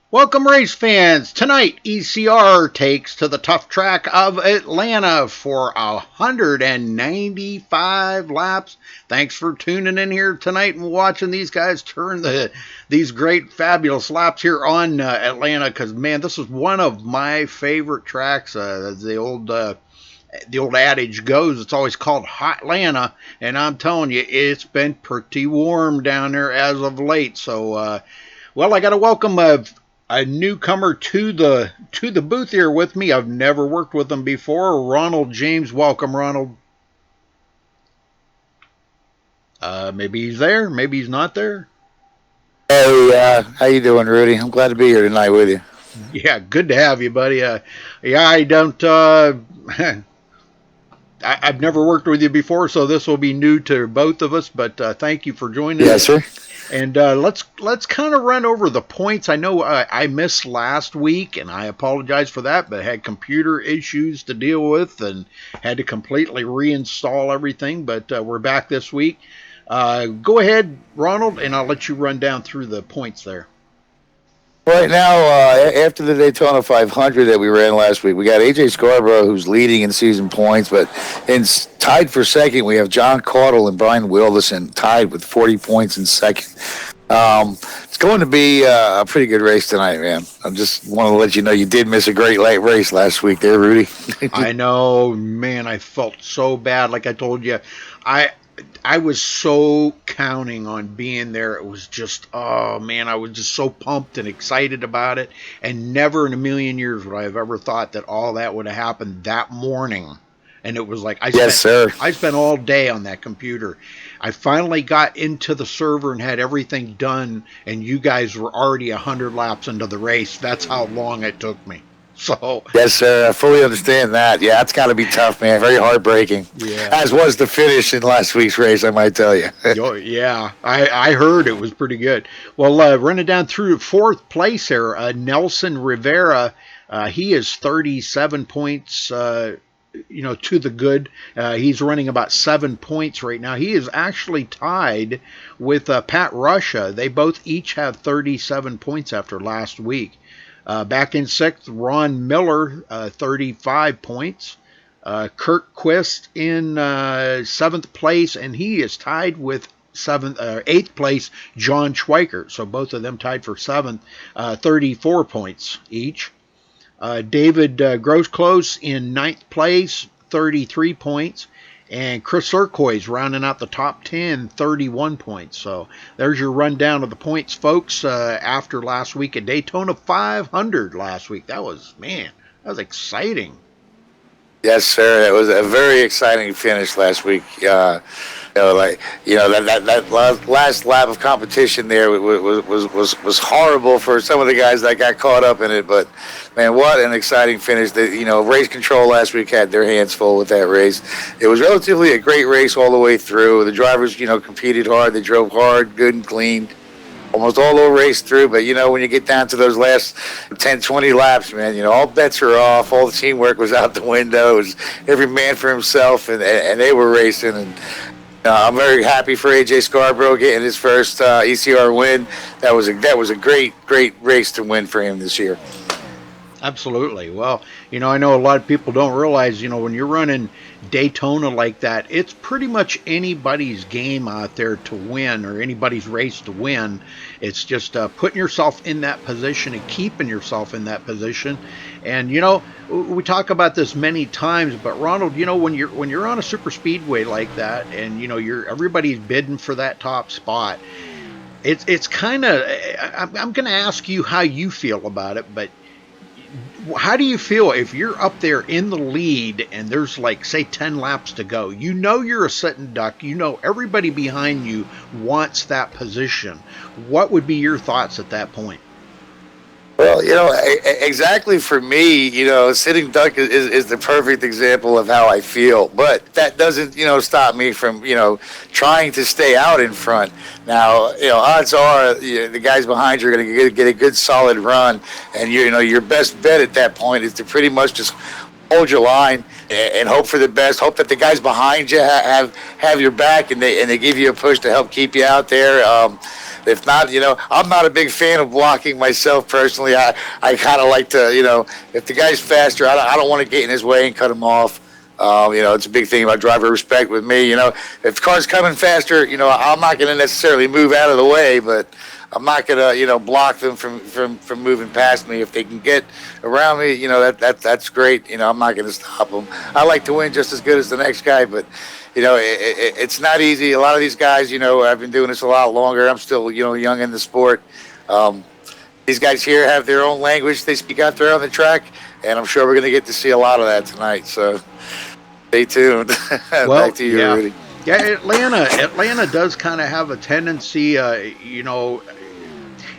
Welcome, race fans. Tonight, ECR takes to the tough track of Atlanta for 195 laps. Thanks for tuning in here tonight and watching these guys turn these great, fabulous laps here on Atlanta. Because man, this is one of my favorite tracks. The old adage goes, it's always called Hot Atlanta, and I'm telling you, it's been pretty warm down there as of late. So, well, I got to welcome a newcomer to the booth here with me. I've never worked with him before. Ronald James, welcome, Ronald. Maybe he's there, maybe he's not there. Hey, how you doing, Rudy? I'm glad to be here tonight with you. Yeah, good to have you, buddy. Yeah, I don't. I've never worked with you before, so this will be new to both of us. But thank you for joining us. Yes, sir. And let's kind of run over the points. I know I missed last week, and I apologize for that, but I had computer issues to deal with and had to completely reinstall everything. But we're back this week. Go ahead, Ronald, and I'll let you run down through the points there. Right now, after the Daytona 500 that we ran last week, we got AJ Scarborough, who's leading in season points, but tied for second, we have John Caudle and Brian Wilderson tied with 40 points in second. It's going to be a pretty good race tonight, man. I just want to let you know you did miss a great late race last week there, Rudy. I know, man, I felt so bad. Like I told you, I was so counting on being there. It was just, oh man, I was just so pumped and excited about it. And never in a million years would I have ever thought that all that would have happened that morning. And it was like Yes, sir. I spent all day on that computer. I finally got into the server and had everything done, and you guys were already 100 laps into the race. That's how long it took me. So Yes, sir. I fully understand that. Yeah, it's got to be tough, man. Very heartbreaking. yeah. As was the finish in last week's race, I might tell you. Yeah, I heard it was pretty good. Well, running down through fourth place here, Nelson Rivera, he is 37 points, to the good. He's running about 7 points right now. He is actually tied with Pat Russia. They both each have 37 points after last week. Back in sixth, Ron Miller, 35 points. Kurt Quist in seventh place, and he is tied with eighth place, John Schweikert. So both of them tied for seventh, 34 points each. David Grosclose in ninth place, 33 points. And Chris Urquois rounding out the top 10, 31 points. So there's your rundown of the points, folks, after last week at Daytona 500 last week. That was exciting. Yes, sir. It was a very exciting finish last week. That last lap of competition there was horrible for some of the guys that got caught up in it. But man, what an exciting finish! Race control last week had their hands full with that race. It was relatively a great race all the way through. The drivers, competed hard. They drove hard, good and clean. Almost all the race through, but when you get down to those last 10, 20 laps, man, all bets are off. All the teamwork was out the window. It was every man for himself, and they were racing. And I'm very happy for AJ Scarborough getting his first ECR win. That was a great race to win for him this year. Absolutely. Well, I know a lot of people don't realize, when you're running Daytona like that, it's pretty much anybody's game out there to win, or anybody's race to win. It's just putting yourself in that position and keeping yourself in that position. And we talk about this many times, but Ronald, when you're on a super speedway like that, and everybody's bidding for that top spot, it's kind of, I'm going to ask you how you feel about it, but how do you feel if you're up there in the lead and there's like, say, 10 laps to go? You're a sitting duck. Everybody behind you wants that position. What would be your thoughts at that point? Well, exactly for me, sitting duck is the perfect example of how I feel. But that doesn't, stop me from, trying to stay out in front. Now, odds are the guys behind you are going to get a good solid run. And, your best bet at that point is to pretty much just hold your line and hope for the best. Hope that the guys behind you have your back and they give you a push to help keep you out there. If not, I'm not a big fan of blocking myself personally. I kind of like to, if the guy's faster, I don't want to get in his way and cut him off. It's a big thing about driver respect with me. If the car's coming faster, I'm not going to necessarily move out of the way, but I'm not going to, block them from moving past me. If they can get around me, that's great. I'm not going to stop them. I like to win just as good as the next guy, but it's not easy. A lot of these guys, I've been doing this a lot longer. I'm still, young in the sport. These guys here have their own language they speak out there on the track, and I'm sure we're going to get to see a lot of that tonight. So stay tuned. Well, back to you, yeah. Rudy. Yeah, Atlanta does kind of have a tendency,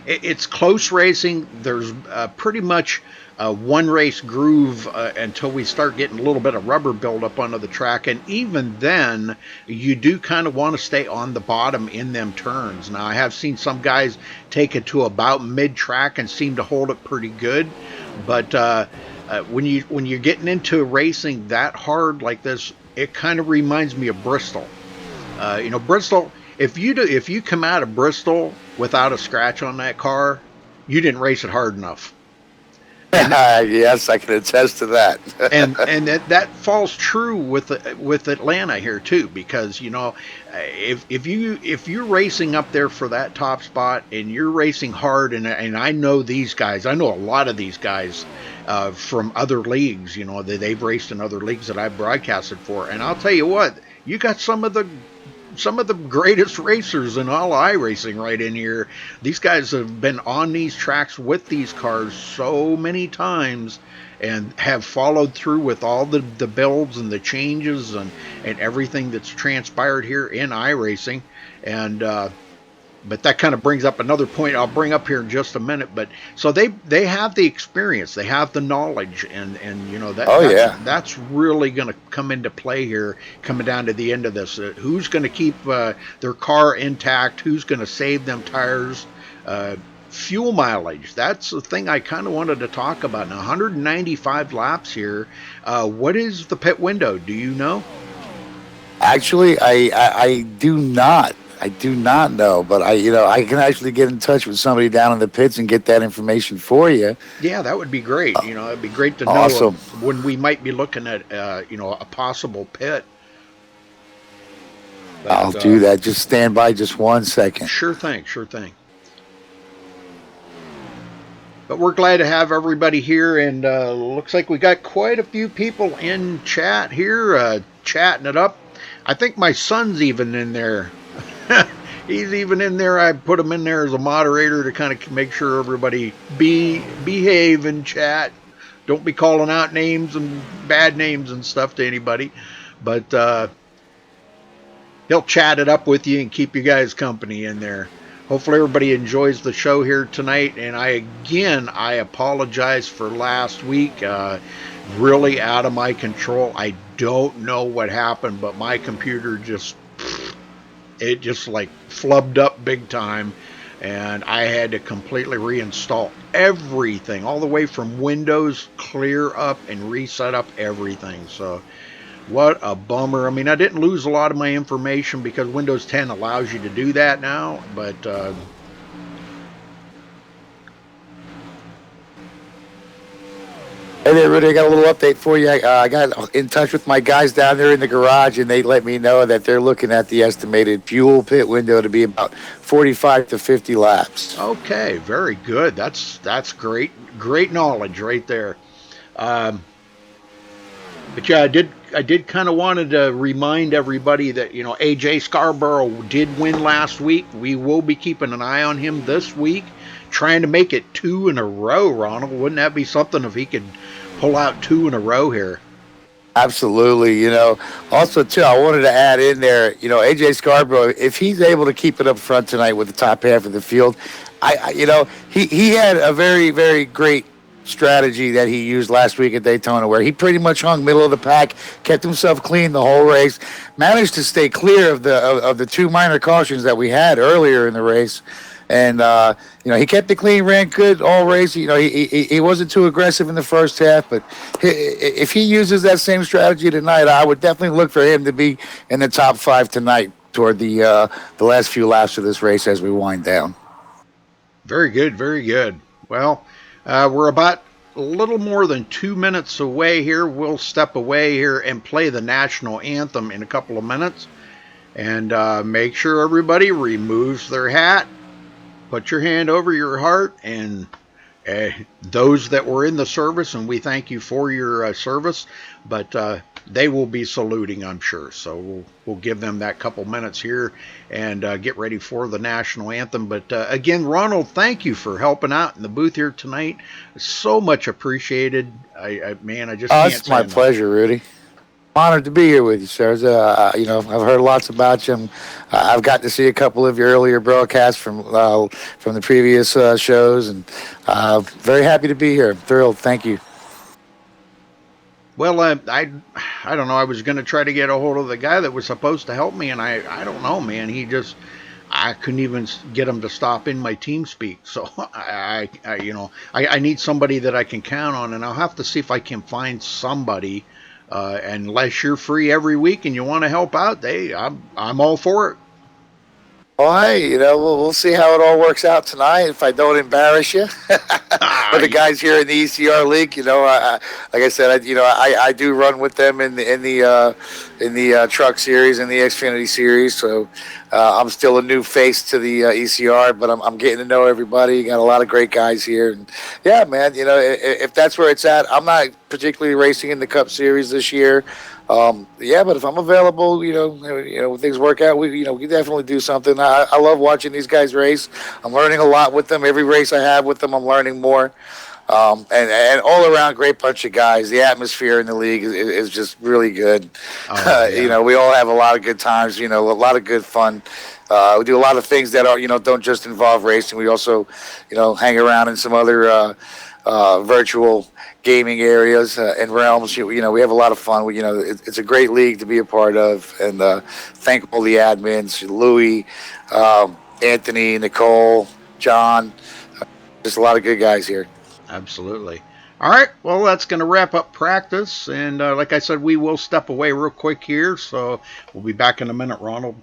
it's close racing. There's pretty much one race groove until we start getting a little bit of rubber buildup onto the track. And even then, you do kind of want to stay on the bottom in them turns. Now, I have seen some guys take it to about mid-track and seem to hold it pretty good. But when you're getting into racing that hard like this, it kind of reminds me of Bristol. Bristol, if you come out of Bristol without a scratch on that car, you didn't race it hard enough. Yes, I can attest to that. and that falls true with Atlanta here too, because if you're racing up there for that top spot and you're racing hard, and I know these guys, I know a lot of these guys from other leagues, they've raced in other leagues that I've broadcasted for, and I'll tell you what, you got some of the greatest racers in all iRacing right in here. These guys have been on these tracks with these cars so many times and have followed through with all the builds and the changes and everything that's transpired here in iRacing. And but that kind of brings up another point I'll bring up here in just a minute. But so they have the experience, they have the knowledge, and that's really going to come into play here, coming down to the end of this. Who's going to keep their car intact? Who's going to save them tires? Fuel mileage. That's the thing I kind of wanted to talk about. Now, 195 laps here. What is the pit window? Do you know? Actually, I do not. I do not know, but I can actually get in touch with somebody down in the pits and get that information for you. Yeah, that would be great. It'd be great to know awesome. When we might be looking at a possible pit. But, I'll do that. Just stand by just 1 second. Sure thing. But we're glad to have everybody here, and looks like we got quite a few people in chat here, chatting it up. I think my son's even in there. He's even in there. I put him in there as a moderator to kind of make sure everybody behave in chat. Don't be calling out names and bad names and stuff to anybody. But he'll chat it up with you and keep you guys company in there. Hopefully everybody enjoys the show here tonight. And I apologize for last week. Really out of my control. I don't know what happened, but my computer just like flubbed up big time, and I had to completely reinstall everything, all the way from Windows, clear up and reset up everything. So what a bummer. I mean, I didn't lose a lot of my information because Windows 10 allows you to do that now, but Hey there, Rudy. I got a little update for you. I got in touch with my guys down there in the garage, and they let me know that they're looking at the estimated fuel pit window to be about 45 to 50 laps. Okay, very good. That's great knowledge right there. But yeah, I did kind of wanted to remind everybody that AJ Scarborough did win last week. We will be keeping an eye on him this week, trying to make it 2 in a row. Ronald, wouldn't that be something if he could pull out 2 in a row here? Absolutely. Also too, I wanted to add in there, AJ Scarborough, if he's able to keep it up front tonight with the top half of the field, he had a very, very great strategy that he used last week at Daytona, where he pretty much hung middle of the pack, kept himself clean the whole race, managed to stay clear of the 2 minor cautions that we had earlier in the race. And, he kept it clean, ran good all race. He wasn't too aggressive in the first half, but if he uses that same strategy tonight, I would definitely look for him to be in the top 5 tonight. toward the last few laps of this race as we wind down. Very good, very good. Well, we're about a little more than 2 minutes away here. We'll step away here and play the national anthem in a couple of minutes. And make sure everybody removes their hat, put your hand over your heart, and those that were in the service, and we thank you for your service, but they will be saluting, I'm sure. So we'll give them that couple minutes here and get ready for the national anthem. But again, Ronald, thank you for helping out in the booth here tonight. So much appreciated. Man, I just can't It's say my enough. pleasure, Rudy. Honored to be here with you, sir. I've heard lots about you. I've got to see a couple of your earlier broadcasts from the previous shows, and very happy to be here. I'm thrilled. Thank you. Well, I don't know. I was going to try to get a hold of the guy that was supposed to help me, and I don't know, man. I couldn't even get him to stop in my team speak. So I need somebody that I can count on, and I'll have to see if I can find somebody. Unless you're free every week and you want to help out, I'm all for it. Well, hey, we'll see how it all works out tonight. If I don't embarrass you, but the guys here in the ECR league, like I said, I do run with them in the truck series and the Xfinity series. So I'm still a new face to the ECR, but I'm getting to know everybody. Got a lot of great guys here, and yeah, man, if that's where it's at, I'm not particularly racing in the Cup Series this year. Yeah, but if I'm available, when things work out, we definitely do something. I love watching these guys race. I'm learning a lot with them. Every race I have with them, I'm learning more. And all around great bunch of guys. The atmosphere in the league is just really good. Oh, yeah. We all have a lot of good times. A lot of good fun. We do a lot of things that are don't just involve racing. We also hang around in some other virtual gaming areas and realms. We have a lot of fun. It's a great league to be a part of, and thank all the admins, Louis, Anthony, Nicole, John, just a lot of good guys here. Absolutely. All right. Well, that's going to wrap up practice. And like I said, we will step away real quick here. So we'll be back in a minute, Ronald.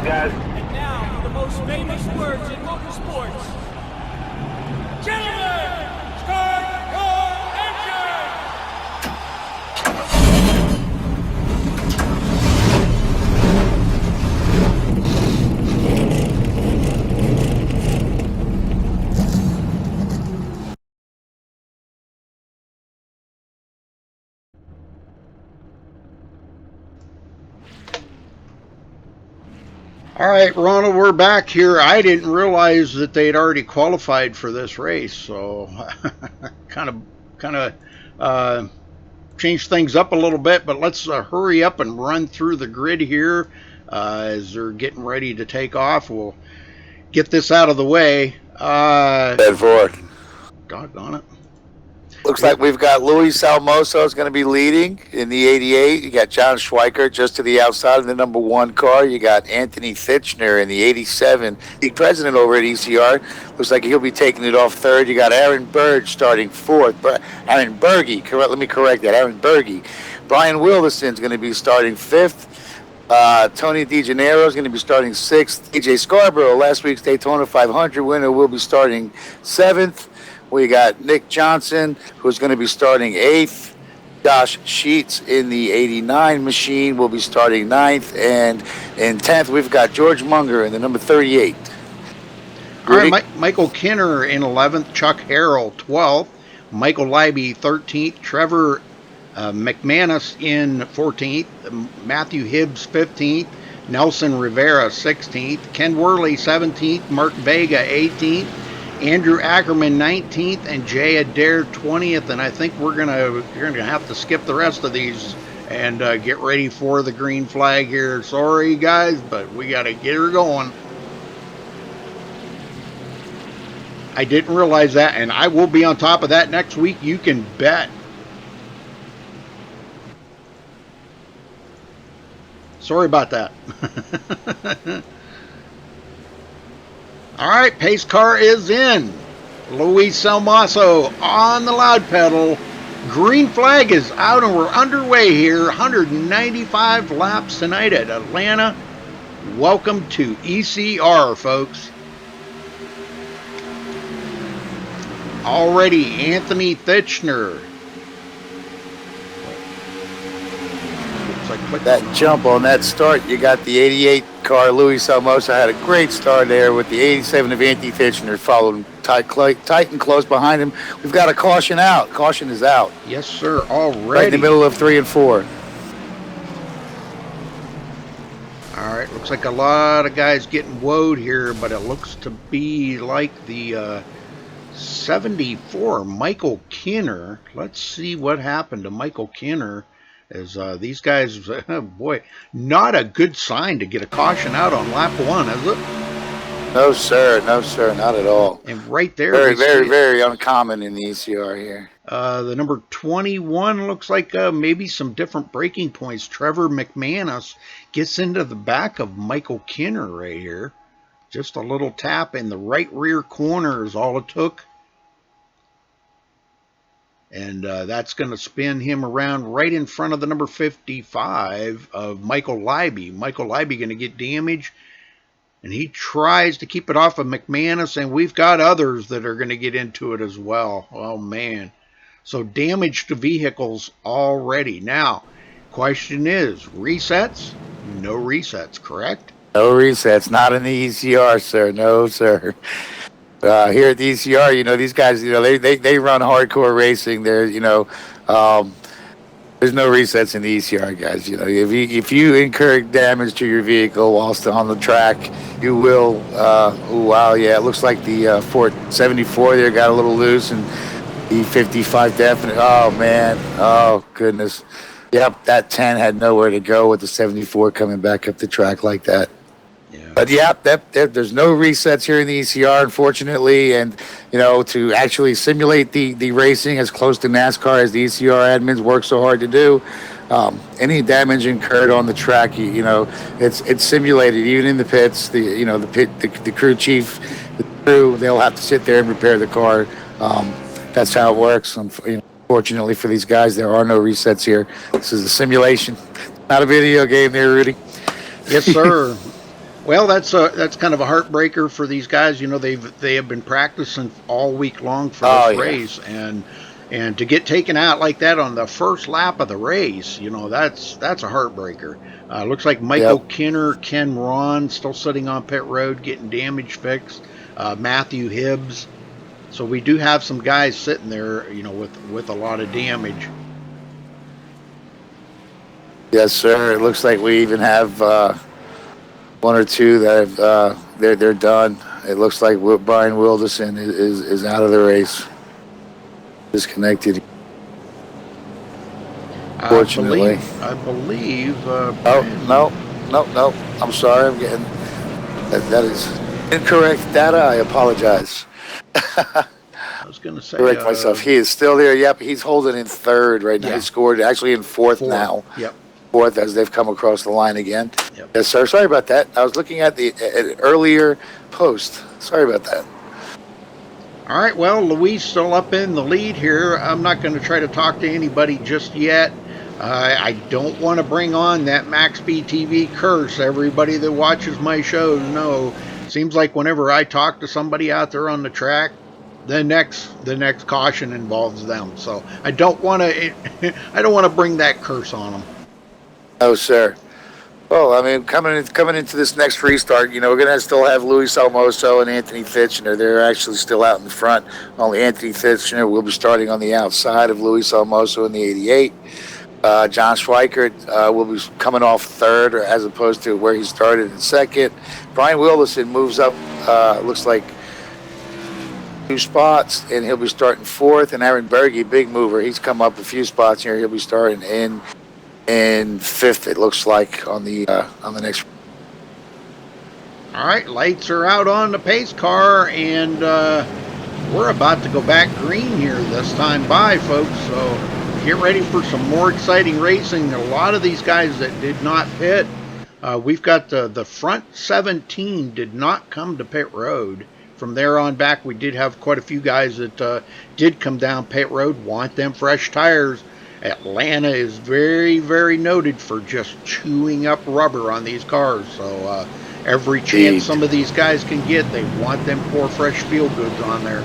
Guys. And now, for the most famous words in motorsports. Gentlemen, start your engine! All right, Ronald, we're back here. I didn't realize that they'd already qualified for this race, so kind of changed things up a little bit. But let's hurry up and run through the grid here as they're getting ready to take off. We'll get this out of the way. Dead forward. Doggone it. Looks like we've got Luis Salmoso is going to be leading in the 88. You got John Schweiker just to the outside of the number 1 car. You got Anthony Thitchner in the 87. The president over at ECR looks like he'll be taking it off 3rd. You got Aaron Burge starting 4th. Aaron Berge, let me correct that. Aaron Berge. Brian Wilderson's going to be starting 5th. Tony DeGennaro is going to be starting 6th. AJ Scarborough, last week's Daytona 500 winner, will be starting 7th. We got Nick Johnson, who's going to be starting 8th. Josh Sheets in the 89 machine will be starting 9th. And in 10th, we've got George Munger in the number 38. All right, Michael Kinner in 11th. Chuck Harrell, 12th. Michael Leiby, 13th. Trevor McManus in 14th. Matthew Hibbs, 15th. Nelson Rivera, 16th. Ken Worley, 17th. Mark Vega, 18th. Andrew Ackerman 19th and Jay Adair 20th, and I think you're gonna have to skip the rest of these and get ready for the green flag here. Sorry guys, but we gotta get her going. I didn't realize that, and I will be on top of that next week. You can bet. Sorry about that. All right, pace car is in. Luis Salmoso on the loud pedal. Green flag is out and we're underway here. 195 laps tonight at Atlanta. Welcome to ECR, folks. Already Anthony Thitchner. That jump on that start, you got the 88 car, Luis Salmoso had a great start there with the 87 of Anthony Thitchner, followed him tight and close behind him. We've got a caution out. Caution is out. Yes, sir, already. Right in the middle of 3 and 4. All right, looks like a lot of guys getting woed here, but it looks to be like the 74, Michael Kinner. Let's see what happened to Michael Kinner. As these guys, oh boy, not a good sign to get a caution out on lap 1, is it? No, sir. No, sir. Not at all. And right there, very uncommon in the ECR here. The number 21 looks like maybe some different braking points. Trevor McManus gets into the back of Michael Kinner right here. Just a little tap in the right rear corner is all it took. And that's going to spin him around right in front of the number 55 of Michael Leiby. Michael Leiby going to get damage. And he tries to keep it off of McManus. And we've got others that are going to get into it as well. Oh, man. So damage to vehicles already. Now, question is, resets? No resets, correct? No resets. Not in the ECR, sir. No, sir. Here at the ECR, you know, these guys, you know, they run hardcore racing. They're, you know, there's no resets in the ECR, guys. You know, if you incur damage to your vehicle whilst on the track, you will. Oh, wow, yeah, it looks like the Ford 74 there got a little loose, and the 55 definitely. Oh man, oh goodness. Yep, that 10 had nowhere to go with the 74 coming back up the track like that. But yeah, there's no resets here in the ECR, unfortunately, and you know, to actually simulate the racing as close to NASCAR as the ECR admins work so hard to do, any damage incurred on the track, you know, it's simulated even in the pits. The crew chief, the crew, they'll have to sit there and repair the car. That's how it works. Unfortunately for these guys, there are no resets here. This is a simulation, not a video game, there, Rudy. Yes, sir. Well, that's kind of a heartbreaker for these guys. You know, they have been practicing all week long for this race, and to get taken out like that on the first lap of the race, you know, that's a heartbreaker. Looks like Michael Kinner, Ken Ron still sitting on pit road getting damage fixed. Matthew Hibbs. So we do have some guys sitting there, you know, with a lot of damage. Yes, sir. It looks like we even have. One or two that have, they're done. It looks like Brian Wilderson is out of the race, disconnected. Fortunately, I believe. No. I'm sorry. I'm getting that is Incorrect data. I apologize. I was going to say. Correct myself. He is still there. Yep, he's holding in third right now. Yeah. He scored actually in fourth now. Yep. Fourth as they've come across the line again. Yep. Yes, sir. Sorry about that. I was looking at the earlier post. Sorry about that. All right, well, Luis still up in the lead here. I'm not going to try to talk to anybody just yet. I don't want to bring on that MaxSpeedTV curse. Everybody that watches my shows know. Seems like whenever I talk to somebody out there on the track, the next caution involves them. So I don't want to bring that curse on them. No, sir. Well, I mean, coming into this next restart, we're going to still have Luis Almoso and Anthony Fitchner. They're actually still out in front. Only Anthony Fitchner will be starting on the outside of Luis Almoso in the 88. John Schweikert will be coming off third, or as opposed to where he started in second. Brian Wilderson moves up, looks like 2 spots, and he'll be starting fourth. And Aaron Berge, big mover, he's come up a few spots here. He'll be starting in fifth, it looks like, on the next. All right, lights are out on the pace car, and we're about to go back green here this time by, folks. So get ready for some more exciting racing. A lot of these guys that did not pit. We've got the front 17 did not come to pit road. From there on back, we did have quite a few guys that did come down pit road, want them fresh tires. Atlanta is very, very noted for just chewing up rubber on these cars. So every chance some of these guys can get, they want them poor fresh feel goods on there.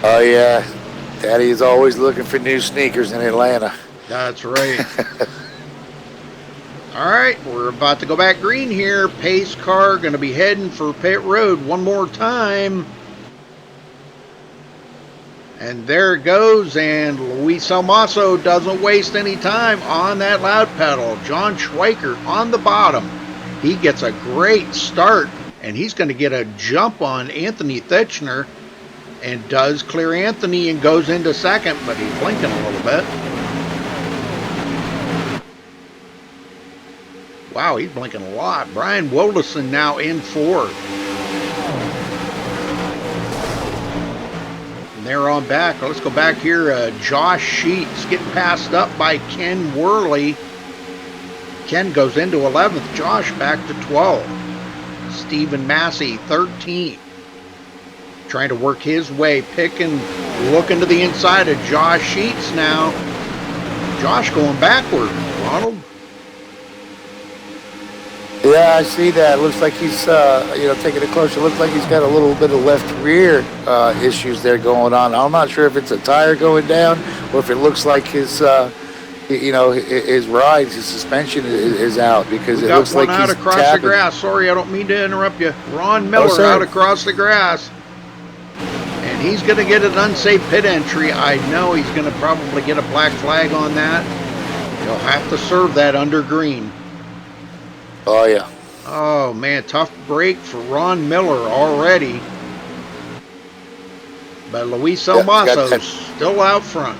Oh, yeah. Daddy is always looking for new sneakers in Atlanta. That's right. All right, we're about to go back green here. Pace car going to be heading for pit road one more time. And there it goes, and Luis Almoso doesn't waste any time on that loud pedal. John Schweikert on the bottom. He gets a great start, and he's going to get a jump on Anthony Fitchner, and does clear Anthony and goes into second, but he's blinking a little bit. Wow, he's blinking a lot. Brian Wilderson now in fourth. There on back. Let's go back here. Josh Sheets getting passed up by Ken Worley. Ken goes into 11th. Josh back to 12th. Stephen Massey 13th. Trying to work his way, looking to the inside of Josh Sheets now. Josh going backward. Ronald. Yeah, I see that. Looks like he's, taking a closer. Looks like he's got a little bit of left rear issues there going on. I'm not sure if it's a tire going down or if it looks like his ride, his suspension is out, because it looks like he's out across tapping. the grass. Sorry, I don't mean to interrupt you. Ron Miller out across the grass. And he's going to get an unsafe pit entry. I know he's going to probably get a black flag on that. He'll have to serve that under green. Oh, yeah. Oh, man, tough break for Ron Miller already. But Luis Almoso still out front.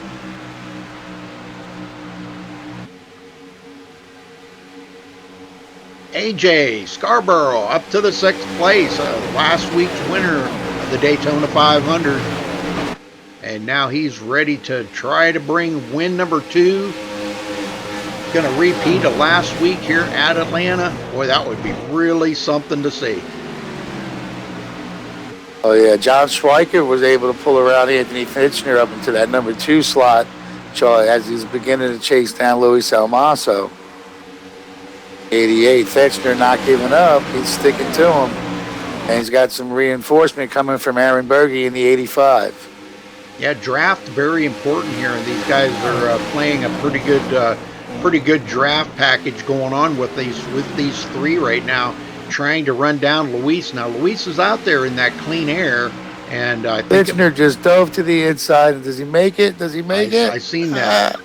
AJ Scarborough up to the 6th place. Last week's winner of the Daytona 500. And now he's ready to try to bring win number 2. Going to repeat of last week here at Atlanta. Boy, that would be really something to see. Oh, yeah. John Schweikert was able to pull around Anthony Fitchner up into that number 2 slot as he's beginning to chase down Luis Almoso. 88. Fitchner not giving up. He's sticking to him. And he's got some reinforcement coming from Aaron Berge in the 85. Yeah, draft very important here. And these guys are playing a pretty good draft package going on with these 3 right now, trying to run down Luis. Now Luis is out there in that clean air, and I think Fitchner just dove to the inside. Does he make it? Does he make it? I seen that.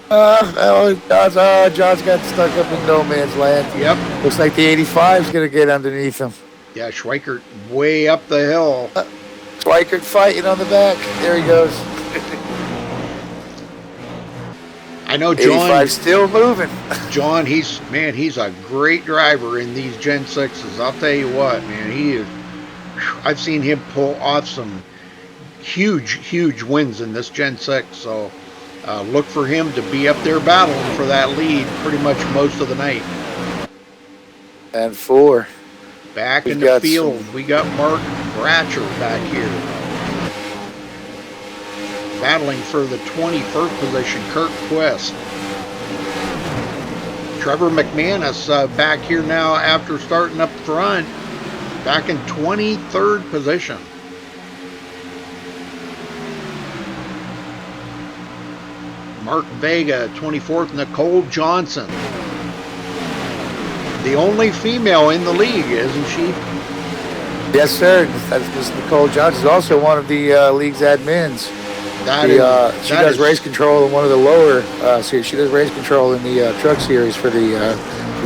John's got stuck up in no man's land. Yep. Looks like the 85 is going to get underneath him. Yeah, Schweikert way up the hill. Schweikert fighting on the back. There he goes. I know 85 still moving. John, he's a great driver in these Gen 6s. I'll tell you what, man, he is. I've seen him pull off some huge wins in this Gen 6. So look for him to be up there battling for that lead pretty much most of the night. And 4. Back in the field, we got Mark Bratcher back here. Battling for the 21st position, Kurt Quist. Trevor McManus back here now after starting up front, back in 23rd position. Mark Vega, 24th, Nicole Johnson. The only female in the league, isn't she? Yes, sir. That's Miss Nicole Johnson. She's also one of the league's admins. She does race control in one of the lower series. She does race control in the truck series for the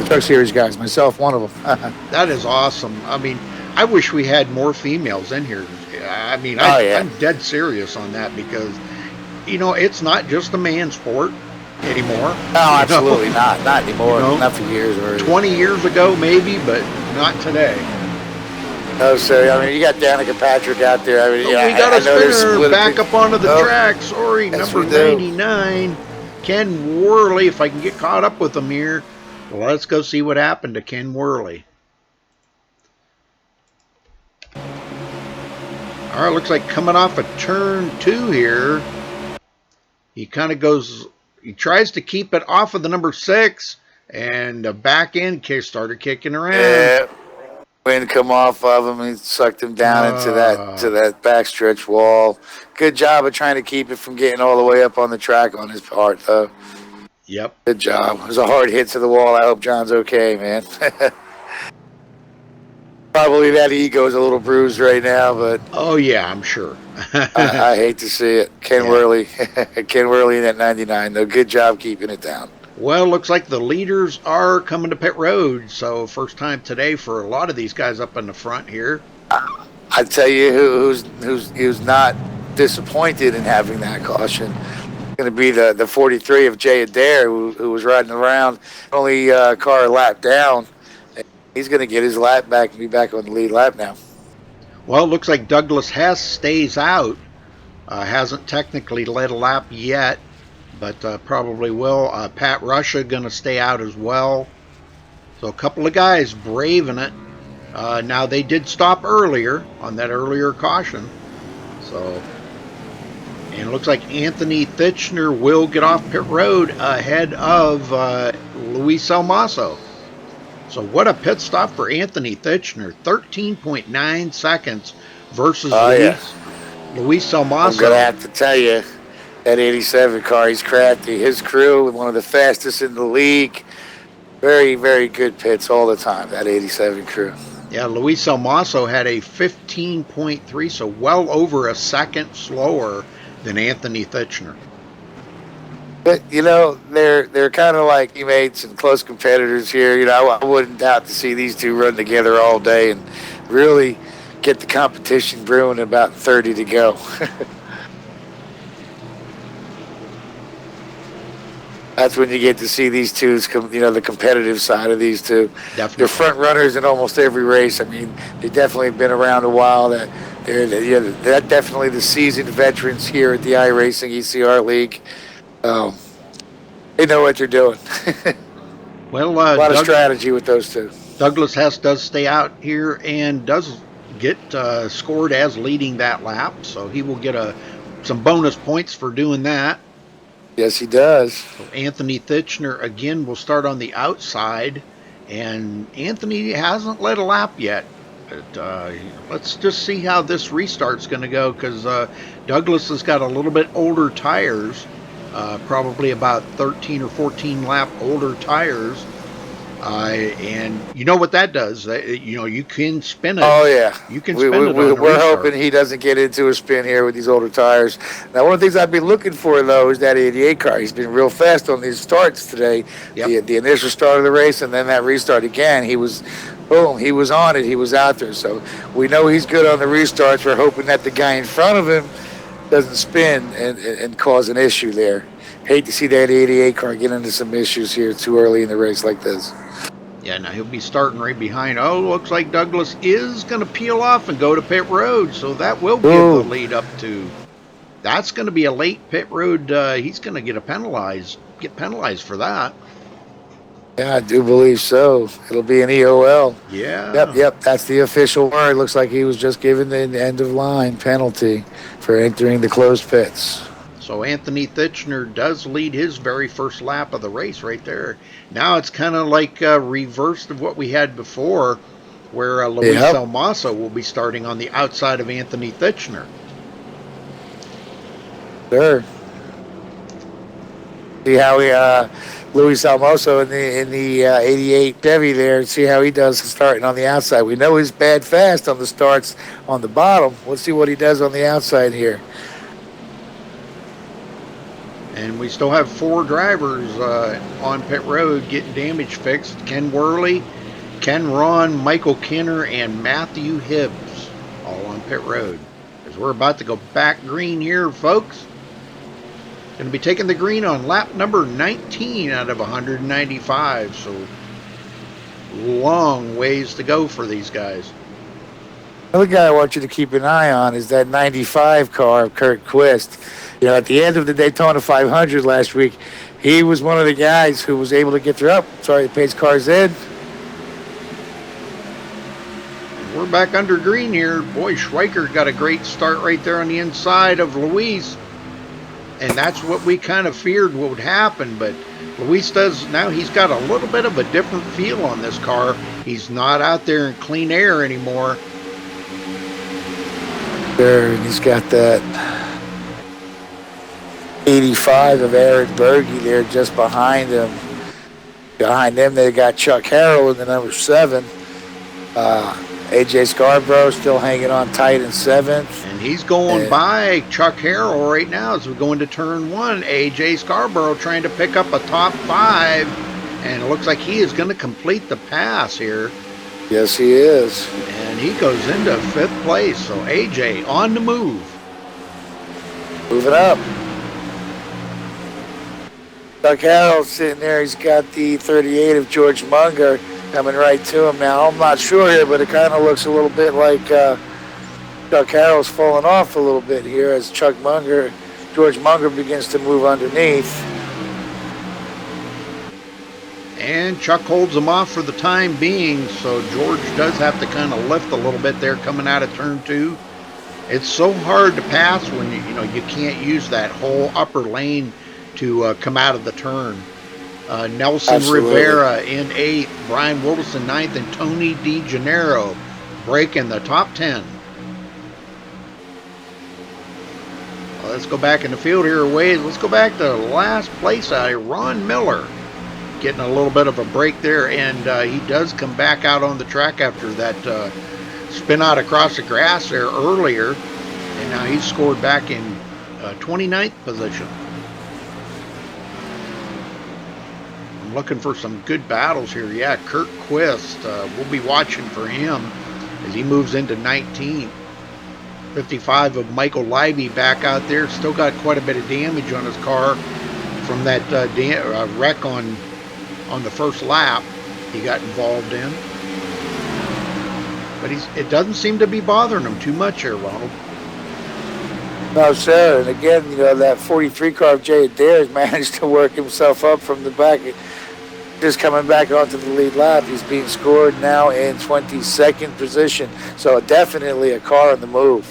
truck series guys. Myself, one of them. That is awesome. I mean, I wish we had more females in here. I mean, I'm dead serious on that because, you know, it's not just a man sport anymore. No, absolutely not. Not anymore. Not for years already. 20 years ago, maybe, but not today. No, sir. I mean, you got Danica Patrick out there. I mean, we got a spinner back up onto the track. Sorry, number 99, Ken Worley. If I can get caught up with him here, well, let's go see what happened to Ken Worley. All right, looks like coming off of turn 2 here, he kind of goes. He tries to keep it off of the number 6, and the back end started kicking around. Yeah. Wind come off of him and sucked him down into that backstretch wall. Good job of trying to keep it from getting all the way up on the track on his part, though. Yep. Good job. It was a hard hit to the wall. I hope John's okay, man. Probably that ego's a little bruised right now, but oh yeah, I'm sure. I hate to see it. Ken Worley in that 99. No, good job keeping it down. Well, looks like the leaders are coming to pit road, so first time today for a lot of these guys up in the front here. I tell you who's not disappointed in having that caution. Going to be the 43 of Jay Adair, who was riding around only car a lap down. He's going to get his lap back and be back on the lead lap now. Well, it looks like Douglas Hess stays out. Hasn't technically led a lap yet, but probably will. Pat Russia going to stay out as well. So a couple of guys braving it. Now they did stop earlier on that earlier caution. So, and it looks like Anthony Thitchner will get off pit road ahead of Luis Almaso. So what a pit stop for Anthony Thitchner. 13.9 seconds versus Luis Almaso. I'm going to have to tell you, that 87 car, he's crafty. His crew, one of the fastest in the league. Very, very good pits all the time, that 87 crew. Yeah, Luis Almaso had a 15.3, so well over a second slower than Anthony Thitchner. But, you know, they're kind of like teammates and close competitors here. You know, I wouldn't doubt to see these two run together all day and really get the competition brewing about 30 to go. That's when you get to see these two, you know, the competitive side of these two. Definitely. They're front runners in almost every race. I mean, they definitely have been around a while. They're definitely the seasoned veterans here at the iRacing ECR League. They know what they're doing. Well, a lot of strategy with those two. Douglas Hess does stay out here and does get scored as leading that lap, so he will get some bonus points for doing that. Yes, he does. So Anthony Thitchner again will start on the outside, and Anthony hasn't led a lap yet. But let's just see how this restart's going to go, because Douglas has got a little bit older tires, probably about 13 or 14 lap older tires. And you know what that does? You know, you can spin it. Oh, yeah. You can spin it on the We're restart. hoping he doesn't get into a spin here with these older tires. Now, one of the things I'd be looking for, though, is that 88 car. He's been real fast on these starts today. Yep. The initial start of the race and then that restart again. He was, boom, he was on it. He was out there. So we know he's good on the restarts. We're hoping that the guy in front of him doesn't spin and cause an issue there. Hate to see that 88 car get into some issues here too early in the race like this. Yeah, now he'll be starting right behind. Oh, looks like Douglas is going to peel off and go to pit road, so that will give the lead up to. That's going to be a late pit road. He's going to get penalized for that. Yeah, I do believe so. It'll be an EOL. Yeah. Yep. That's the official word. Looks like he was just given the end of line penalty for entering the closed pits. So Anthony Thitchner does lead his very first lap of the race right there. Now it's kind of like reversed of what we had before, where Luis Almaso will be starting on the outside of Anthony Thitchner. Sure. See how he Luis Almoso in the 88 Chevy there. See how he does starting on the outside. We know he's bad fast on the starts on the bottom. Let's see what he does on the outside here. And we still have 4 drivers on pit road getting damage fixed. Ken Worley, Ken Ron, Michael Kinner, and Matthew Hibbs all on pit road. As we're about to go back green here, folks. Going to be taking the green on lap number 19 out of 195. So long ways to go for these guys. Another guy I want you to keep an eye on is that 95 car of Kurt Quist. You know, at the end of the Daytona 500 last week, he was one of the guys who was able to get through. The pace car's in. We're back under green here. Boy, Schweiker got a great start right there on the inside of Luis. And that's what we kind of feared would happen. But Luis does, now he's got a little bit of a different feel on this car. He's not out there in clean air anymore. There, and he's got that 85 of Aaron Berge there just behind him. Behind them, they got Chuck Harrell in the number 7. AJ Scarborough still hanging on tight in 7th. And he's going by Chuck Harrell right now as we go into turn 1. AJ Scarborough trying to pick up a top 5. And it looks like he is going to complete the pass here. Yes, he is. And he goes into 5th place. So AJ on the move. Moving up. Chuck Harrell's sitting there. He's got the 38 of George Munger coming right to him now. I'm not sure here, but it kind of looks a little bit like Chuck Harrell's falling off a little bit here as George Munger begins to move underneath. And Chuck holds him off for the time being, so George does have to kind of lift a little bit there coming out of turn 2. It's so hard to pass when you can't use that whole upper lane to come out of the turn. Nelson Rivera in 8th, Brian Wilson 9th, and Tony DeGennaro breaking the top 10. Well, let's go back in the field here a ways. Let's go back to last place out here, Ron Miller. Getting a little bit of a break there, and he does come back out on the track after that spin out across the grass there earlier, and now he's scored back in 29th position. I'm looking for some good battles here. Yeah, Kurt Quist, we'll be watching for him as he moves into 19th. 55 of Michael Libby back out there. Still got quite a bit of damage on his car from that wreck on the first lap he got involved in. But it doesn't seem to be bothering him too much here, Ronald. No, sir. And again, that 43 car of Jay Adair has managed to work himself up from the back. Just coming back onto the lead lap. He's being scored now in 22nd position. So definitely a car on the move.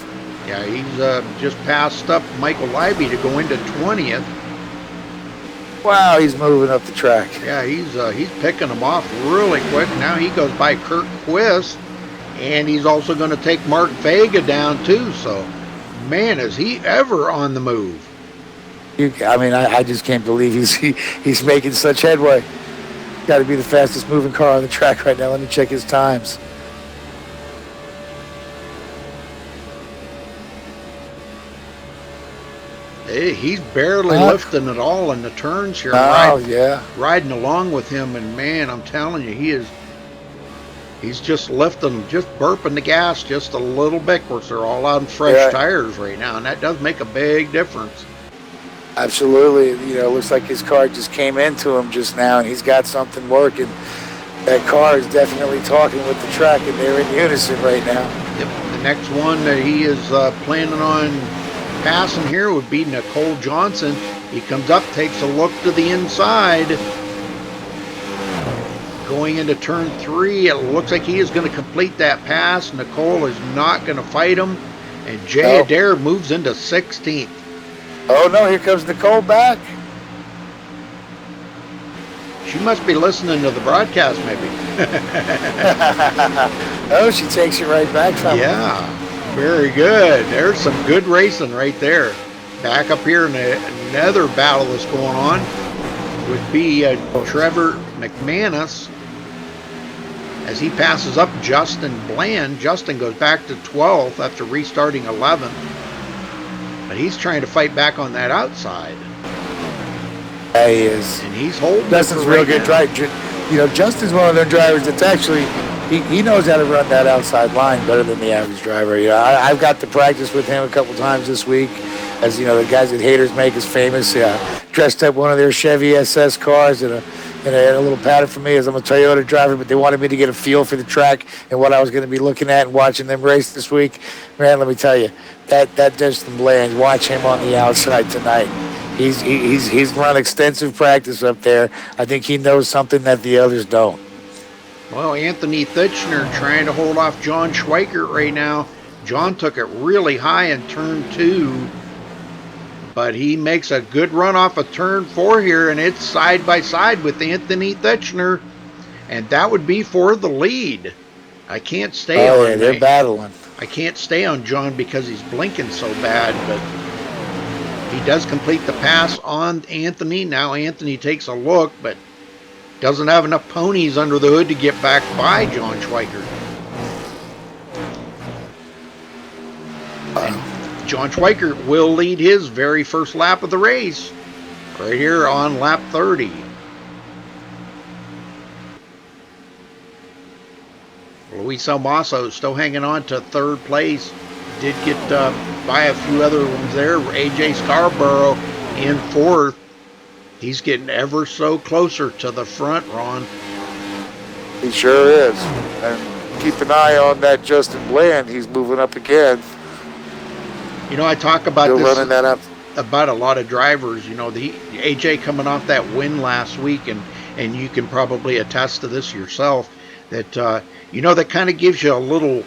Yeah, he's just passed up Michael Libby to go into 20th. Wow, he's moving up the track. Yeah, he's picking them off really quick. Now he goes by Kurt Quist, and he's also going to take Mark Vega down too. So, man, is he ever on the move? I just can't believe he's making such headway. Got to be the fastest moving car on the track right now. Let me check his times. Hey, he's barely lifting at all in the turns here. Oh, yeah. Riding along with him, and man, I'm telling you, He's just lifting, just burping the gas just a little bit. Of course, they're all on fresh Yeah. tires right now, and that does make a big difference. Absolutely. You know, it looks like his car just came into him just now, and he's got something working. That car is definitely talking with the track, and they're in unison right now. Yep. The next one that he is planning on passing here would be Nicole Johnson. He comes up, takes a look to the inside. Going into turn 3, it looks like he is going to complete that pass. Nicole is not going to fight him. And Jay Adair moves into 16th. Oh, no, here comes Nicole back. She must be listening to the broadcast, maybe. Oh, she takes you right back from Yeah, very good. There's some good racing right there. Back up here in another battle that's going on would be Trevor McManus as he passes up Justin Bland. Justin goes back to 12th after restarting 11th. But he's trying to fight back on that outside. Yeah, he is. And he's holding. Justin's a real good driver. You know, Justin's one of them drivers that's actually, he knows how to run that outside line better than the average driver. You know, I've got to practice with him a couple times this week. As you know, the guys that Haters Make is famous. Dressed up one of their Chevy SS cars and a little pattern for me as I'm a Toyota driver, but they wanted me to get a feel for the track and what I was going to be looking at and watching them race this week. Man, let me tell you, that Justin Bland, watch him on the outside tonight. He's run extensive practice up there. I think he knows something that the others don't. Well, Anthony Thitchner trying to hold off John Schweikert right now. John took it really high in turn 2, but he makes a good run off of turn 4 here, and it's side by side with Anthony Thitchner, and that would be for the lead. I can't stay on. Yeah, they're battling. I can't stay on John because he's blinking so bad, but he does complete the pass on Anthony. Now Anthony takes a look, but doesn't have enough ponies under the hood to get back by John Schweikert. And John Schweikert will lead his very first lap of the race right here on lap 30. Luis Almaso still hanging on to third place. Did get by a few other ones there. AJ Scarborough in fourth. He's getting ever so closer to the front, Ron. He sure is. And keep an eye on that Justin Bland. He's moving up again. You know, I talk about Still this running that up. about a lot of drivers. You know, the AJ coming off that win last week, and you can probably attest to this yourself. That you know, that kind of gives you a little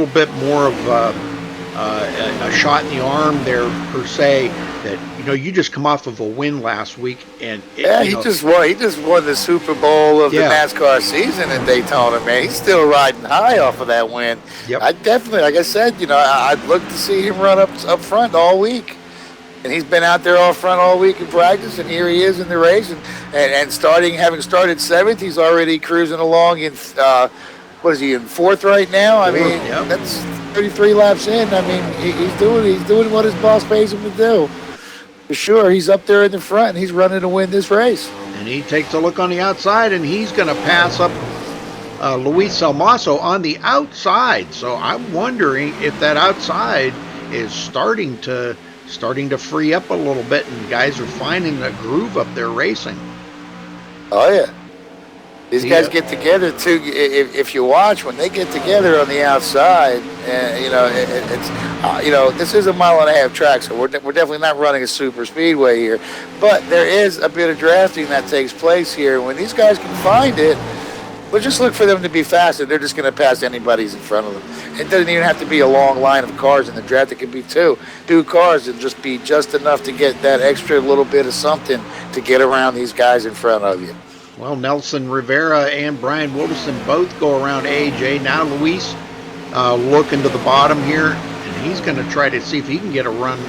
bit more of a shot in the arm there per se. That, you know, you just come off of a win last week, and He just won the Super Bowl of the NASCAR season in Daytona. Man, he's still riding high off of that win. Yep. I definitely, like I said, you know, I'd look to see him run up front all week. And he's been out there all front all week in practice, and here he is in the race. And having started 7th, he's already cruising along in, what is he, in 4th right now? I mean, that's 33 laps in. I mean, he's doing what his boss pays him to do. For sure, he's up there in the front, and he's running to win this race. And he takes a look on the outside, and he's going to pass up Luis Almaso on the outside. So I'm wondering if that outside is starting to free up a little bit, and guys are finding the groove up there racing. Oh yeah, these guys get together too. If you watch, when they get together on the outside, you know, it's you know, this is a 1.5 mile track, so we're definitely not running a super speedway here, but there is a bit of drafting that takes place here. When these guys can find it, but just look for them to be faster. They're just going to pass anybody's in front of them. It doesn't even have to be a long line of cars in the draft. It could be two cars and just be just enough to get that extra little bit of something to get around these guys in front of you. Well, Nelson Rivera and Brian Wilderson both go around AJ. Now Luis looking to the bottom here, and he's going to try to see if he can get a run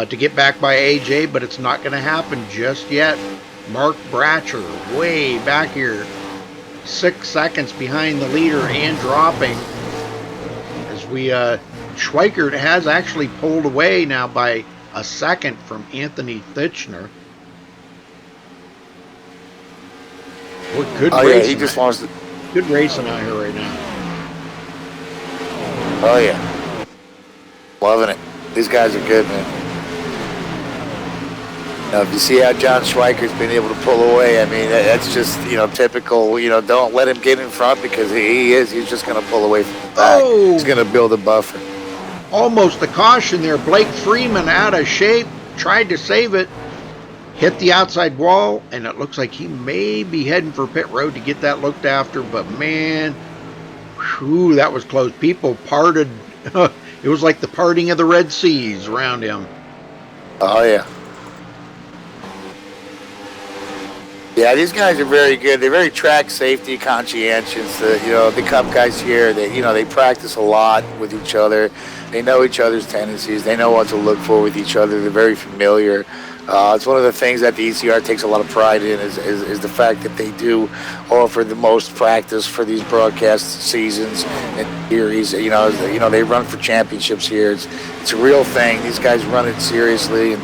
to get back by AJ, but it's not going to happen just yet. Mark Bratcher way back here, 6 seconds behind the leader and dropping. As Schweikert has actually pulled away now by a second from Anthony Thitchner. Good racing. Yeah, he just wants to. Good racing out here right now. Oh yeah, loving it. These guys are good, man. Now, if you see how John Schweikert's been able to pull away, I mean, that's just, typical. Don't let him get in front because he's just going to pull away from the back. Oh! He's going to build a buffer. Almost a caution there. Blake Freeman out of shape. Tried to save it. Hit the outside wall, and it looks like he may be heading for pit road to get that looked after. But, man, whew, that was close. People parted. It was like the parting of the Red Seas around him. Oh, yeah. Yeah, these guys are very good. They're very track safety conscientious. The Cup guys here, they practice a lot with each other. They know each other's tendencies. They know what to look for with each other. They're very familiar. It's one of the things that the ECR takes a lot of pride in is the fact that they do offer the most practice for these broadcast seasons and series. They run for championships here. It's a real thing. These guys run it seriously,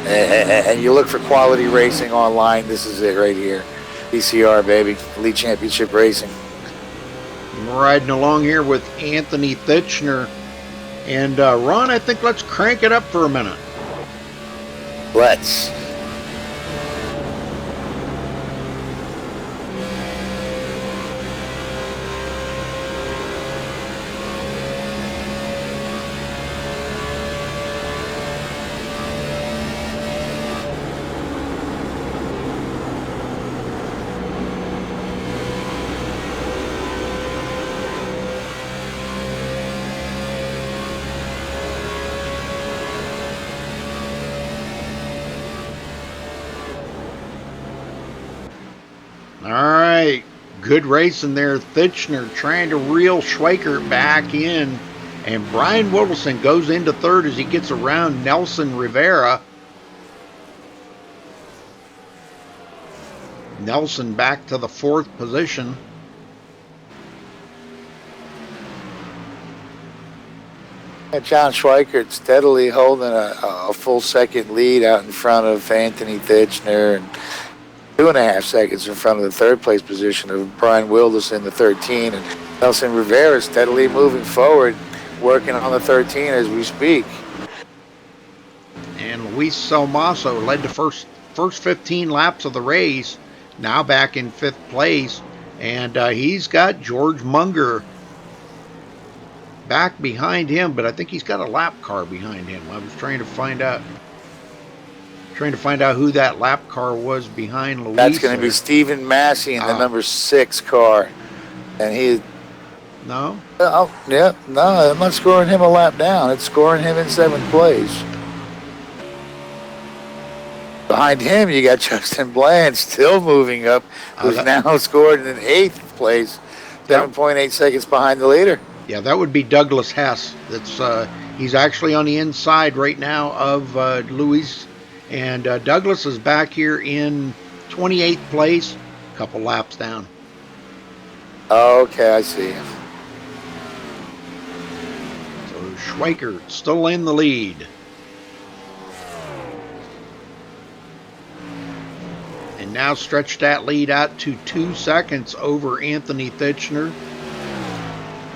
and you look for quality racing online. This is it right here. ECR, baby. Elite Championship Racing. We're riding along here with Anthony Thitchner. And Ron, I think let's crank it up for a minute. Let's. All right, good racing there. Thitchner trying to reel Schweikert back in. And Brian Wilson goes into third as he gets around Nelson Rivera. Nelson back to the fourth position. John Schweikert steadily holding a full second lead out in front of Anthony Thitchner and 2.5 seconds in front of the third place position of Brian Wilderson, the 13, and Nelson Rivera steadily moving forward, working on the 13 as we speak. And Luis Salmaso led the first 15 laps of the race, now back in fifth place, and he's got George Munger back behind him, but I think he's got a lap car behind him. I was trying to find out who that lap car was behind Luis. That's going to be Stephen Massey in the number 6 car. And he... No? Oh, yeah. No, I'm not scoring him a lap down. It's scoring him in 7th place. Behind him, you got Justin Bland still moving up, who's now scored in 8th place, 7.8 seconds behind the leader. Yeah, that would be Douglas Hess. He's actually on the inside right now of Luis. And Douglas is back here in 28th place, a couple laps down. Okay, I see. So Schweikert still in the lead. And now stretched that lead out to 2 seconds over Anthony Thitchner.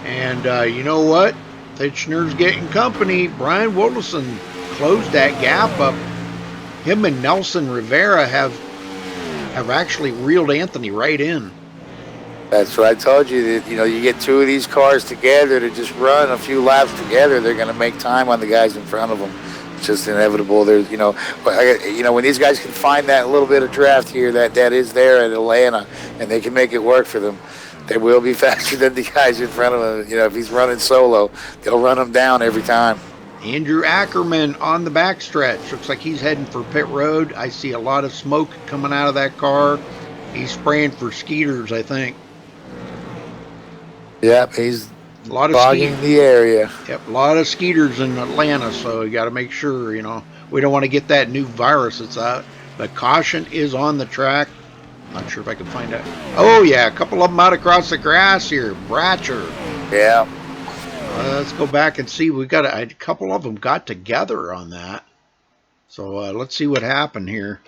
And you know what? Thitchner's getting company. Brian Wilson closed that gap up. Him and Nelson Rivera have actually reeled Anthony right in. That's what I told you. That you get two of these cars together to just run a few laps together, they're going to make time on the guys in front of them. It's just inevitable. There's when these guys can find that little bit of draft here that is there at Atlanta, and they can make it work for them, they will be faster than the guys in front of him. If he's running solo, they'll run him down every time. Andrew Ackerman on the backstretch. Looks like he's heading for pit road. I see a lot of smoke coming out of that car. He's spraying for skeeters, I think. Yep, he's a lot of fogging the area. Yep, a lot of skeeters in Atlanta, so you got to make sure, we don't want to get that new virus that's out. But caution is on the track. Not sure if I can find out. Oh, yeah, a couple of them out across the grass here. Bratcher. Yeah. Let's go back and see. We got a couple of them got together on that. So let's see what happened here.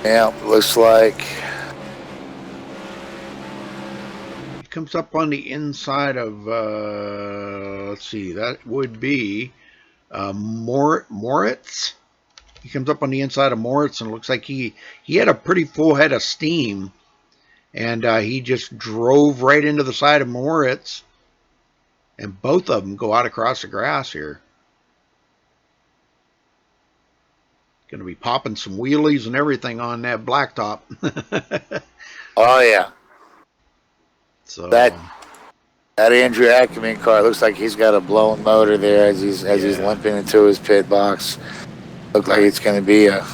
Yeah, looks like. He comes up on the inside of, let's see, that would be Moritz. He comes up on the inside of Moritz, and it looks like he had a pretty full head of steam, and he just drove right into the side of Moritz, and both of them go out across the grass here. Going to be popping some wheelies and everything on that blacktop. Oh yeah. So That Andrew Ackerman car looks like he's got a blown motor there as he's limping into his pit box. Looks like it's going to be a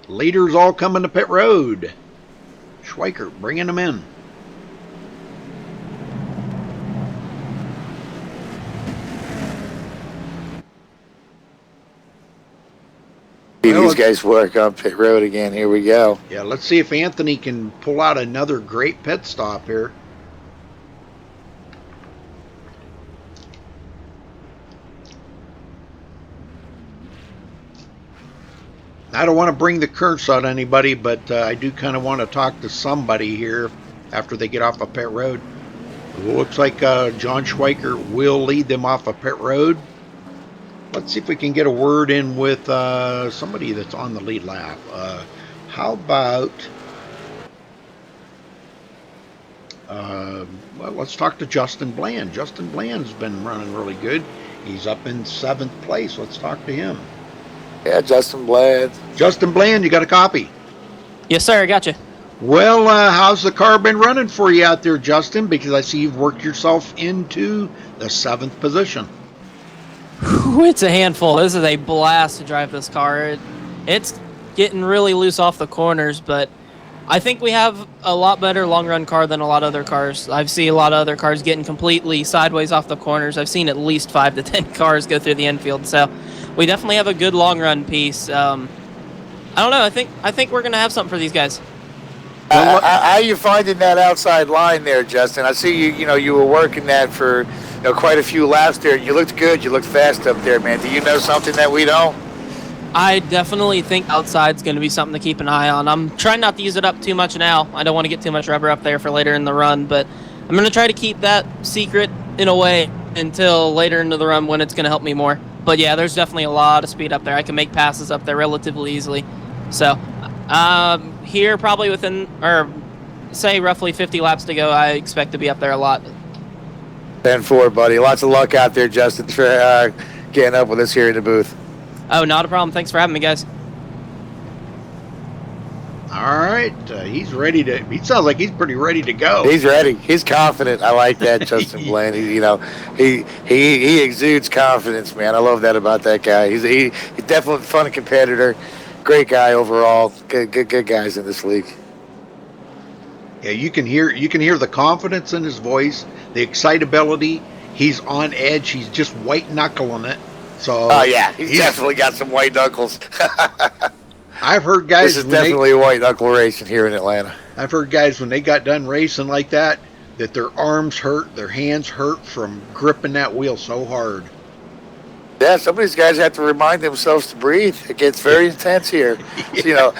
leaders all coming to pit road. Schweiker bringing them in. these guys work on pit road again. Here we go. Yeah, let's see if Anthony can pull out another great pit stop here. I don't want to bring the curse on anybody, but I do kind of want to talk to somebody here after they get off of pit road. It looks like John Schweiker will lead them off of pit road. Let's see if we can get a word in with somebody that's on the lead lap. How about... well, let's talk to Justin Bland. Justin Bland's been running really good. He's up in 7th place. Let's talk to him. Yeah, Justin Bland. Justin Bland, you got a copy? Yes, sir. I got you. Well, how's the car been running for you out there, Justin? Because I see you've worked yourself into the 7th position. Whew, it's a handful. This is a blast to drive this car. It's getting really loose off the corners, but I think we have a lot better long-run car than a lot of other cars. I've seen a lot of other cars getting completely sideways off the corners. I've seen at least 5 to 10 cars go through the infield, so we definitely have a good long-run piece. I don't know. I think we're gonna have something for these guys. How are you finding that outside line there, Justin? I see you. You were working that for quite a few laps there. You looked good. You looked fast up there, man. Do you know something that we don't? I definitely think outside's going to be something to keep an eye on. I'm trying not to use it up too much now. I don't want to get too much rubber up there for later in the run, but I'm going to try to keep that secret in a way until later into the run when it's going to help me more. But yeah, there's definitely a lot of speed up there. I can make passes up there relatively easily. So here probably within, or say roughly 50 laps to go, I expect to be up there a lot. 10-4, buddy. Lots of luck out there, Justin, for getting up with us here in the booth. Oh, not a problem. Thanks for having me, guys. All right, he's ready to. He sounds like he's pretty ready to go. He's ready. He's confident. I like that, Justin Bland. He exudes confidence, man. I love that about that guy. He's definitely a fun competitor. Great guy overall. Good guys in this league. Yeah, you can hear the confidence in his voice, the excitability. He's on edge. He's just white knuckling it. So. Oh yeah, he's definitely got some white knuckles. I've heard guys. This is definitely a white knuckle racing here in Atlanta. I've heard guys when they got done racing like that their arms hurt, their hands hurt from gripping that wheel so hard. Yeah, some of these guys have to remind themselves to breathe. It gets very intense here. So,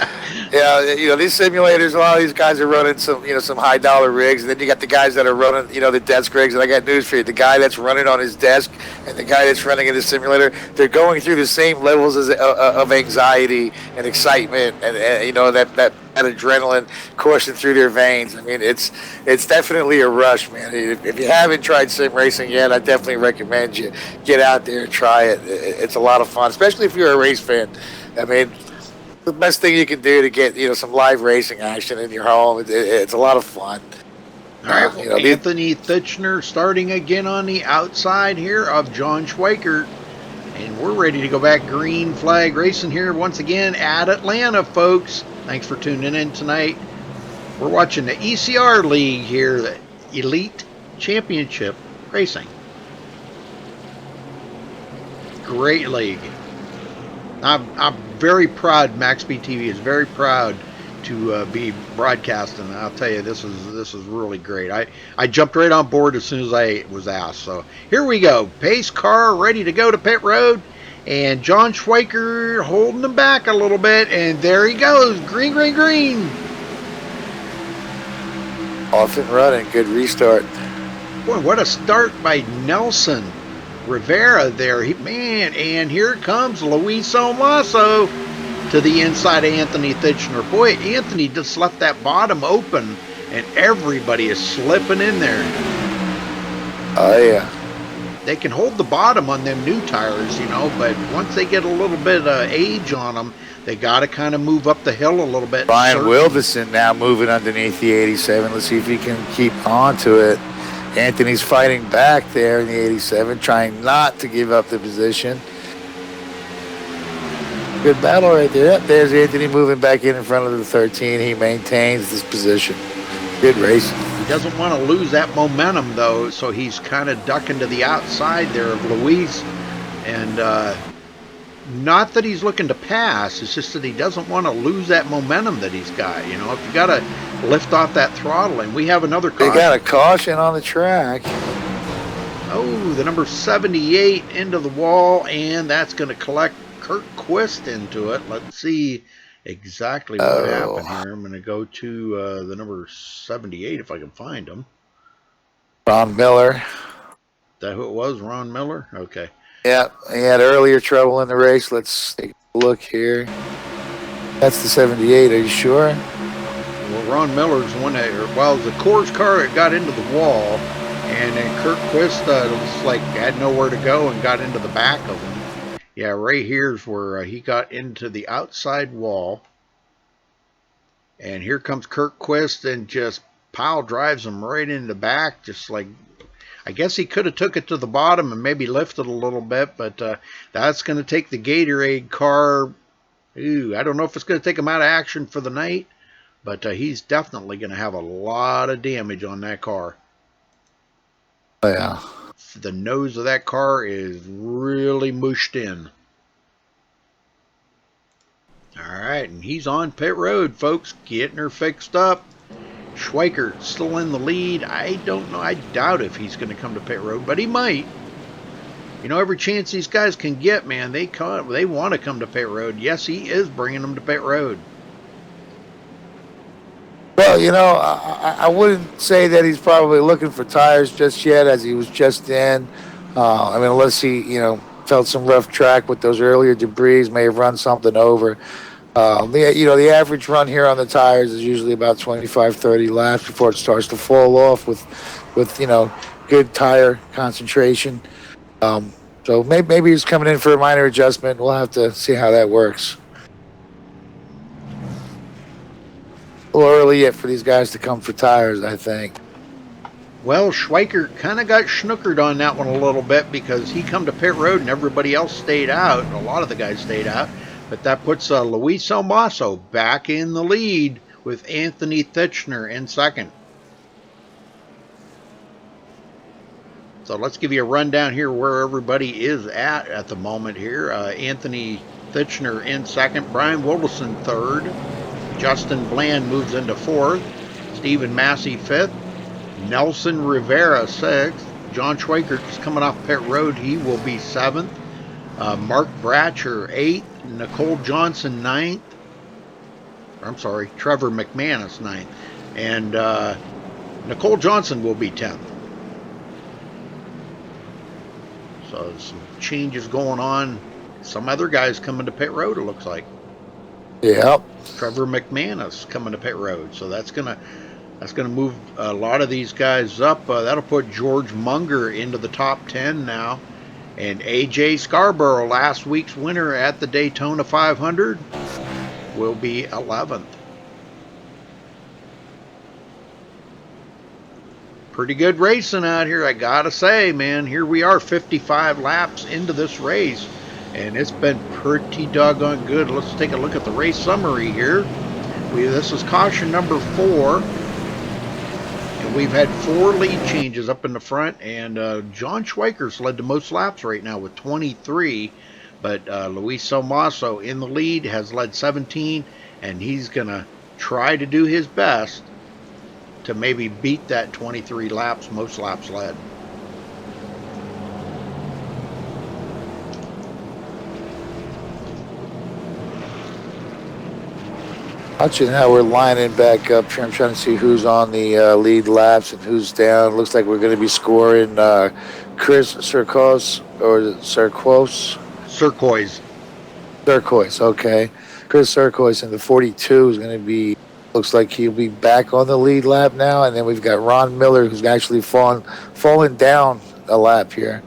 these simulators. A lot of these guys are running some high dollar rigs, and then you got the guys that are running the desk rigs. And I got news for you: the guy that's running on his desk and the guy that's running in the simulator, they're going through the same levels of anxiety and excitement, and that adrenaline coursing through their veins. I mean, it's definitely a rush, man. If you haven't tried sim racing yet, I definitely recommend you get out there and try it. It's a lot of fun, especially if you're a race fan. I mean, the best thing you can do to get some live racing action in your home. It's a lot of fun. All right, Anthony Thitchner starting again on the outside here of John Schweiker. And we're ready to go back green flag racing here once again at Atlanta, folks. Thanks for tuning in tonight. We're watching the ECR League here, the Elite Championship Racing. Great league. I'm very proud. MaxSpeedTV is very proud to be broadcasting. I'll tell you, this is really great. I jumped right on board as soon as I was asked. So here we go. Pace car ready to go to pit road. And John Schweiker holding him back a little bit, and there he goes. Green, green, green. Off and running. Good restart. Boy, what a start by Nelson Rivera there. Man, and here comes Luis Omaso to the inside of Anthony Thitchner. Boy, Anthony just left that bottom open, and everybody is slipping in there. Oh, yeah. They can hold the bottom on them new tires, you know, but once they get a little bit of age on them, they got to kind of move up the hill a little bit. Brian Wilderson now moving underneath the 87. Let's see if he can keep on to it. Anthony's fighting back there in the 87, trying not to give up the position. Good battle right there. Yep, there's Anthony moving back in front of the 13. He maintains this position. Good race. He doesn't want to lose that momentum, though, so he's kind of ducking to the outside there of Luis. And not that he's looking to pass, it's just that he doesn't want to lose that momentum that he's got. You know, if you got to lift off that throttle, and we have another caution. They got a caution on the track. Oh, the number 78 into the wall, and that's going to collect Kurt Quist into it. Let's see exactly what happened here. I'm going to go to the number 78 if I can find him. Ron Miller. Is that who it was? Ron Miller? Okay. Yeah, he had earlier trouble in the race. Let's take a look here. That's the 78. Are you sure? Well, Ron Miller's one that, well, the Coors car that got into the wall, and then Kurt Quist was like had nowhere to go and got into the back of him. Yeah, right here's where he got into the outside wall. And here comes Kurt Quist and just pile drives him right in the back, just like, I guess he could have took it to the bottom and maybe lifted a little bit, but that's going to take the Gatorade car. Ooh, I don't know if it's going to take him out of action for the night, but he's definitely going to have a lot of damage on that car. Oh, yeah. The nose of that car is really mushed in. All right, and he's on pit road, folks, getting her fixed up. Schweiker still in the lead. I don't know. I doubt if he's going to come to pit road, but he might. You know, every chance these guys can get, man, they want to come to pit road. Yes, he is bringing them to pit road. Well, you know, I wouldn't say that he's probably looking for tires just yet, as he was just in. I mean, unless he, you know, felt some rough track with those earlier debris, may have run something over. The average run here on the tires is usually about 25, 30 laps before it starts to fall off with you know, good tire concentration. So maybe he's coming in for a minor adjustment. We'll have to see how that works. A little early yet for these guys to come for tires, I think. Well, Schweiker kind of got schnookered on that one a little bit because he come to pit road and everybody else stayed out. A lot of the guys stayed out. But that puts Luis Omaso back in the lead with Anthony Thitchner in second. So let's give you a rundown here where everybody is at the moment here. Anthony Thitchner in second. Brian Wilderson third. Justin Bland moves into fourth. Stephen Massey fifth. Nelson Rivera sixth. John Schweiker is coming off pit road. He will be seventh. Mark Bratcher eighth. Nicole Johnson ninth. I'm sorry, Trevor McManus ninth. And Nicole Johnson will be 10th. So some changes going on. Some other guys coming to pit road, it looks like. Yep. Trevor McManus coming to pit road. So that's gonna move a lot of these guys up. That'll put George Munger into the top 10 now. And AJ Scarborough, last week's winner at the Daytona 500, will be 11th. Pretty good racing out here, I gotta say, man. Here we are, 55 laps into this race, and it's been pretty doggone good. Let's take a look at the race summary here. This is caution number 4. And we've had 4 lead changes up in the front, and John Schweiker's led the most laps right now with 23, but Luis Omaso in the lead has led 17, and he's going to try to do his best to maybe beat that 23 laps, most laps led. Watching how we're lining back up here. I'm trying to see who's on the lead laps and who's down. Looks like we're going to be scoring Chris Circos or Circos. Turquoise. Turquoise, okay. Chris Turquoise in the 42 is going to be, looks like he'll be back on the lead lap now. And then we've got Ron Miller, who's actually fallen down a lap here.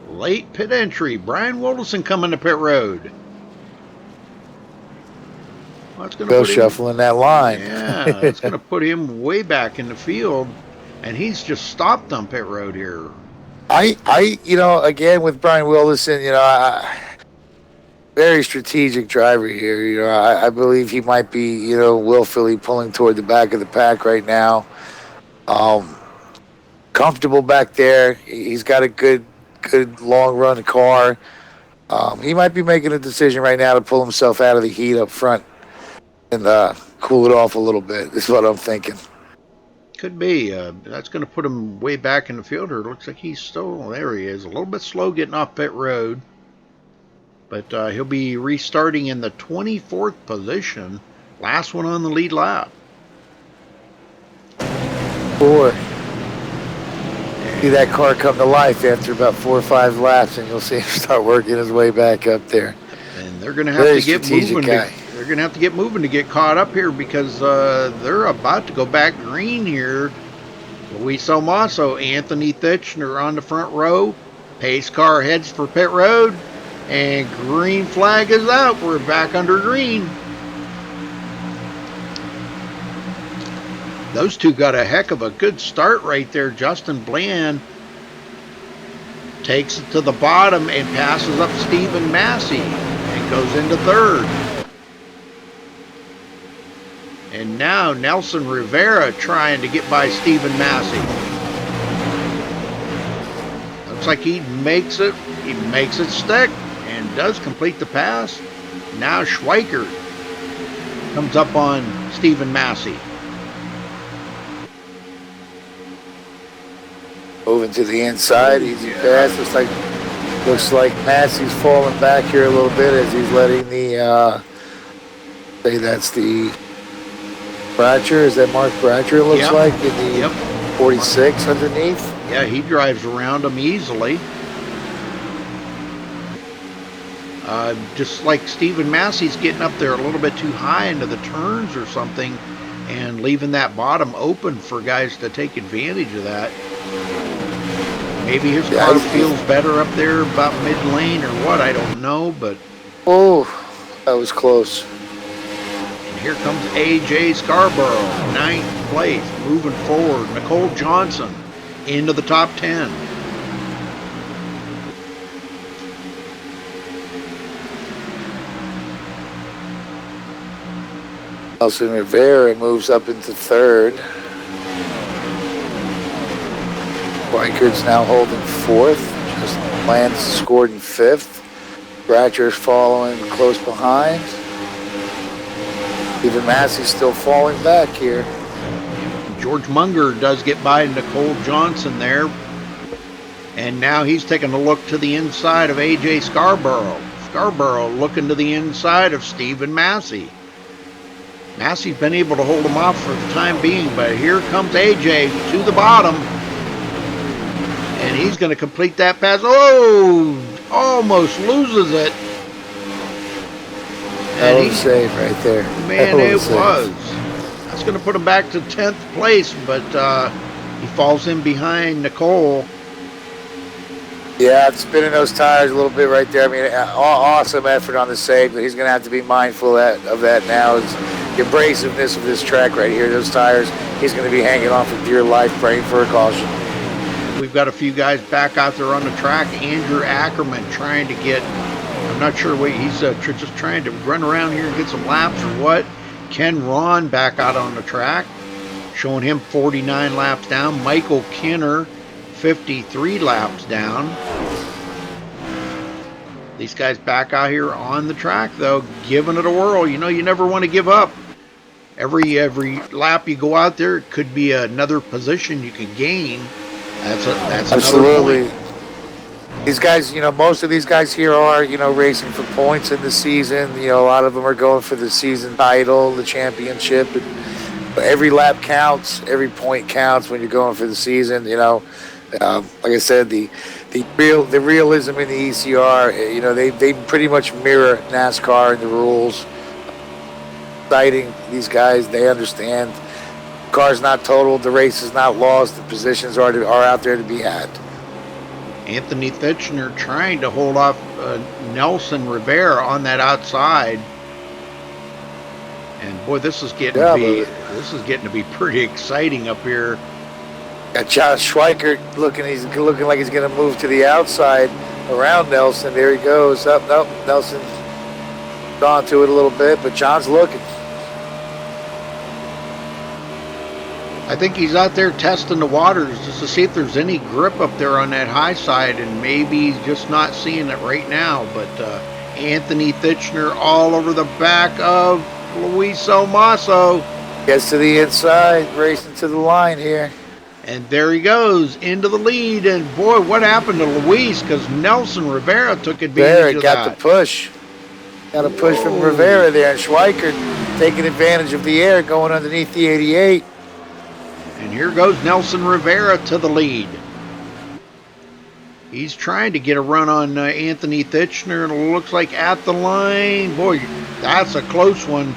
Late pit entry. Brian Wilderson coming to pit road. Well, that's gonna Go put shuffling that line. Yeah, it's going to put him way back in the field. And he's just stopped on pit road here. You know, again with Brian Wilderson, you know, very strategic driver here. You know, I believe he might be, you know, willfully pulling toward the back of the pack right now. Comfortable back there. He's got a good long run car. He might be making a decision right now to pull himself out of the heat up front and cool it off a little bit. Is what I'm thinking. Could be. That's going to put him way back in the field. It looks like he's still, there he is, a little bit slow getting off pit road. But he'll be restarting in the 24th position. Last one on the lead lap. 4. See that car come to life after about 4 or 5 laps, and you'll see him start working his way back up there. And they're going to have to get moving. They're going to have to get moving to get caught up here because they're about to go back green here. Luis Almaso, Anthony Thitchner on the front row. Pace car heads for pit road. And green flag is out. We're back under green. Those two got a heck of a good start right there. Justin Bland takes it to the bottom and passes up Stephen Massey and goes into third. And now Nelson Rivera trying to get by Stephen Massey. Looks like he makes it stick and does complete the pass. Now Schweikert comes up on Stephen Massey. Moving to the inside, easy pass. Looks like Massey's falling back here a little bit as he's letting the say that's the Bratcher. Is that Mark Bratcher? It looks like in the 46 underneath. Yeah, he drives around him easily. Just like Stephen Massey's getting up there a little bit too high into the turns or something and leaving that bottom open for guys to take advantage of that. Maybe his car feels better up there about mid-lane or what, I don't know, but... Oh, that was close. And here comes A.J. Scarborough, 9th place, moving forward. Nicole Johnson into the top 10. Nelson Rivera moves up into third. Schweikert's now holding 4th. Just Lance scored in 5th. Bratcher's following close behind. Even Massey's still falling back here. George Munger does get by Nicole Johnson there. And now he's taking a look to the inside of A.J. Scarborough. Scarborough looking to the inside of Stephen Massey. Massey's been able to hold him off for the time being, but here comes A.J. to the bottom. And he's going to complete that pass. Oh, almost loses it. That was a save right there. Man, it was. That's going to put him back to 10th place, but he falls in behind Nicole. Yeah, it's spinning those tires a little bit right there. I mean, awesome effort on the save, but he's going to have to be mindful of that now. It's the abrasiveness of this track right here, those tires. He's going to be hanging on for dear life, praying for a caution. We've got a few guys back out there on the track. Andrew Ackerman trying to get, I'm not sure what, he's just trying to run around here and get some laps or what. Ken Ron back out on the track, showing him 49 laps down. Michael Kinner, 53 laps down. These guys back out here on the track, though, giving it a whirl. You know, you never want to give up. Every lap you go out there, it could be another position you can gain. That's absolutely. These guys, most of these guys here are, racing for points in the season. A lot of them are going for the season title, the championship. And every lap counts. Every point counts when you're going for the season. Like I said, the realism in the ECR. They pretty much mirror NASCAR and the rules. Exciting. These guys, they understand. The car's not totaled. The race is not lost. The positions are out there to be had. Anthony Thitchner trying to hold off Nelson Rivera on that outside, and boy, this is getting to be pretty exciting up here. Got Josh Schweikert looking like he's going to move to the outside around Nelson. There he goes. Up, nope. Nelson's gone to it a little bit, but John's looking. I think he's out there testing the waters just to see if there's any grip up there on that high side, and maybe he's just not seeing it right now. But Anthony Thitchner all over the back of Luis Omaso. Gets to the inside, racing to the line here. And there he goes into the lead. And boy, what happened to Luis? Because Nelson Rivera took advantage of that. Got the push. Got a push from Rivera there, and Schweikert taking advantage of the air, going underneath the 88. And here goes Nelson Rivera to the lead. He's trying to get a run on Anthony Thitchner, and it looks like at the line. Boy, that's a close one.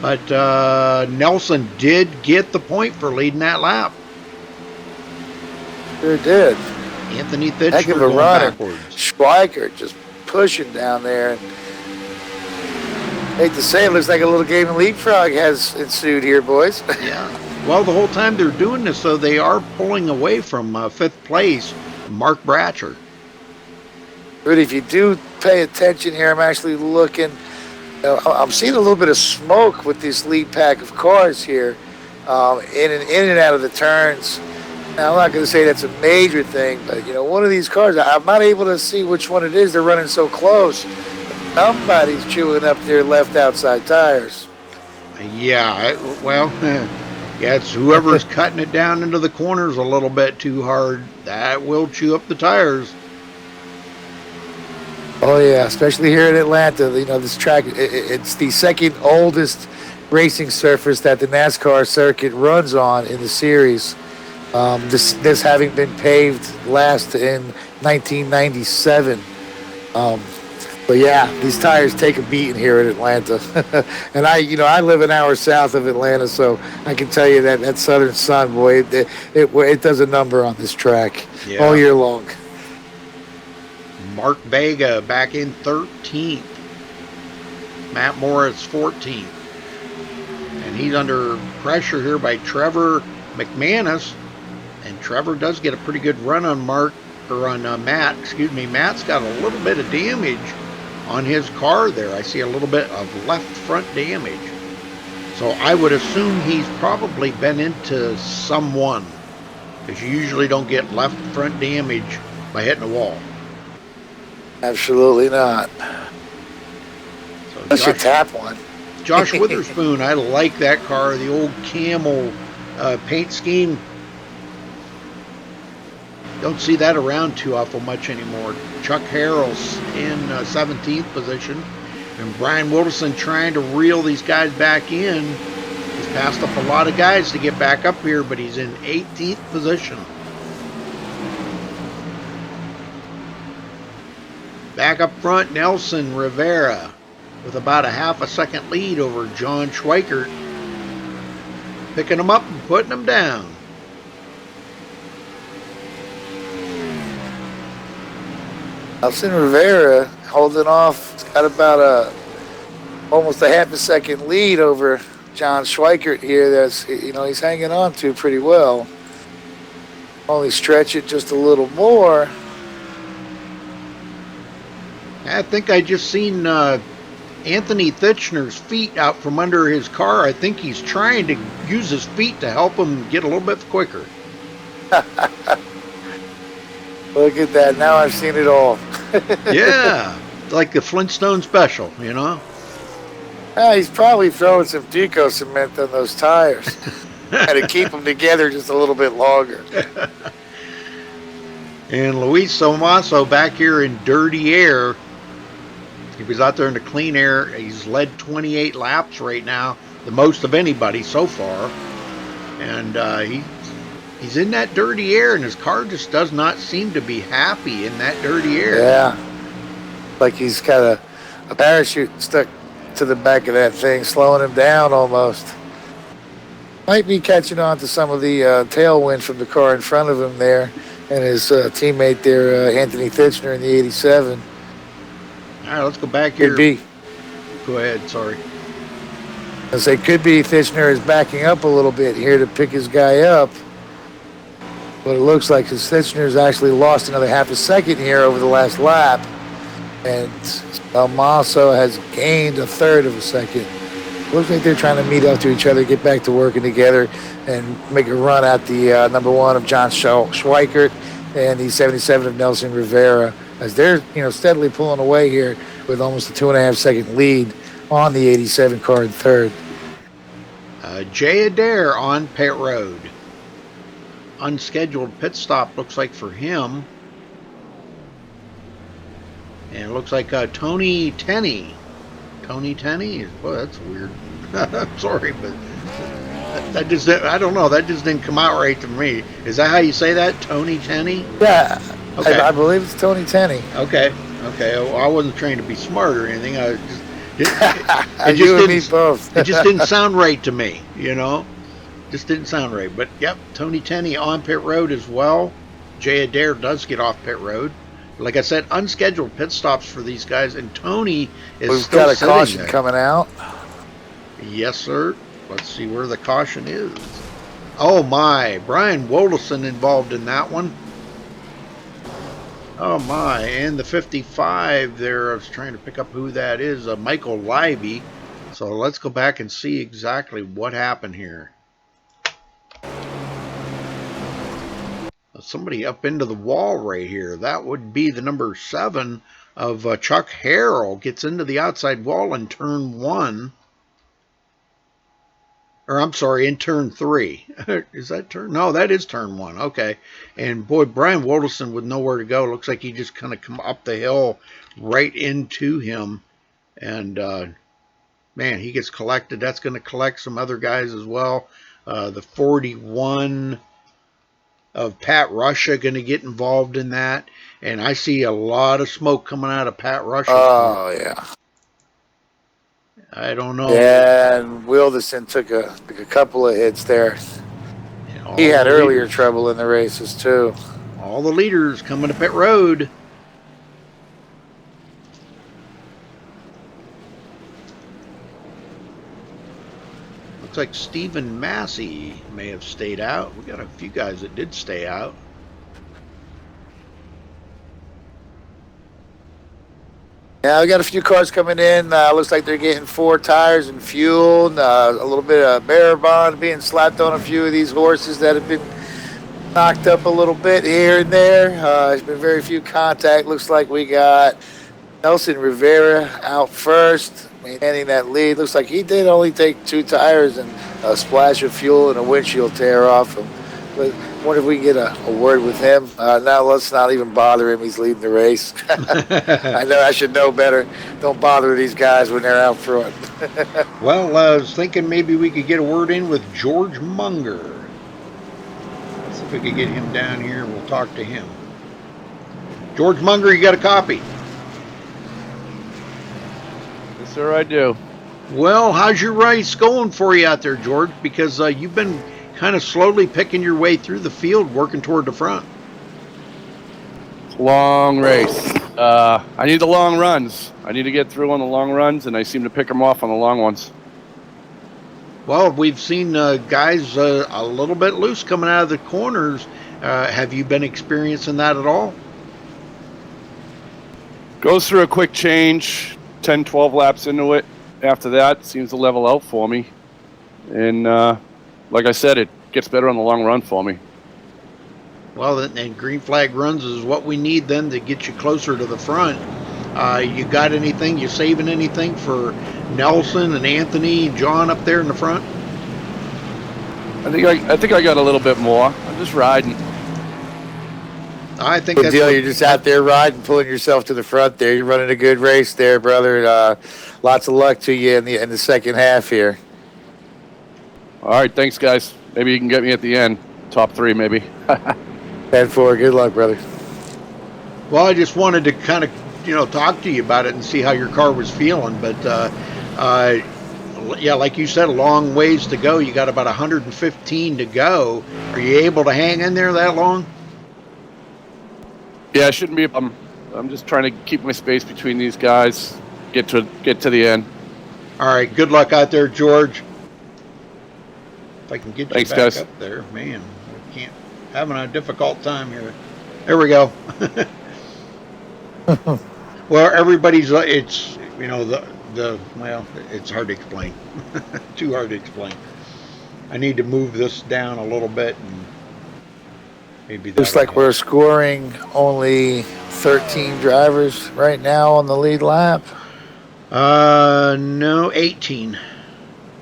But Nelson did get the point for leading that lap. Sure did. Anthony Thitchner heck of a going run. backwards. Schweikert just pushing down there. Hate to say it, looks like a little game of leapfrog has ensued here, boys. Yeah. Well, the whole time they're doing this, though, they are pulling away from fifth place, Mark Bratcher. Rudy, if you do pay attention here, I'm actually looking. I'm seeing a little bit of smoke with this lead pack of cars here, in and out of the turns. Now, I'm not going to say that's a major thing, but one of these cars, I'm not able to see which one it is. They're running so close. Somebody's chewing up their left outside tires. Yeah, well, yeah, it's whoever's cutting it down into the corners a little bit too hard. That will chew up the tires. Oh, yeah, especially here in Atlanta. This track, it's the second oldest racing surface that the NASCAR circuit runs on in the series. This having been paved last in 1997. But yeah, these tires take a beating here in Atlanta. And I live an hour south of Atlanta, so I can tell you that southern sun, boy, it does a number on this track all year long. Mark Vega back in 13th. Matt Morris 14th. And he's under pressure here by Trevor McManus. And Trevor does get a pretty good run on Matt. Excuse me. Matt's got a little bit of damage on his car there. I see a little bit of left front damage. So I would assume he's probably been into someone, because you usually don't get left front damage by hitting a wall. Absolutely not. So Unless you tap one. Josh Witherspoon, I like that car. The old camel paint scheme. Don't see that around too awful much anymore. Chuck Harrell's in 17th position. And Brian Wilderson trying to reel these guys back in. He's passed up a lot of guys to get back up here, but he's in 18th position. Back up front, Nelson Rivera with about a half a second lead over John Schweikert. Picking them up and putting them down. Nelson Rivera holding off. It's got about almost a half a second lead over John Schweikert here. That's he's hanging on to pretty well. Only stretch it just a little more. I think I just seen Anthony Thitchner's feet out from under his car. I think he's trying to use his feet to help him get a little bit quicker. Look at that. Now I've seen it all. Yeah, like the Flintstone special, He's probably throwing some Deco cement on those tires. Had to keep them together just a little bit longer. And Luis Somaso back here in dirty air. He was out there in the clean air. He's led 28 laps right now, the most of anybody so far. And he's in that dirty air, and his car just does not seem to be happy in that dirty air. Yeah. Like he's got a parachute stuck to the back of that thing, slowing him down almost. Might be catching on to some of the tailwind from the car in front of him there, and his teammate there, Anthony Thitchner in the 87. All right, let's go back here. Could be. Go ahead, sorry. I say could be Thitchner is backing up a little bit here to pick his guy up. But it looks like his Thitchner's actually lost another half a second here over the last lap. And Almaso has gained a third of a second. Looks like they're trying to meet up to each other, get back to working together, and make a run at the number 1 of John Schweikert and the 77 of Nelson Rivera, as they're steadily pulling away here with almost a 2.5 second lead on the 87 car in third. Jay Adair on pit road. Unscheduled pit stop looks like for him. And it looks like Tony Tenney. Tony Tenney? Boy, that's weird. I'm sorry, but that just, I don't know, that just didn't come out right to me. Is that how you say that? Tony Tenney? Yeah, okay. I believe it's Tony Tenney. Okay. Well, I wasn't trying to be smart or anything. I just, you and me both. It just didn't sound right to me, Just didn't sound right. But, yep, Tony Tenney on pit road as well. Jay Adair does get off pit road. Like I said, unscheduled pit stops for these guys, and Tony is We've still got a sitting caution there. coming out. Yes, sir. Let's see where the caution is. Oh, my. Brian Wolderson involved in that one. Oh, my. And the 55 there, I was trying to pick up who that is, Michael Livey. So let's go back and see exactly what happened here. Somebody up into the wall right here. That would be the number 7 of Chuck Harrell. Gets into the outside wall in turn 1. Or I'm sorry, in turn 3. Is that turn? No, that is turn 1. Okay. And boy, Brian Wolderson with nowhere to go. Looks like he just kind of come up the hill right into him. And man, he gets collected. That's going to collect some other guys as well. The 41 of Pat Russia going to get involved in that. And I see a lot of smoke coming out of Pat Russia. Oh, yeah. I don't know. Yeah, and Wilderson took a couple of hits there. He had earlier trouble in the races, too. All the leaders coming to pit road. Looks like Stephen Massey may have stayed out. We got a few guys that did stay out. Now we got a few cars coming in. Looks like they're getting 4 tires and fuel. A little bit of bearer bond being slapped on a few of these horses that have been knocked up a little bit here and there. There's been very few contact. Looks like we got Nelson Rivera out first, maintaining that lead. Looks like he did only take 2 tires and a splash of fuel and a windshield tear off him. But I wonder if we can get a word with him. Now let's not even bother him. He's leading the race. I know I should know better. Don't bother these guys when they're out front. Well, I was thinking maybe we could get a word in with George Munger. Let's see if we could get him down here and we'll talk to him. George Munger, you got a copy? Yes, sir, I do. Well, how's your race going for you out there, George? Because you've been kind of slowly picking your way through the field, working toward the front. Long race. I need the long runs. I need to get through on the long runs, and I seem to pick them off on the long ones. Well, we've seen guys a little bit loose coming out of the corners. Have you been experiencing that at all? Goes through a quick change, 10, 12 laps into it. After that, seems to level out for me. And like I said, it gets better on the long run for me. Well, and green flag runs is what we need then to get you closer to the front. You got anything? You saving anything for Nelson and Anthony and John up there in the front? I think I got a little bit more. I'm just riding. I think Good that's deal. what, You're just out there riding, pulling yourself to the front there. You're running a good race there, brother. Lots of luck to you in the second half here. All right, thanks, guys. Maybe you can get me at the end. Top 3, maybe. 10-4. Good luck, brother. well, I just wanted to kind of, talk to you about it and see how your car was feeling. But, yeah, like you said, a long ways to go. You got about 115 to go. Are you able to hang in there that long? Yeah, it shouldn't be a problem. I'm just trying to keep my space between these guys. Get to the end. All right, good luck out there, George. If I can get you Thanks, back guys. up there, man, I can't. Having a difficult time here. There we go. Well, everybody's. It's well, it's hard to explain. Too hard to explain. I need to move this down a little bit, and maybe that. Looks like we're scoring only 13 drivers right now on the lead lap. No, 18.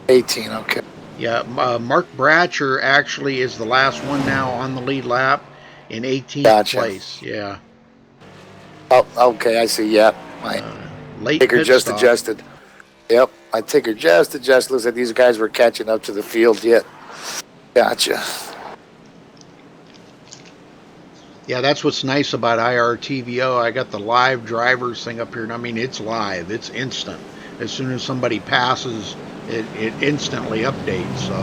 18, okay. Yeah, Mark Bratcher actually is the last one now on the lead lap in 18th Gotcha. place. Yeah. Oh, okay, I see. Yep. My Late ticker pit just stop. adjusted. Yep, my ticker just adjusted. Looks like these guys were catching up to the field yet. Gotcha. Yeah, that's what's nice about IRTVO. I got the live drivers thing up here, and I mean, it's live. It's instant. As soon as somebody passes, it instantly updates. So.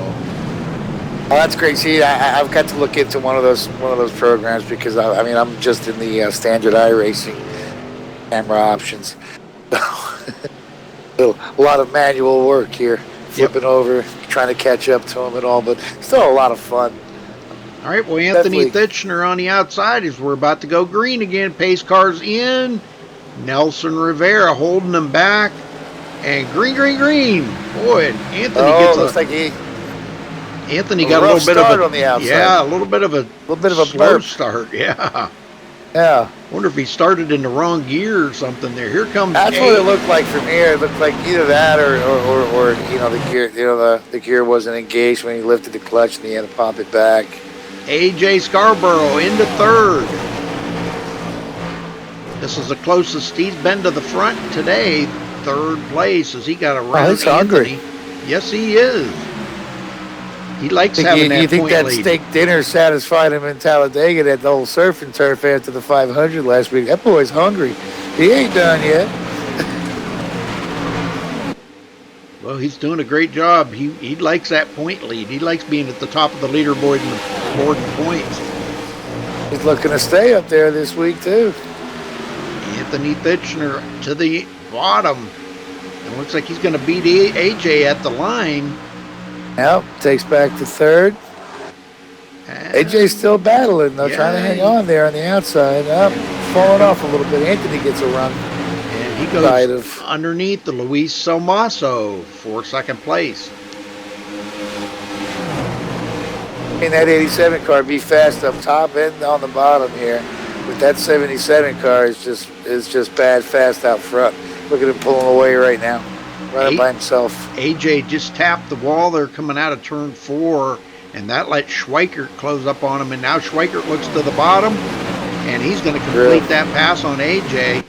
Oh, that's great. See, I've got to look into one of those programs because I mean I'm just in the standard iRacing camera options. So a lot of manual work here, flipping over, trying to catch up to them and all, but still a lot of fun. All right, well, Anthony Definitely. Thitchner on the outside as we're about to go green again. Pace cars in. Nelson Rivera holding them back. And green. Boy, Anthony gets looks like he Anthony a got a rough little bit of start a on the outside. Yeah, a little bit of a slow burp. start. Yeah. Yeah. Wonder if he started in the wrong gear or something there. Here comes That's what it looked like from here. It looked like either that or the gear wasn't engaged when he lifted the clutch and he had to pop it back. AJ Scarborough into third. This is the closest he's been to the front today. Third place as he got around he's hungry. Anthony. Yes, he is. He likes having that You think point that lead. steak dinner satisfied him in Talladega at the old surf and turf after the 500 last week? That boy's hungry. He ain't done yet. Well, he's doing a great job. He likes that point lead. He likes being at the top of the leaderboard and board in points. He's looking to stay up there this week, too. Anthony Thitchner to the bottom. It looks like he's going to beat AJ at the line. Yep, takes back to third. AJ's still battling, though, trying to hang on there on the outside. Falling off a little bit. Anthony gets a run. And he goes underneath the Luis Somaso for second place. In that 87 car, be fast up top and on the bottom here. But that 77 car is just bad fast out front. Look at him pulling away right now. Right by himself. AJ just tapped the wall. They're coming out of turn 4, and that let Schweikert close up on him. And now Schweikert looks to the bottom, and he's going to complete that pass on AJ.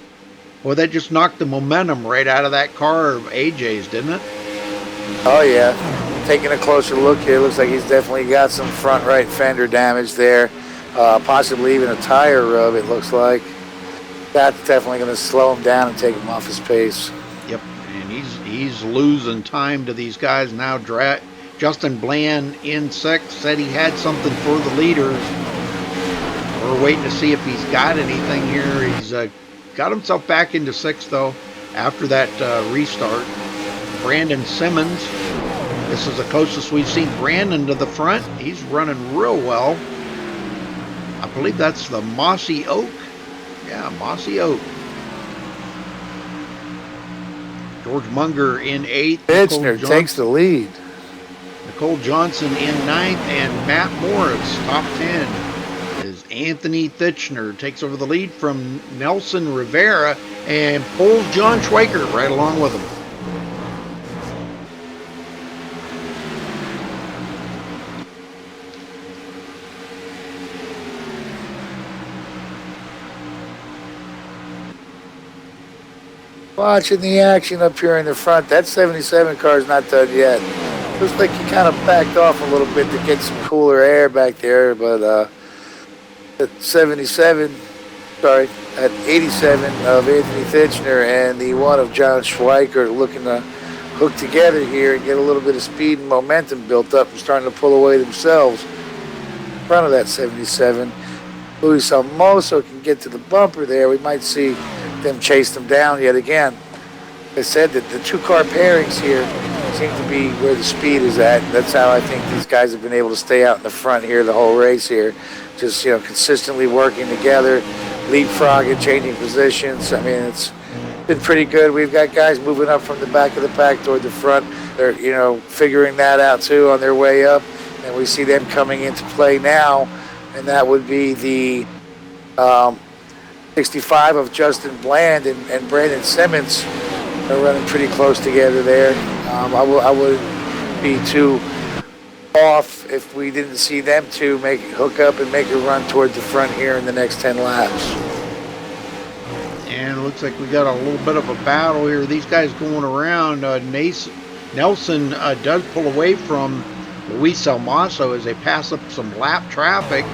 Well, that just knocked the momentum right out of that car of AJ's, didn't it? Oh, yeah. Taking a closer look here, looks like he's definitely got some front right fender damage there. Possibly even a tire rub, it looks like. That's definitely going to slow him down and take him off his pace. Yep, and he's losing time to these guys now. Justin Bland in 6th said he had something for the leaders. We're waiting to see if he's got anything here. He's got himself back into 6th, though, after that restart. Brandon Simmons. This is the closest we've seen Brandon to the front. He's running real well. I believe that's the Mossy Oak. Yeah, Mossy Oak. George Munger in 8th. Thitchner takes the lead. Nicole Johnson in 9th, and Matt Morris, top 10, as Anthony Thitchner takes over the lead from Nelson Rivera and pulls John Schweikert right along with him. Watching the action up here in the front. That 77 car is not done yet. Looks like he kind of backed off a little bit to get some cooler air back there, but at 77, sorry, at 87 of Anthony Thitchner and the one of John Schweikert looking to hook together here and get a little bit of speed and momentum built up and starting to pull away themselves in front of that 77. Luis Almoso can get to the bumper there. We might see them chase them down yet again. I said that the two-car pairings here seem to be where the speed is at. That's how I think these guys have been able to stay out in the front here the whole race here. Just, consistently working together, leapfrogging, changing positions. I mean, it's been pretty good. We've got guys moving up from the back of the pack toward the front. They're, figuring that out too on their way up. And we see them coming into play now. And that would be the 65 of Justin Bland and Brandon Simmons. They're running pretty close together there. I wouldn't be too off if we didn't see them two hook up and make a run toward the front here in the next 10 laps. And it looks like we got a little bit of a battle here. These guys going around. Nelson does pull away from Luis Almaso as they pass up some lap traffic.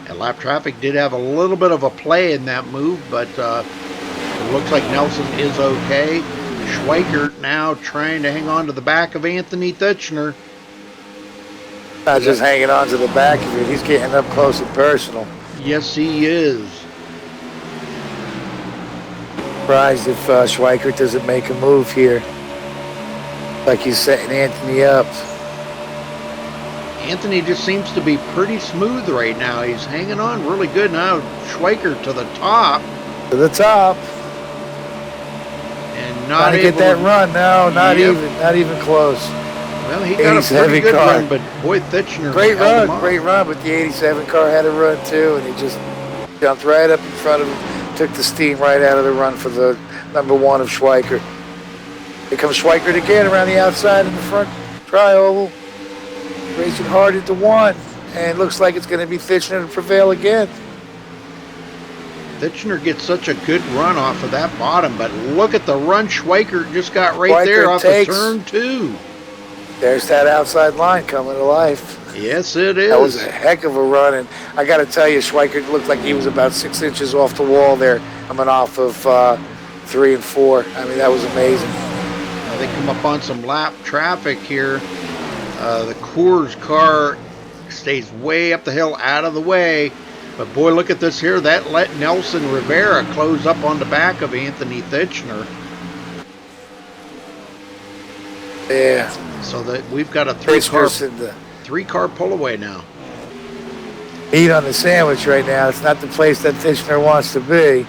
And lap traffic did have a little bit of a play in that move, but it looks like Nelson is okay. Schweikert now trying to hang on to the back of Anthony Thitchner. Not just hanging on to the back of it, he's getting up close and personal. Yes, he is. Surprised if Schweikert doesn't make a move here. Like he's setting Anthony up. Anthony just seems to be pretty smooth right now. He's hanging on really good now. Schweikert to the top. To the top. And not trying to get that run. No, not even close. Well, he got a pretty good run, but boy, Thitchner. Great run, but the 87 car had a run too, and he just jumped right up in front of him, took the steam right out of the run for the number one of Schweikert. Here comes Schweikert again around the outside in the front tri-oval. Racing hard into one, and looks like it's going to be Thitchner to prevail again. Thitchner gets such a good run off of that bottom, but look at the run Schweikert just got right there off of turn two. There's that outside line coming to life. Yes, it is. That was a heck of a run, and I got to tell you, Schweikert looked like he was about 6 inches off the wall there, coming off of 3 and 4. I mean, that was amazing. Now they come up on some lap traffic here. The Coors car stays way up the hill, out of the way. But boy, look at this here. That let Nelson Rivera close up on the back of Anthony Thitchner. Yeah. So that we've got a three-car pull away now. Eat on the sandwich right now. It's not the place that Thitchner wants to be.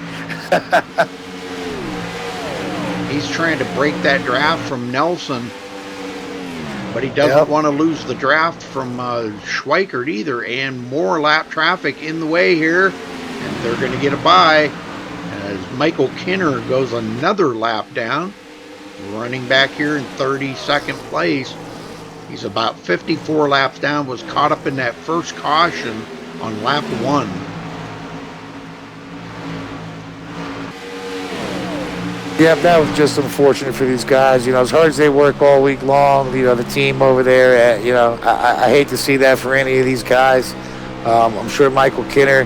He's trying to break that draft from Nelson. But he doesn't want to lose the draft from Schweikert either. And more lap traffic in the way here. And they're going to get a bye as Michael Kinner goes another lap down. Running back here in 32nd place. He's about 54 laps down. Was caught up in that first caution on lap 1. Yeah, that was just unfortunate for these guys. As hard as they work all week long, the team over there, I hate to see that for any of these guys. I'm sure Michael Kinner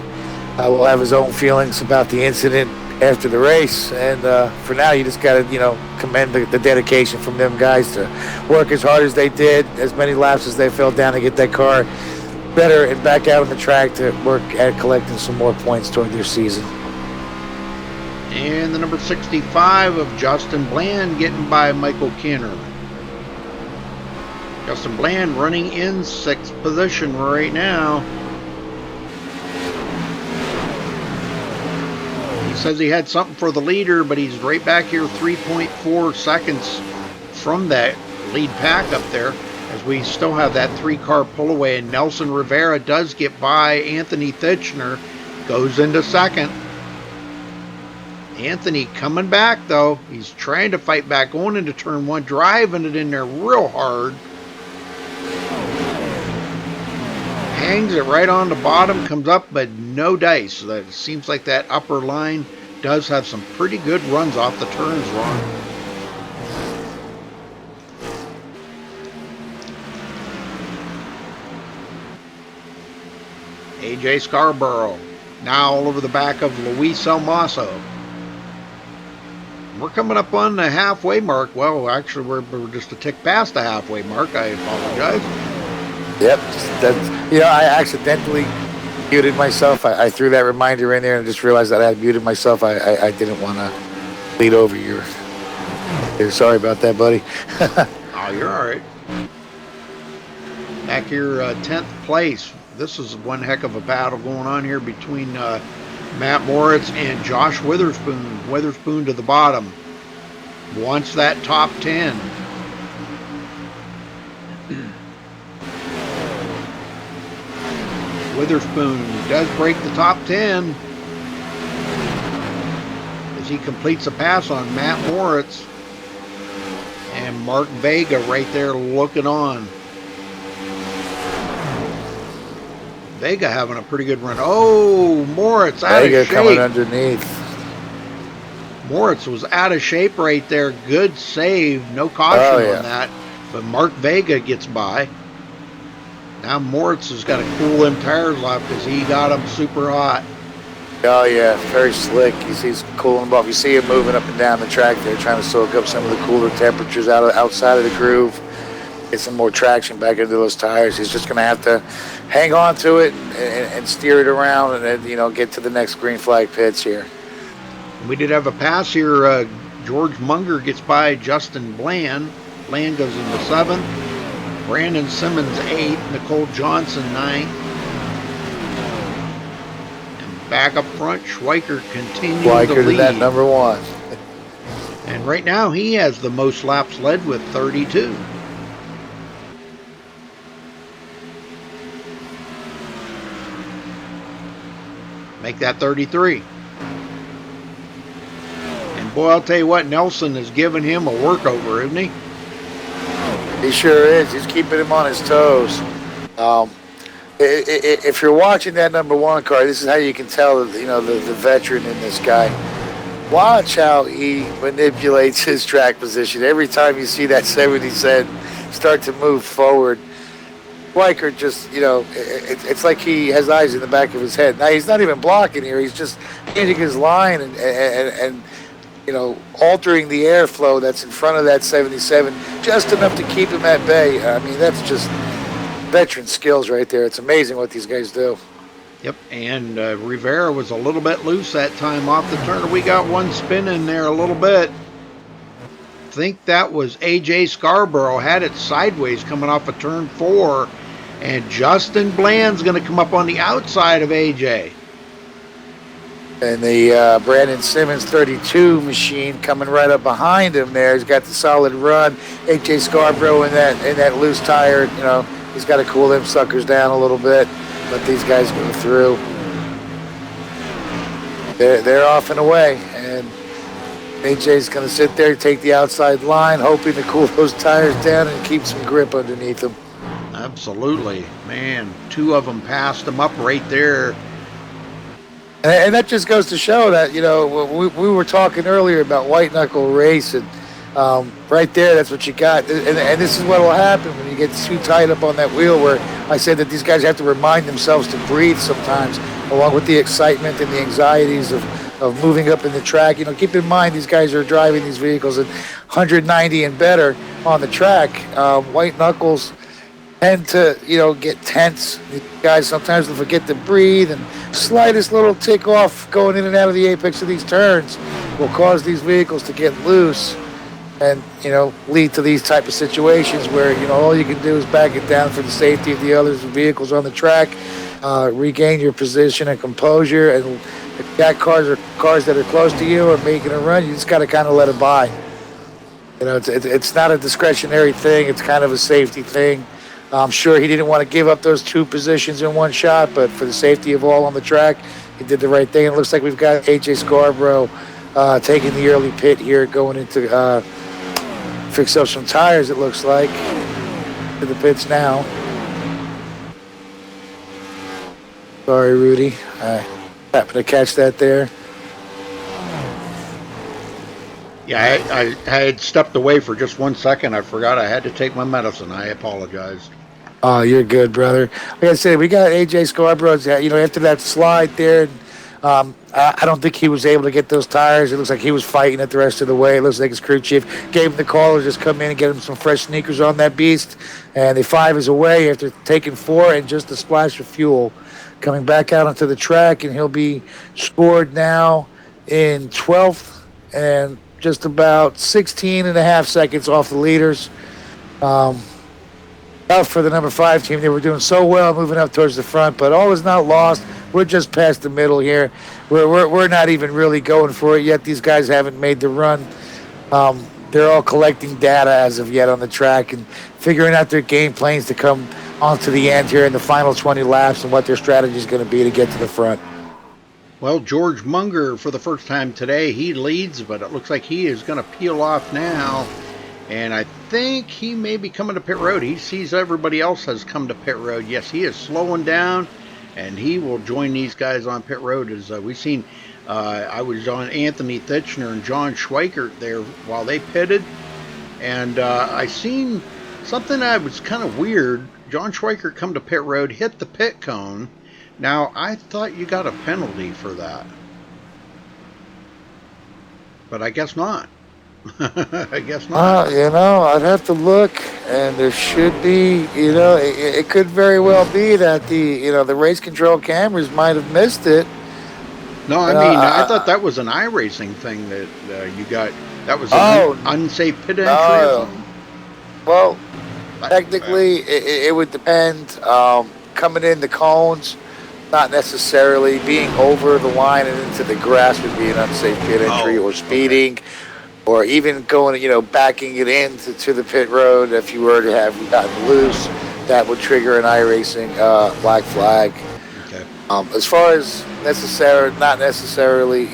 will have his own feelings about the incident after the race. And for now, you just got to, commend the dedication from them guys to work as hard as they did, as many laps as they fell down to get that car better and back out on the track to work at collecting some more points toward their season. And the number 65 of Justin Bland getting by Michael Kinner. Justin Bland running in 6th position right now. He says he had something for the leader, but he's right back here 3.4 seconds from that lead pack up there, as we still have that 3-car pull away, and Nelson Rivera does get by Anthony Thitchner, goes into 2nd. Anthony coming back though. He's trying to fight back, going into turn 1, driving it in there real hard. Hangs it right on the bottom, comes up, but no dice. So that seems like that upper line does have some pretty good runs off the turns, Ron. AJ Scarborough now all over the back of Luis Almaso. We're coming up on the halfway mark. Well, actually, we're just a tick past the halfway mark. I apologize. Yep. I accidentally muted myself. I threw that reminder in there and just realized that I had muted myself. I didn't want to lead over you. Sorry about that, buddy. Oh, you're all right. Back here, 10th place. This is one heck of a battle going on here between Matt Moritz and Josh Witherspoon. Witherspoon to the bottom. Wants that top 10. Witherspoon does break the top 10 as he completes a pass on Matt Moritz. And Mark Vega right there looking on. Vega having a pretty good run. Oh, Moritz out Vega of shape. coming underneath. Moritz was out of shape right there. Good save. No caution on that. But Mark Vega gets by. Now Moritz has got to cool them tires off because he got them super hot. Oh, yeah. Very slick. He's cooling them off. You see him moving up and down the track there, trying to soak up some of the cooler temperatures outside of the groove. Get some more traction back into those tires. He's just going to have to hang on to it and steer it around and then, get to the next green flag pits here. We did have a pass here. George Munger gets by Justin Bland. Bland goes into 7th. Brandon Simmons 8th. Nicole Johnson 9th. And back up front, Schweiker continues to lead. To that number 1. And right now he has the most laps led with 32. Make that 33. And boy, I'll tell you what, Nelson is giving him a workover, isn't he? He sure is. He's keeping him on his toes. If you're watching that number 1 car, this is how you can tell, the veteran in this guy. Watch how he manipulates his track position. Every time you see that 77 start to move forward, Schweiker just, it's like he has eyes in the back of his head. Now, he's not even blocking here. He's just changing his line and altering the airflow that's in front of that 77 just enough to keep him at bay. I mean, that's just veteran skills right there. It's amazing what these guys do. Yep, and Rivera was a little bit loose that time off the turn. We got one spin in there a little bit. I think that was AJ Scarborough. Had it sideways coming off of turn 4. And Justin Bland's going to come up on the outside of AJ. And the Brandon Simmons 32 machine coming right up behind him there. He's got the solid run. AJ Scarborough in that loose tire, he's got to cool them suckers down a little bit. Let these guys go through. They're off and away. And AJ's going to sit there, take the outside line, hoping to cool those tires down and keep some grip underneath them. Absolutely. Man, 2 of them passed them up right there. And that just goes to show that, we were talking earlier about white knuckle race, and right there, that's what you got. And this is what will happen when you get too tight up on that wheel, where I said that these guys have to remind themselves to breathe sometimes, along with the excitement and the anxieties of moving up in the track. Keep in mind, these guys are driving these vehicles at 190 and better on the track. White knuckles tend to, get tense. These guys sometimes will forget to breathe, and slightest little tick off going in and out of the apex of these turns will cause these vehicles to get loose and, lead to these type of situations where, all you can do is back it down for the safety of the other vehicles on the track, regain your position and composure. And if you got cars that are close to you or making a run, you just got to kind of let it by. It's not a discretionary thing. It's kind of a safety thing. I'm sure he didn't want to give up those 2 positions in one shot, but for the safety of all on the track, he did the right thing. It looks like we've got AJ Scarborough taking the early pit here, going into fix up some tires, it looks like, to the pits now. Sorry, Rudy. I happened to catch that there. Yeah, I had stepped away for just 1 second. I forgot I had to take my medicine. I apologize. Oh, you're good, brother. Like I said, we got AJ Scarborough's, after that slide there. I don't think he was able to get those tires. It looks like he was fighting it the rest of the way. It looks like his crew chief gave him the call to just come in and get him some fresh sneakers on that beast. And the 5 is away after taking 4 and just a splash of fuel. Coming back out onto the track, and he'll be scored now in 12th and just about 16 and a half seconds off the leaders. Out for the number 5 team. They were doing so well moving up towards the front, but all is not lost. We're just past the middle here. We're not even really going for it yet. These guys haven't made the run. They're all collecting data as of yet on the track and figuring out their game plans to come onto the end here in the final 20 laps and what their strategy is going to be to get to the front. Well, George Munger, for the first time today, he leads, but it looks like he is going to peel off now. And I think he may be coming to pit road. He sees everybody else has come to pit road. Yes, he is slowing down, and he will join these guys on pit road. As we've seen, I was on Anthony Thitchner and John Schweikert there while they pitted. And I seen something that was kind of weird. John Schweikert come to pit road, hit the pit cone. Now, I thought you got a penalty for that. But I guess not. I guess not. I'd have to look, and there should be, it could very well be that the race control cameras might have missed it. No, I thought that was an iRacing thing that you got. That was an unsafe pit entry or something. Well, technically, it would depend. Coming in the cones, not necessarily being over the line and into the grass would be an unsafe pit entry, or speeding. Okay. Or even going, backing it into the pit road. If you were to have gotten loose, that would trigger an iRacing black flag. Okay. As far as not necessarily,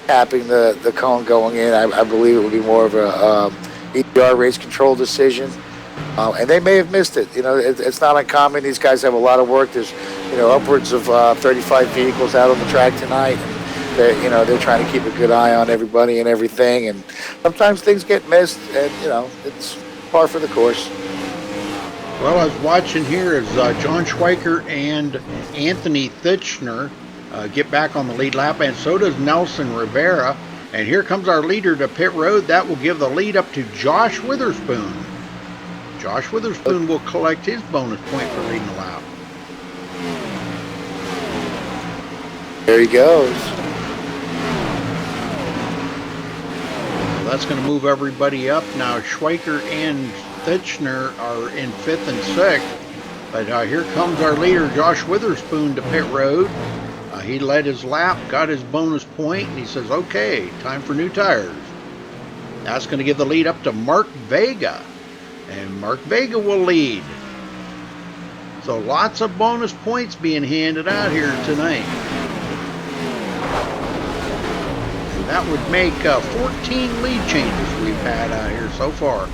tapping the cone going in, I believe it would be more of a EPR race control decision. And they may have missed it. It's not uncommon. These guys have a lot of work. There's, upwards of 35 vehicles out on the track tonight. They're trying to keep a good eye on everybody and everything, and sometimes things get missed, and it's par for the course. Well, I was watching here as John Schweikert and Anthony Thitchner get back on the lead lap, and so does Nelson Rivera. And here comes our leader to pit road. That will give the lead up to Josh Witherspoon. Josh Witherspoon will collect his bonus point for leading the lap. There he goes. That's going to move everybody up. Now Schweikert and Thitchner are in 5th and 6th. But here comes our leader, Josh Witherspoon, to pit road. He led his lap, got his bonus point, and he says, okay, time for new tires. That's going to give the lead up to Mark Vega. And Mark Vega will lead. So lots of bonus points being handed out here tonight. That would make 14 lead changes we've had out here so far.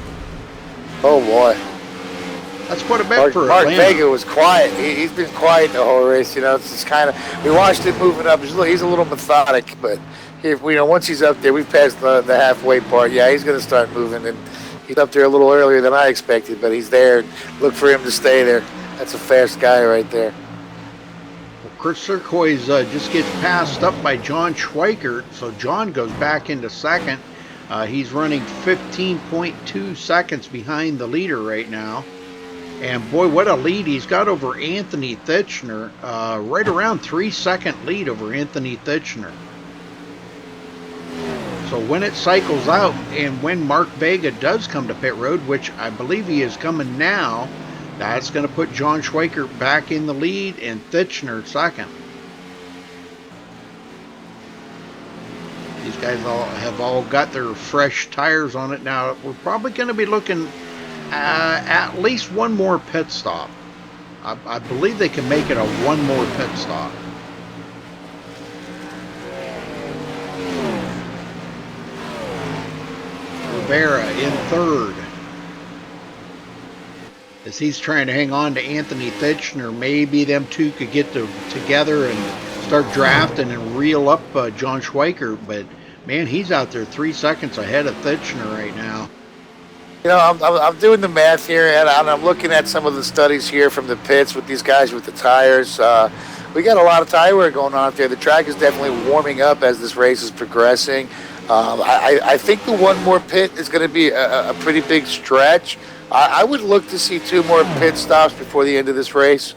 Oh, boy. That's quite a bit for Atlanta. Mark Vega was quiet. He's been quiet the whole race. It's just kind of, we watched him moving up. He's a little methodic, but once he's up there, we've passed the halfway part. Yeah, he's going to start moving, and he's up there a little earlier than I expected, but he's there. Look for him to stay there. That's a fast guy right there. Chris Turquoise just gets passed up by John Schweikert, so John goes back into 2nd. He's running 15.2 seconds behind the leader right now. And boy, what a lead he's got over Anthony Thitchner. Right around 3-second lead over Anthony Thitchner. So when it cycles out, and when Mark Vega does come to pit road, which I believe he is coming now, that's going to put John Schweikert back in the lead and Thitchner 2nd. These guys have all got their fresh tires on it now. We're probably going to be looking at least one more pit stop. I believe they can make it a one more pit stop. Rivera in 3rd. As he's trying to hang on to Anthony Thitchner, maybe them two could get together and start drafting and reel up John Schweikert, but Man, he's out there 3 seconds ahead of Thitchner right now. You know, I'm doing the math here, and I'm looking at some of the studies here from the pits with these guys with the tires. We got a lot of tire wear going on out there. The track is definitely warming up as this race is progressing. I think the one more pit is going to be a pretty big stretch. I would look to see 2 more pit stops before the end of this race.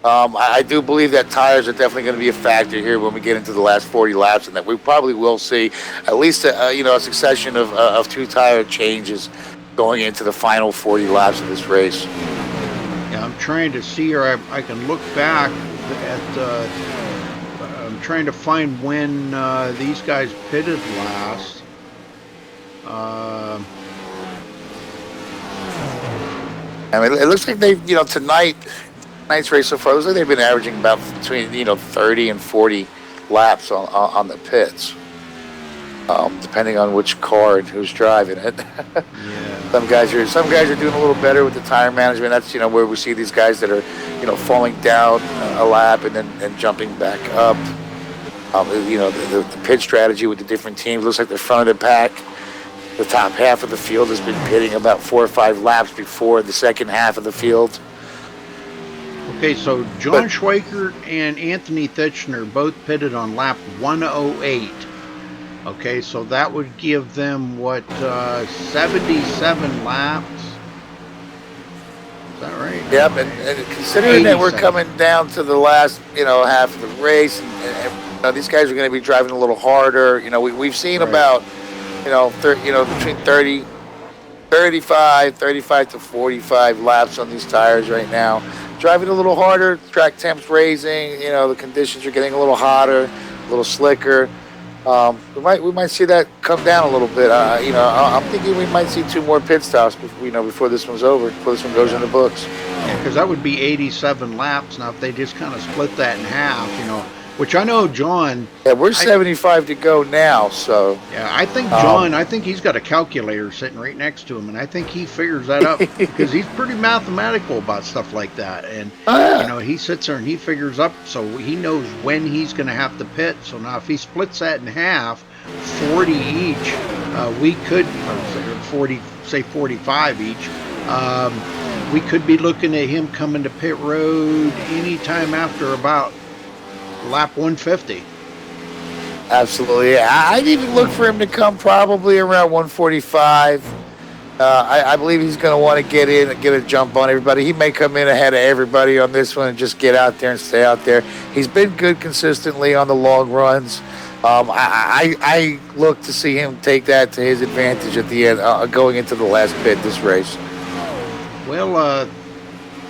I do believe that tires are definitely going to be a factor here when we get into the last 40 laps, and that we probably will see at least a succession of 2 tire changes going into the final 40 laps of this race. Yeah, I'm trying to see here. I can look back at. I'm trying to find when these guys pitted last. I mean, it looks like they, tonight's race so far, it looks like they've been averaging about between 30 and 40 laps on the pits. Depending on which car and who's driving it. Yeah. Some guys are doing a little better with the tire management. That's where we see these guys that are falling down a lap and then jumping back up. The pit strategy with the different teams looks like the front of the pack. The top half of the field has been pitting about 4 or 5 laps before the second half of the field. Okay, so John Schweikert and Anthony Thitchner both pitted on lap 108. Okay, so that would give them, 77 laps? Is that right? Yep, and considering that we're coming down to the last, half of the race, and these guys are going to be driving a little harder. We've seen about, between 35 to 45 laps on these tires right now. Driving a little harder, track temps raising, the conditions are getting a little hotter, a little slicker. We might see that come down a little bit. I'm thinking we might see 2 more pit stops before this one's over, before this one goes in the books. Yeah, because that would be 87 laps. Now, if they just kind of split that in half, which I know John. Yeah, we're 75 to go now, so. Yeah, I think John, I think he's got a calculator sitting right next to him, and I think he figures that up because he's pretty mathematical about stuff like that. And, he sits there and he figures up, so he knows when he's going to have to pit. So now if he splits that in half, 40 each, we could, say 45 each, we could be looking at him coming to pit road anytime after about lap 150. Absolutely. Yeah. I'd even look for him to come probably around 145. I believe he's going to want to get in and get a jump on everybody. He may come in ahead of everybody on this one and just get out there and stay out there. He's been good consistently on the long runs. I look to see him take that to his advantage at the end, going into the last pit this race. Well,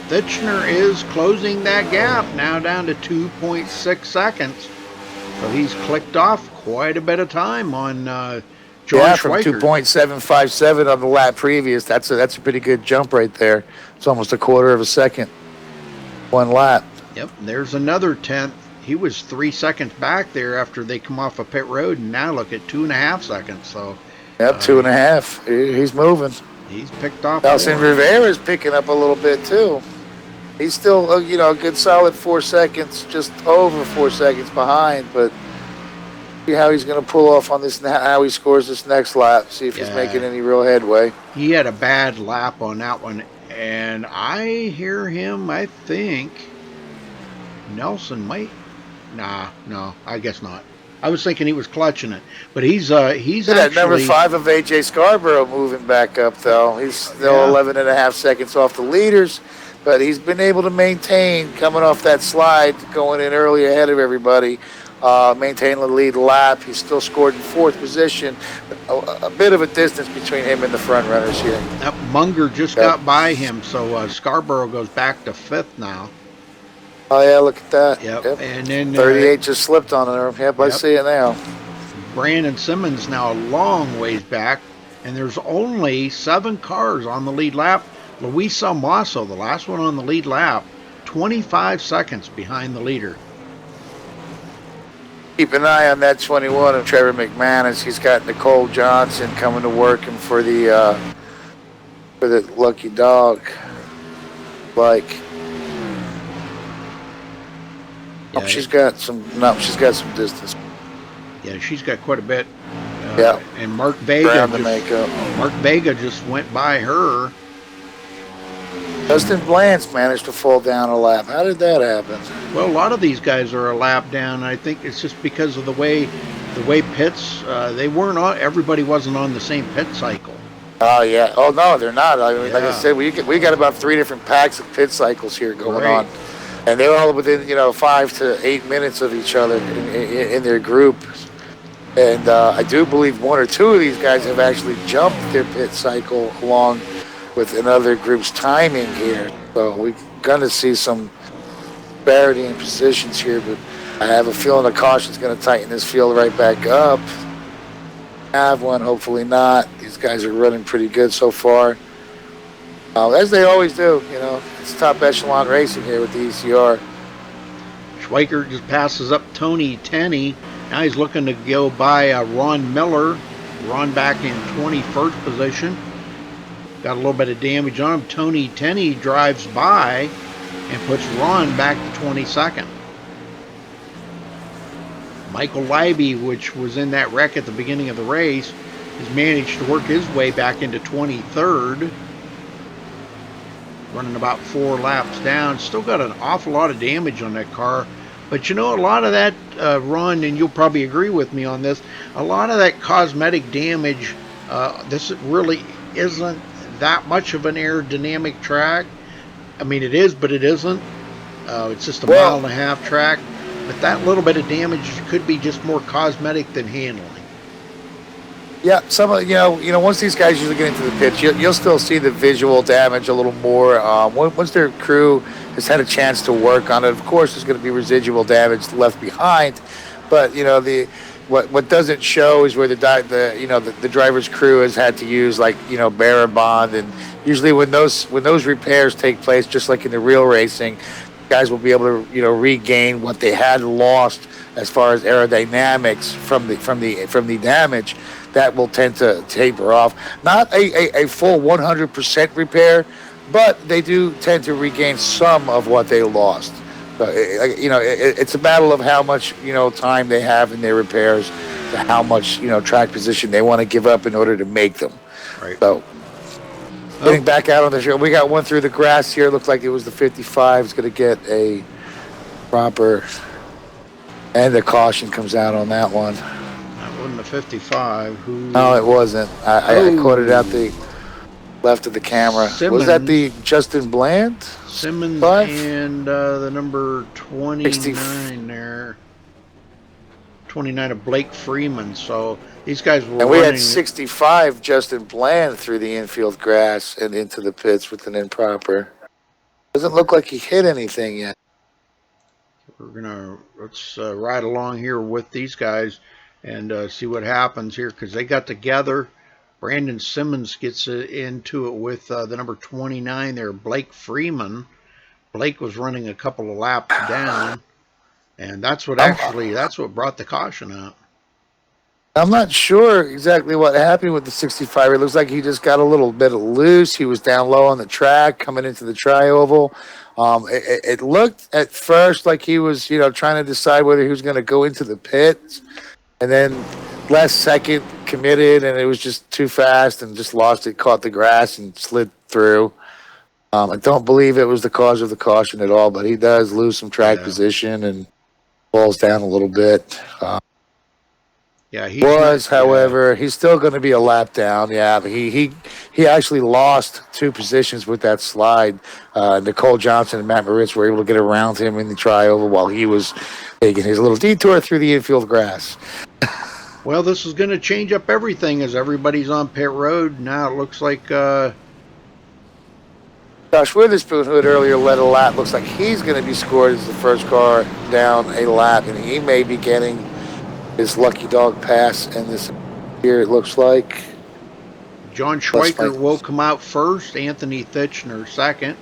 Thitchner is closing that gap now down to 2.6 seconds. So he's clicked off quite a bit of time on John Schweikert. From 2.757 on the lap previous. That's a pretty good jump right there. It's almost a quarter of a second. 1 lap. Yep, there's another 10th. He was 3 seconds back there after they come off of pit road, and now look at 2.5 seconds. So. Yep, 2.5. He's moving. He's picked off. Nelson Rivera's picking up a little bit too. He's still, a good solid 4 seconds, just over 4 seconds behind. But see how he's going to pull off on this, how he scores this next lap. See if he's making any real headway. He had a bad lap on that one, and I hear him. I think Nelson might. No, I guess not. I was thinking he was clutching it, but he's actually that number 5 of AJ Scarborough moving back up though. He's still 11.5 seconds off the leaders. But he's been able to maintain, coming off that slide, going in early ahead of everybody, maintain the lead lap. He's still scored in 4th position. A bit of a distance between him and the front runners here. That Munger just got by him, so Scarborough goes back to 5th now. Oh, yeah, look at that. Yep. And then 38 just slipped on her. Yep, I see it now. Brandon Simmons now a long ways back, and there's only 7 cars on the lead lap. Luis Almaso, the last one on the lead lap, 25 seconds behind the leader. Keep an eye on that 21 of Trevor McManus. He's got Nicole Johnson coming to work him for the lucky dog. Yeah, she's got some distance. Yeah, she's got quite a bit. Yeah. And Mark Ground to make up. Vega just went by her. Justin Blanche managed to fall down a lap. How did that happen? Well, a lot of these guys are a lap down. I think it's just because of the way pits. They weren't on. Everybody wasn't on the same pit cycle. Oh yeah. Oh no, they're not. I mean, like I Yeah. said, we got about 3 different packs of pit cycles here going Right. on, and they're all within 5 to 8 minutes of each other in their group. And I do believe 1 or 2 of these guys have actually jumped their pit cycle along with another group's timing here. So we're going to see some disparity in positions here, but I have a feeling the caution's going to tighten this field right back up. Have one, hopefully not. These guys are running pretty good so far. As they always do, it's top echelon racing here with the ECR. Schweiker just passes up Tony Tenney. Now he's looking to go by Ron Miller. Ron back in 21st position. Got a little bit of damage on him. Tony Tenney drives by and puts Ron back to 22nd. Michael Leiby, which was in that wreck at the beginning of the race, has managed to work his way back into 23rd. Running about 4 laps down. Still got an awful lot of damage on that car. But a lot of that, Ron, and you'll probably agree with me on this, a lot of that cosmetic damage, this really isn't that much of an aerodynamic track. I mean, it is, but it isn't. It's just a mile and a half track. But that little bit of damage could be just more cosmetic than handling. Yeah, some of once these guys usually get into the pits, you'll still see the visual damage a little more. Once their crew has had a chance to work on it, of course, there's going to be residual damage left behind. But what doesn't show is where the driver's crew has had to use bearer bond, and usually when those repairs take place, just like in the real racing, guys will be able to regain what they had lost as far as aerodynamics from the damage. That will tend to taper off. Not a full 100% repair, but they do tend to regain some of what they lost. It's a battle of how much time they have in their repairs, to how much track position they want to give up in order to make them. Right. So getting back out on the show, we got one through the grass here. Looked like it was the 55. It's going to get a proper, and the caution comes out on that one. That wasn't a 55. No, it wasn't. I caught it out the left of the camera. Simmons. Was that the Justin Bland? Simmons 5? and the number 29 there. 29 of Blake Freeman. So these guys were And we running. had 65 Justin Bland through the infield grass and into the pits with an improper. Doesn't look like he hit anything yet. Let's ride along here with these guys and see what happens here, because they got together. Brandon Simmons gets into it with the number 29 there, Blake Freeman. Blake was running a couple of laps down, and that's what brought the caution out. I'm not sure exactly what happened with the 65. It looks like he just got a little bit loose. He was down low on the track coming into the tri-oval. It looked at first like he was, trying to decide whether he was going to go into the pits, and then last second committed, and it was just too fast and just lost it, caught the grass and slid through. I don't believe it was the cause of the caution at all, but he does lose some track position and falls down a little bit. However, he's still going to be a lap down. Yeah, but he actually lost 2 positions with that slide. Nicole Johnson and Matt Moritz were able to get around him in the tri-oval while he was taking his little detour through the infield grass. Well, this is going to change up everything as everybody's on pit road. Now it looks like Josh Witherspoon, who had earlier led a lap, looks like he's going to be scored as the first car down a lap, and he may be getting his lucky dog pass in this here, it looks like. John Schweiker will come out first, Anthony Thitchner second,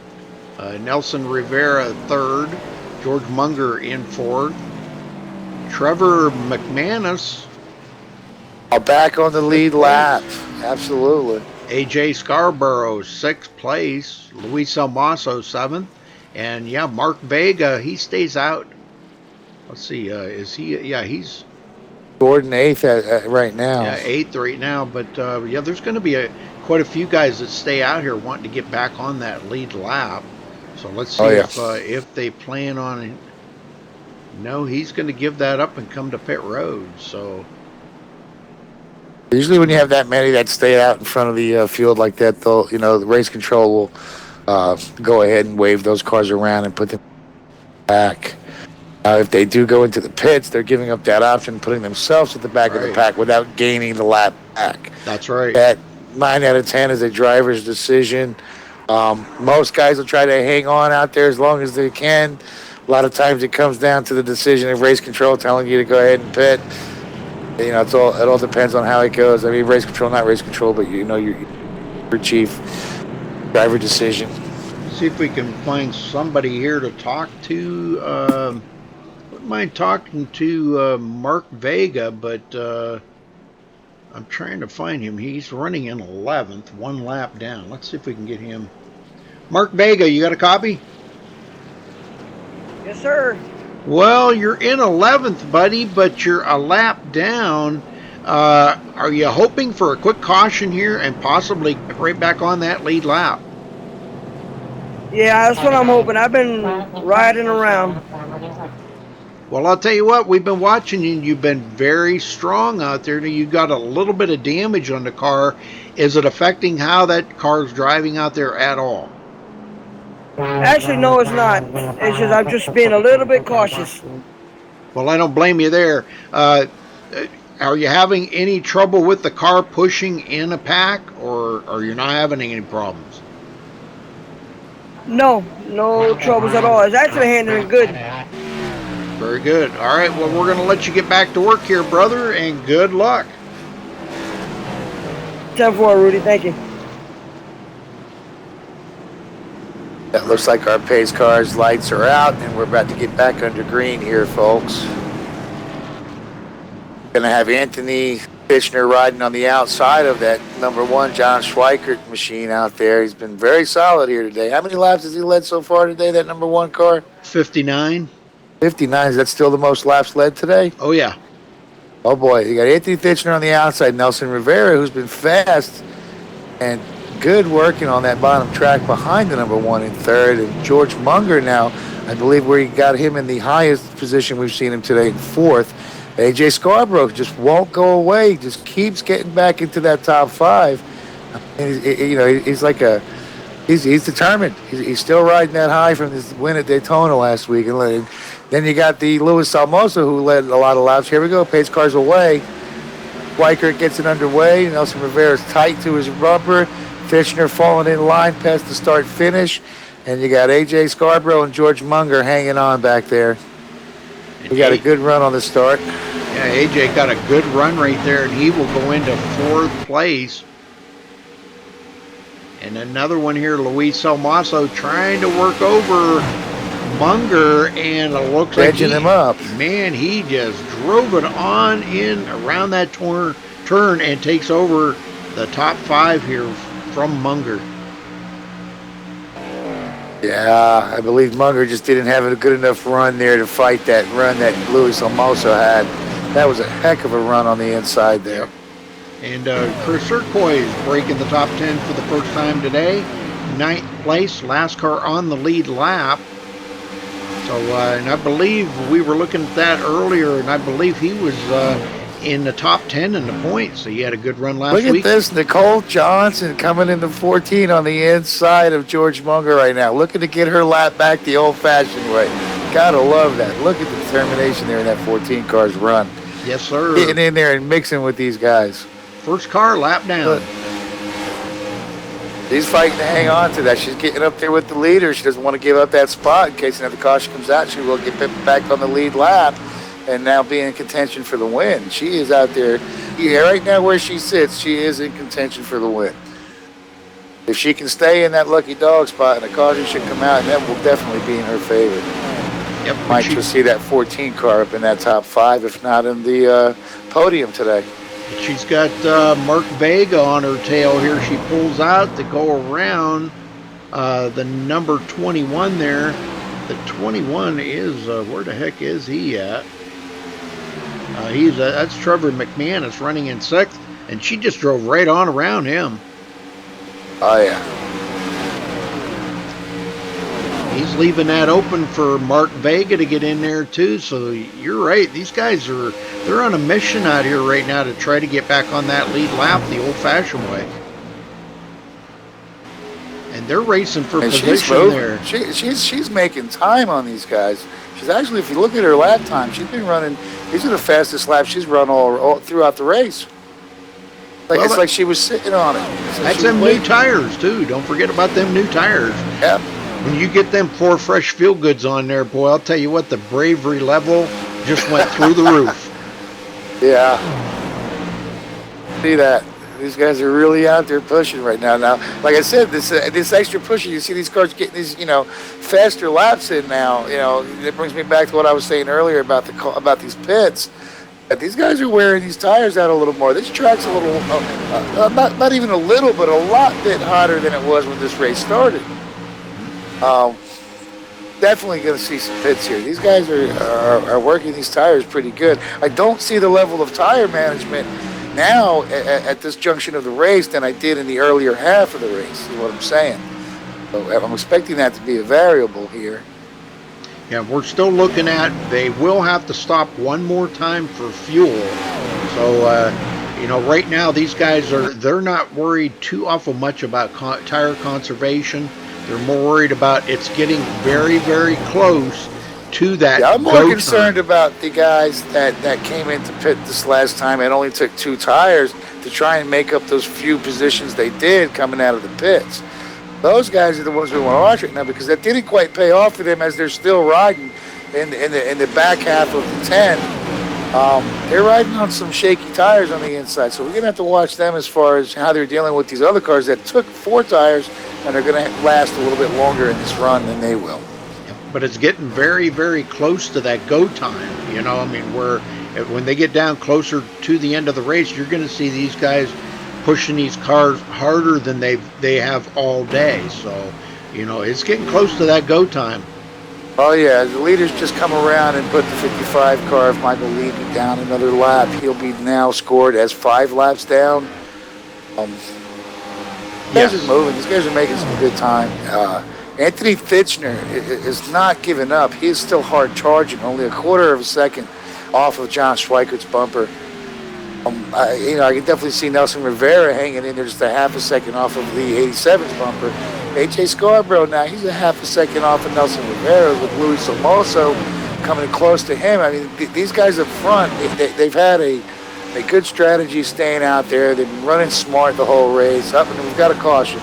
Nelson Rivera third, George Munger in fourth, Trevor McManus back on the lead lap. Absolutely. AJ Scarborough, 6th place. Luis Almaso, 7th. And, Mark Vega, he stays out. Let's see, is he? Yeah, he's Gordon eighth right now. Yeah, eighth right now. But yeah, there's going to be quite a few guys that stay out here wanting to get back on that lead lap. So let's see if they plan on it. No, he's going to give that up and come to pit road. So usually when you have that many that stay out in front of the field like that, they'll, the race control will go ahead and wave those cars around and put them back. If they do go into the pits, they're giving up that option, putting themselves at the back of the pack without gaining the lap back. That's right. That 9 out of 10 is a driver's decision. Most guys will try to hang on out there as long as they can. A lot of times it comes down to the decision of race control telling you to go ahead and pit. It all depends on how it goes. I mean, race control, not race control, but your chief driver decision. See if we can find somebody here to talk to. Wouldn't mind talking to Mark Vega, but I'm trying to find him. He's running in 11th, 1 lap down. Let's see if we can get him. Mark Vega, you got a copy? Yes, sir. Well, you're in 11th, buddy, but you're a lap down. Are you hoping for a quick caution here and possibly get right back on that lead lap? Yeah, that's what I'm hoping. I've been riding around. Well, I'll tell you what, we've been watching you, and you've been very strong out there. You got a little bit of damage on the car. Is it affecting how that car's driving out there at all? Actually, no, it's not. It's just I'm just being a little bit cautious. Well, I don't blame you there. Are you having any trouble with the car pushing in a pack, or are you not having any problems? No troubles at all. It's actually handling good. Very good. All right, well, we're going to let you get back to work here, brother, and good luck. 10-4, Rudy. Thank you. That looks like our pace car's lights are out, and we're about to get back under green here, folks. Going to have Anthony Fitchner riding on the outside of that number 1 John Schweikert machine out there. He's been very solid here today. How many laps has he led so far today, that number 1 car? 59. 59. Is that still the most laps led today? Oh, yeah. Oh, boy. You got Anthony Fitchner on the outside. Nelson Rivera, who's been fast and good working on that bottom track behind the number 1 in 3rd. And George Munger now, I believe, where he got him in the highest position we've seen him today in 4th. AJ Scarborough just won't go away. Just keeps getting back into that top 5. And he's like he's determined. He's still riding that high from his win at Daytona last week. And then you got the Luis Salmosa, who led a lot of laps. Here we go. Pace car's away. Weichert gets it underway. Nelson Rivera's tight to his bumper. Fitchner falling in line past the start-finish. And you got A.J. Scarborough and George Munger hanging on back there. We got a good run on the start. Yeah, A.J. got a good run right there, and he will go into 4th place. And another one here, Luis Salmoso, trying to work over Munger, and it looks like him up. Man, he just drove it on in around that turn and takes over the top 5 here from Munger. Yeah, I believe Munger just didn't have a good enough run there to fight that run that Luis Almoso had. That was a heck of a run on the inside there. And Chris Serkoy is breaking the top 10 for the first time today. 9th place, last car on the lead lap. So, and I believe we were looking at that earlier, and I believe he was in the top 10 in the points. So he had a good run last week. Look at this, Nicole Johnson coming into 14 on the inside of George Munger right now, looking to get her lap back the old-fashioned way. Gotta love that. Look at the determination there in that 14 car's run. Yes, sir. Getting in there and mixing with these guys. First car lap down. Look. She's fighting to hang on to that. She's getting up there with the leader. She doesn't want to give up that spot in case another caution comes out. She will get back on the lead lap and now be in contention for the win. She is out there. Yeah, right now where she sits, she is in contention for the win. If she can stay in that lucky dog spot and a caution should come out, and that will definitely be in her favor. Yep, Might just see that 14 car up in that top 5, if not in the podium today. She's got Mark Vega on her tail here. She pulls out to go around the number 21 there. The 21 is, where the heck is he at? That's Trevor McManus running in 6th, and she just drove right on around him. Oh yeah. He's leaving that open for Mark Vega to get in there too. So you're right. These guys they're on a mission out here right now to try to get back on that lead lap the old-fashioned way. And they're racing for position there. She's making time on these guys. She's actually, if you look at her lap time, she's been running. These are the fastest laps she's run all throughout the race. It's like she was sitting on it. So that's them new tires too. Don't forget about them new tires. Yeah. When you get them 4 fresh feel goods on there, boy, I'll tell you what, the bravery level just went through the roof. Yeah. See that. These guys are really out there pushing right now. Now, like I said, this extra pushing, you see these cars getting these, faster laps in now. It brings me back to what I was saying earlier about these pits. That these guys are wearing these tires out a little more. This track's a little, not even a little, but a lot bit hotter than it was when this race started. Definitely going to see some pits here. These guys are working these tires pretty good. I don't see the level of tire management now at this junction of the race than I did in the earlier half of the race, is what I'm saying. So I'm expecting that to be a variable here. Yeah, we're still looking at, they will have to stop one more time for fuel. So, right now these guys they're not worried too awful much about tire conservation. They're more worried about it's getting very, very close to that. Yeah, I'm more concerned about the guys that came into pit this last time and only took 2 tires to try and make up those few positions they did coming out of the pits. Those guys are the ones we want to watch right now because that didn't quite pay off for them as they're still riding in the back half of the 10. They're riding on some shaky tires on the inside, so we're going to have to watch them as far as how they're dealing with these other cars that took 4 tires and are going to last a little bit longer in this run than they will. But it's getting very, very close to that go time. When they get down closer to the end of the race, you're going to see these guys pushing these cars harder than they have all day. So, it's getting close to that go time. Oh yeah, the leaders just come around and put the 55 car of Michael Levy down another lap. He'll be now scored as 5 laps down. These guys are moving. These guys are making some good time. Anthony Fitchner is not giving up. He is still hard charging, only a quarter of a second off of John Schweikert's bumper. I can definitely see Nelson Rivera hanging in there just a half a second off of the 87's bumper. AJ Scarborough now, he's a half a second off of Nelson Rivera with Luis Somoso coming close to him. I mean, these guys up front, they've had a good strategy staying out there. They've been running smart the whole race. Up and we've got a caution.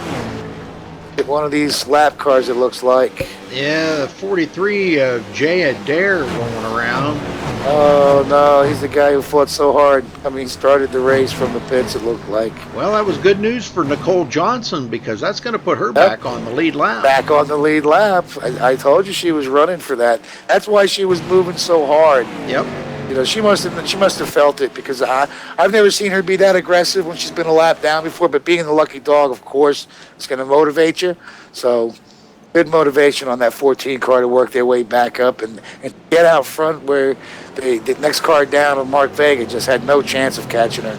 Get one of these lap cars, it looks like. Yeah, the 43 Jay Adair going around. Oh, no, he's the guy who fought so hard. I mean, he started the race from the pits, it looked like. Well, that was good news for Nicole Johnson because that's going to put her back on the lead lap. Back on the lead lap. I told you she was running for that. That's why she was moving so hard. Yep. She must have felt it because I've never seen her be that aggressive when she's been a lap down before, but being the lucky dog, of course, it's going to motivate you. So good motivation on that 14 car to work their way back up and get out front where the next car down of Mark Vega just had no chance of catching her.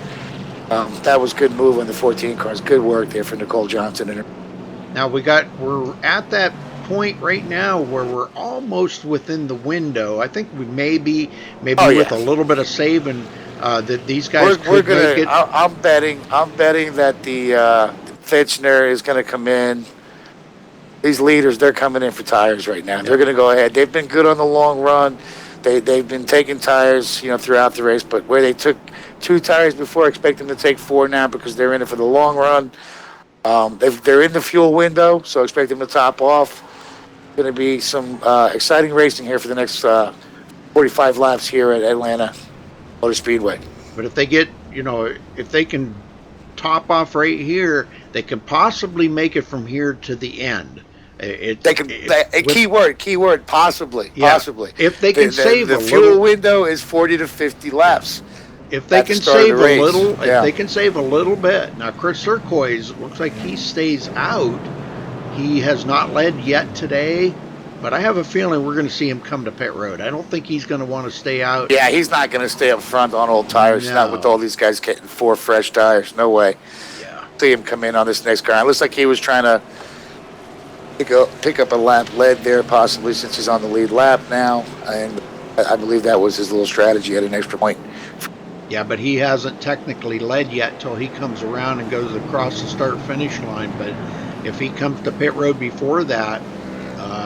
That was good move on the 14 cars. Good work there for Nicole Johnson and her. Now we're at that point right now where we're almost within the window. I think we maybe with a little bit of saving that these guys could make it. I'm betting that the Fitchner is going to come in. These leaders, they're coming in for tires right now. They're going to go ahead. They've been good on the long run. They've been taking tires, throughout the race. But where they took 2 tires before, I expect them to take 4 now because they're in it for the long run. They're in the fuel window, so expect them to top off. Going to be some exciting racing here for the next 45 laps here at Atlanta Motor Speedway. But if they get, if they can top off right here, they can possibly make it from here to the end. Keyword, possibly. If they can save the fuel window is 40 to 50 laps. If they can save a little, if they can save a little bit. Now, Chris Turquoise looks like he stays out. He has not led yet today. but I have a feeling we're going to see him come to pit road. I don't think he's going to want to stay out. Yeah, he's not going to stay up front on old tires. Not with all these guys getting 4 fresh tires. No way. Yeah. See him come in on this next car. It looks like he was trying to pick up a lap lead there, possibly, since he's on the lead lap now. And I believe that was his little strategy at an extra point. Yeah, but he hasn't technically led yet till he comes around and goes across the start-finish line. But if he comes to pit road before that...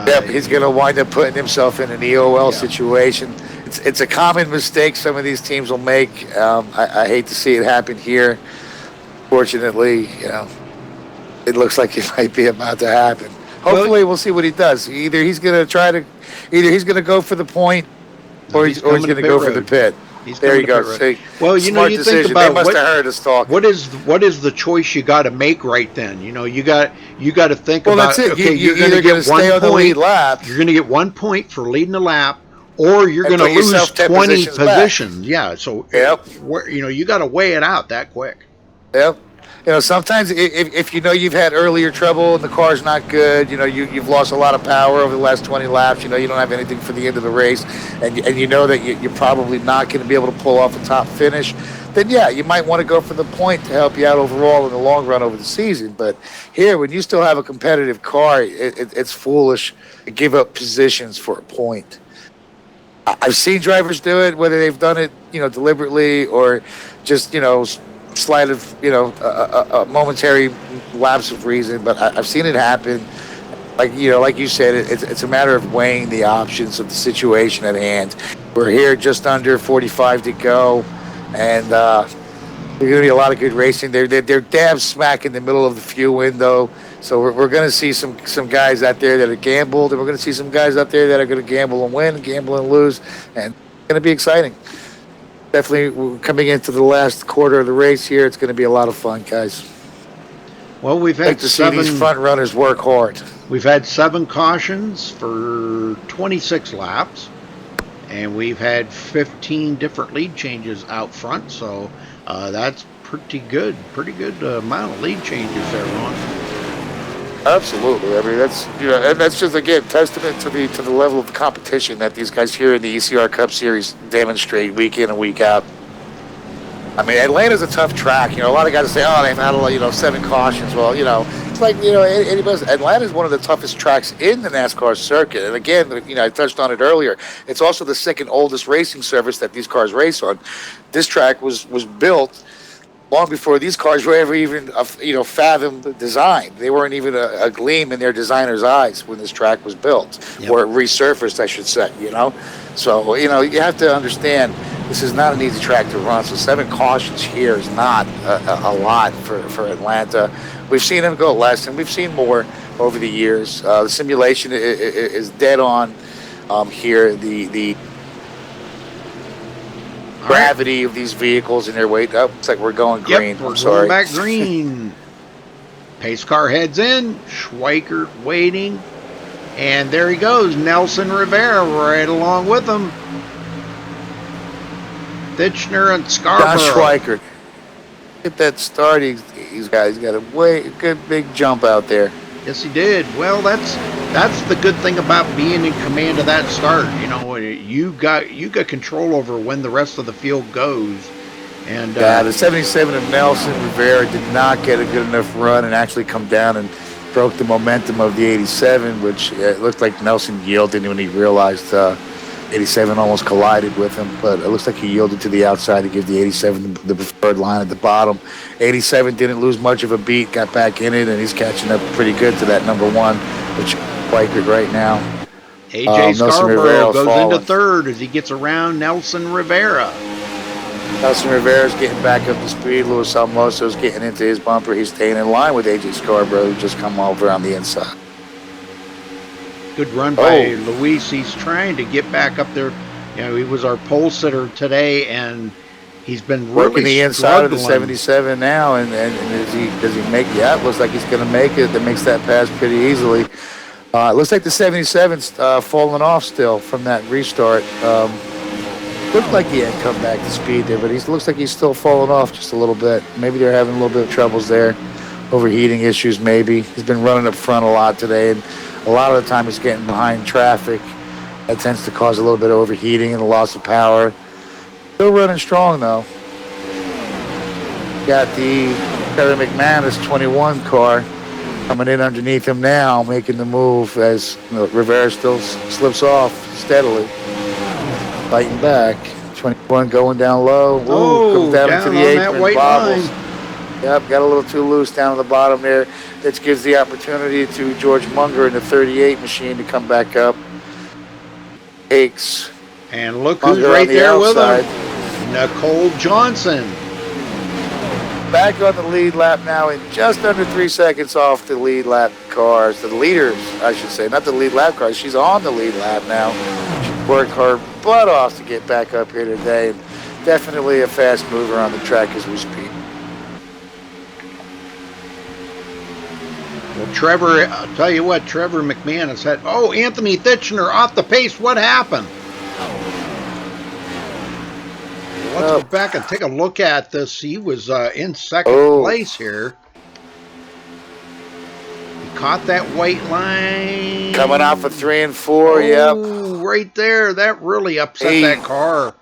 Yep, he's going to wind up putting himself in an EOL situation. It's a common mistake some of these teams will make. I hate to see it happen here. Fortunately, it looks like it might be about to happen. Hopefully, we'll see what he does. Either he's going to go for the point, or he's going to go for the pit. There you go. See, well, you know, you think about they must have heard us talking. What is the choice you got to make right then? You know, you got to think about. That's it. Okay, you're either going to stay on the lead lap. You're going to get 1 point for leading the lap, or you're going to lose 20 positions. Yeah. So, you got to weigh it out that quick. Yep. Sometimes if you've had earlier trouble and the car's not good, you've lost a lot of power over the last 20 laps, you don't have anything for the end of the race, and you know that you're probably not going to be able to pull off a top finish, then yeah, you might want to go for the point to help you out overall in the long run over the season. But here, when you still have a competitive car, it's foolish to give up positions for a point. I've seen drivers do it, whether they've done it, deliberately or just, slight of a momentary lapse of reason, but I've seen it happen. Like you said, it's a matter of weighing the options of the situation at hand. We're here just under 45 to go, and there's going to be a lot of good racing. They're dab smack in the middle of the fuel window, so we're going to see some guys out there that are gambled, and we're going to see some guys out there that are going to gamble and win, gamble and lose, and it's going to be exciting. Definitely coming into the last quarter of the race here. It's going to be a lot of fun, guys. Well, we've had see these front runners work hard. We've had 7 cautions for 26 laps, and we've had 15 different lead changes out front. So that's pretty good amount of lead changes there, Ron. Absolutely. I mean, that's just again testament to the level of the competition that these guys here in the ECR Cup Series demonstrate week in and week out. I mean, Atlanta's a tough track. A lot of guys say, "Oh, they've had 7 cautions." Well, it's like Atlanta's one of the toughest tracks in the NASCAR circuit. And again, I touched on it earlier. It's also the second oldest racing surface that these cars race on. This track was built long before these cars were ever even, fathomed design. They weren't even a gleam in their designer's eyes when this track was built, or resurfaced, I should say, So, you have to understand, this is not an easy track to run. So 7 cautions here is not a lot for Atlanta. We've seen them go less, and we've seen more over the years. The simulation is dead on here. The gravity of these vehicles and their weight. Oh, looks like we're going green. Yep, we're going back green. Pace car heads in. Schweikert waiting. And there he goes. Nelson Rivera right along with him. Fitchner and Scarborough. Josh Schweikert. Get that start. These guys got a good big jump out there. Yes, he did. Well, that's the good thing about being in command of that start. You got control over when the rest of the field goes. And the 77 of Nelson Rivera did not get a good enough run and actually come down and broke the momentum of the 87, which it looked like Nelson yielded when he realized 87 almost collided with him, but it looks like he yielded to the outside to give the 87 the preferred line at the bottom. 87 didn't lose much of a beat, got back in it, and he's catching up pretty good to that number 1, which is quite good right now. A.J. Scarborough goes into third as he gets around Nelson Rivera. Nelson Rivera's getting back up to speed. Luis Almoso's getting into his bumper. He's staying in line with A.J. Scarborough, who just come over on the inside. Good run by Luis. He's trying to get back up there. He was our pole sitter today, and he's been really working the inside of the 77 now. And does he make? Yeah, it looks like he's going to make it. That makes that pass pretty easily. It looks like the 77's falling off still from that restart. Looked like he had come back to speed there, but he looks like he's still falling off just a little bit. Maybe they're having a little bit of troubles there. Overheating issues, maybe. He's been running up front a lot today, and A lot of the time he's getting behind traffic. That tends to cause a little bit of overheating and a loss of power. Still running strong though. Got the Terry McManus 21 car coming in underneath him now, making the move as Rivera still slips off steadily. Fighting back. 21 going down low. Comes down into the apron, bobbles. Yep, got a little too loose down at the bottom there. That gives the opportunity to George Munger in the 38 machine to come back up. Takes. And look who's right there with him. Nicole Johnson. Back on the lead lap now and just under 3 seconds off the lead lap cars. The leaders, I should say, not the lead lap cars. She's on the lead lap now. She worked her butt off to get back up here today. Definitely a fast mover on the track as we speak. Well, Trevor, I'll tell you what, Trevor McManus had, Anthony Thitchner off the pace. What happened? Let's go back and take a look at this. He was in second place here. He caught that white line. Coming off of 3 and 4, yep. Right there. That really upset that car.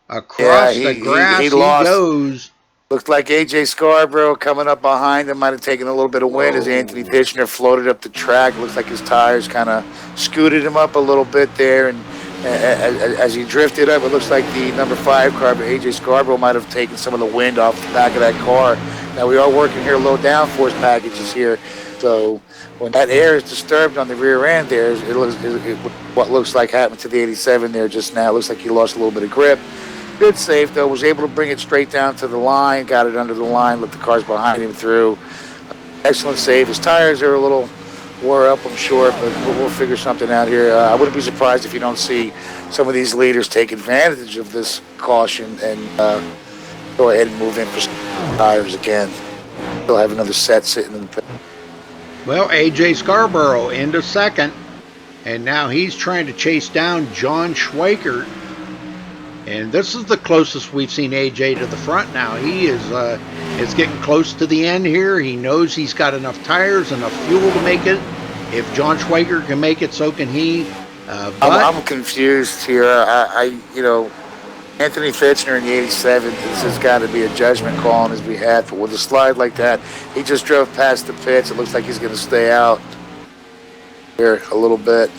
Across the grass he goes. Looks like AJ Scarborough coming up behind him might have taken a little bit of wind as Anthony Thitchner floated up the track. Looks like his tires kind of scooted him up a little bit there, and as he drifted up, it looks like the number 5 car, but AJ Scarborough might have taken some of the wind off the back of that car. Now we are working here low downforce packages here, so when that air is disturbed on the rear end there, what looks like happened to the 87 there just now. It looks like he lost a little bit of grip. Good save though, was able to bring it straight down to the line, got it under the line, let the cars behind him through. Excellent save. His tires are a little wore up, I'm sure, but we'll figure something out here. I wouldn't be surprised if you don't see some of these leaders take advantage of this caution and go ahead and move in for tires again. They'll have another set sitting in the pit. Well, AJ Scarborough into second, and now he's trying to chase down John Schweikert. And this is the closest we've seen AJ to the front now. He is it's getting close to the end here. He knows he's got enough tires, enough fuel to make it. If John Schweikert can make it, so can he. I'm confused here. Anthony Thitchner in the 87, this has got to be a judgment call on his behalf. But with a slide like that, he just drove past the pits. It looks like he's going to stay out here a little bit.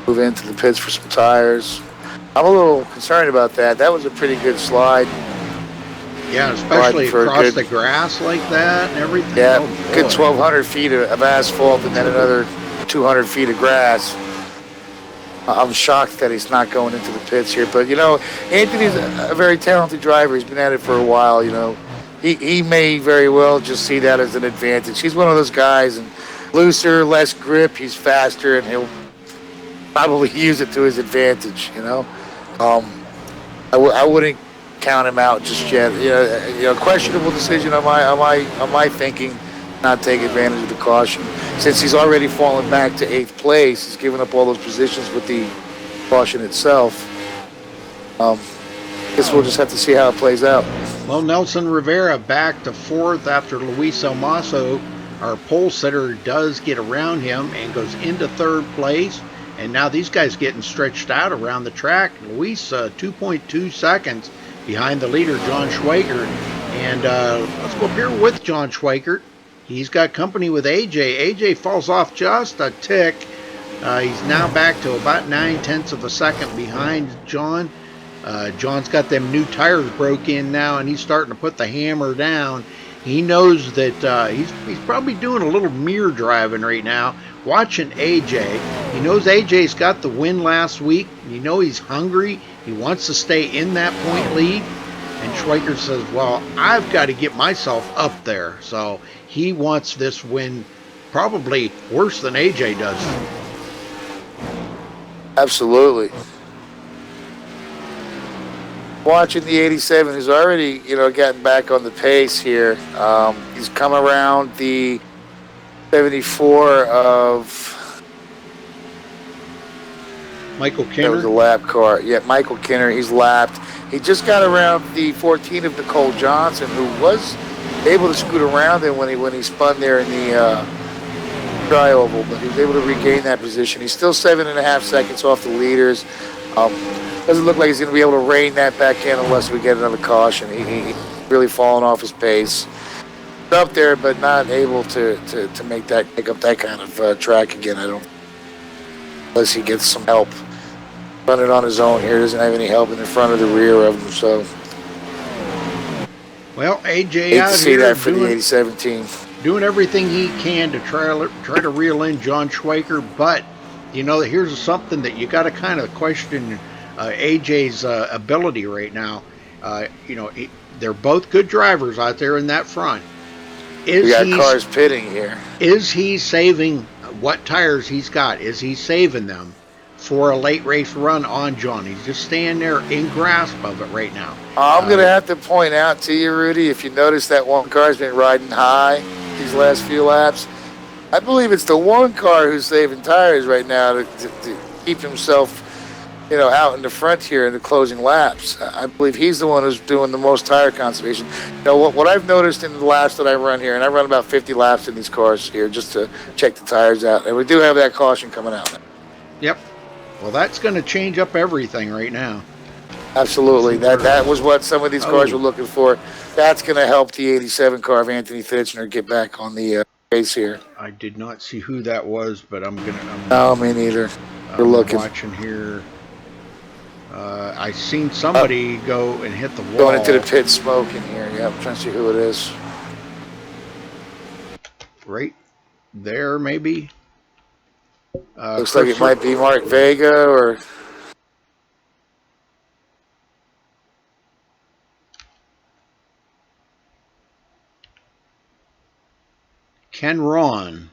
Move into the pits for some tires. I'm a little concerned about that. That was a pretty good slide. Yeah, especially across the grass like that and everything. Yeah, good 1,200 feet of asphalt and then another 200 feet of grass. I'm shocked that he's not going into the pits here. But, Anthony's a very talented driver. He's been at it for a while, He may very well just see that as an advantage. He's one of those guys, and looser, less grip, he's faster, and he'll probably use it to his advantage, I wouldn't count him out just yet. Questionable decision on my thinking, not take advantage of the caution. Since he's already fallen back to 8th place, he's given up all those positions with the caution itself. Guess we'll just have to see how it plays out. Well, Nelson Rivera back to 4th after Luis Almaso, our pole sitter, does get around him and goes into 3rd place. And now these guys getting stretched out around the track. Luis 2.2 seconds behind the leader, John Schweikert. And let's go up here with John Schweikert. He's got company with AJ. AJ falls off just a tick. He's now back to about 9/10 of a second behind John. John's got them new tires broke in now, and he's starting to put the hammer down. He knows that he's probably doing a little mirror driving right now, watching AJ. He knows AJ's got the win last week. He's hungry. He wants to stay in that point lead. And Schweikert says, well, I've got to get myself up there. So he wants this win probably worse than AJ does. Absolutely. Watching the 87, who's already, gotten back on the pace here. He's come around the 74 of Michael Kinner. That was a lap car. Yeah, Michael Kinner. He's lapped. He just got around the 14 of Nicole Johnson, who was able to scoot around him when he spun there in the dry oval, but he was able to regain that position. He's still 7.5 seconds off the leaders. Doesn't look like he's going to be able to rein that back in unless we get another caution. He's really fallen off his pace. Up there, but not able to make up that kind of track again. I don't, unless he gets some help. Running on his own here, doesn't have any help in the front or the rear of him. So, well, AJ hate out to see here that for the doing, 8017 team. Doing everything he can to try to reel in John Schwaker, but here's something that you got to kind of question AJ's ability right now. They're both good drivers out there in that front. We got cars pitting here. Is he saving what tires he's got? Is he saving them for a late race run on John? He's just staying there in grasp of it right now. I'm going to have to point out to you, Rudy, if you notice that one car's been riding high these last few laps, I believe it's the one car who's saving tires right now to keep himself, out in the front here in the closing laps. I believe he's the one who's doing the most tire conservation. What I've noticed in the laps that I run here, and I run about 50 laps in these cars here just to check the tires out, and we do have that caution coming out. Yep. Well, that's going to change up everything right now. Absolutely. That was what some of these cars were looking for. That's going to help the 87 car of Anthony Fitchner get back on the race here. I did not see who that was, but I'm no, me neither. We're looking. Watching here. I seen somebody go and hit the wall. Going into the pit smoking here. Yeah, I'm trying to see who it is. Right there, maybe. Looks like it might be Mark Vega or... Ken Ron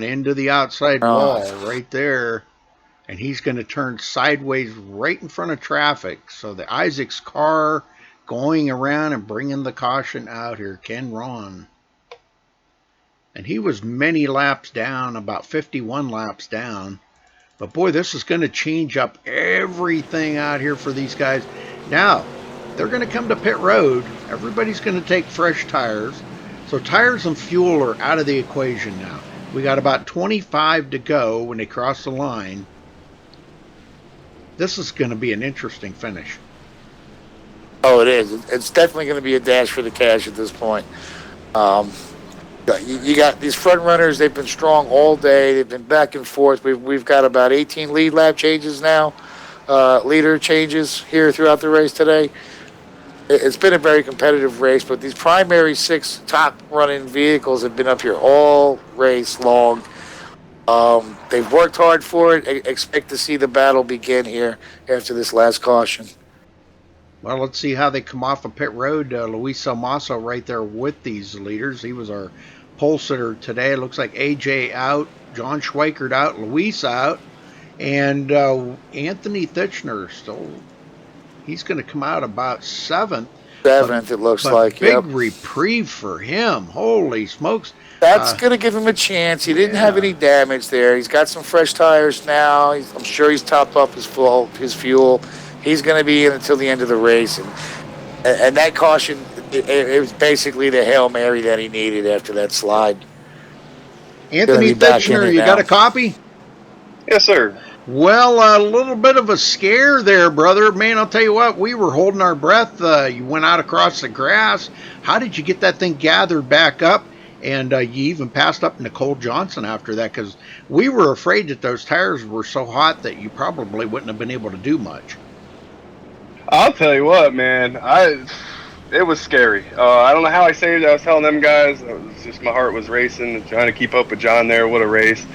into the outside wall right there. And he's going to turn sideways right in front of traffic. So the Isaac's car going around and bringing the caution out here. Ken Ron. And he was many laps down, about 51 laps down. But boy, this is going to change up everything out here for these guys. Now, they're going to come to pit road. Everybody's going to take fresh tires. So tires and fuel are out of the equation now. We got about 25 to go when they cross the line. This is going to be an interesting finish. Oh, it is. It's definitely going to be a dash for the cash at this point. You got these front runners. They've been strong all day. They've been back and forth. We've got about 18 lead lap changes now, leader changes here throughout the race today. It's been a very competitive race, but these primary 6 top running vehicles have been up here all race long. They've worked hard for it. Expect to see the battle begin here after this last caution. Well, let's see how they come off of pit road. Luis Almaso right there with these leaders. He was our pole sitter today. It looks like AJ out, John Schweikert out, Luis out, and Anthony Fitchner still. He's going to come out about 7th. 7th, it looks like. Big reprieve for him. Holy smokes. That's going to give him a chance. He didn't have any damage there. He's got some fresh tires now. I'm sure he's topped up his fuel. He's going to be in until the end of the race. And that caution, it was basically the Hail Mary that he needed after that slide. Anthony Fitchner, you got a copy? Yes, sir. Well, a little bit of a scare there, brother. Man, I'll tell you what, we were holding our breath. You went out across the grass. How did you get that thing gathered back up? And you even passed up Nicole Johnson after that, because we were afraid that those tires were so hot that you probably wouldn't have been able to do much. I'll tell you what, man. It was scary. I don't know how I saved it. I was telling them guys, it was just my heart was racing, trying to keep up with John there. What a race.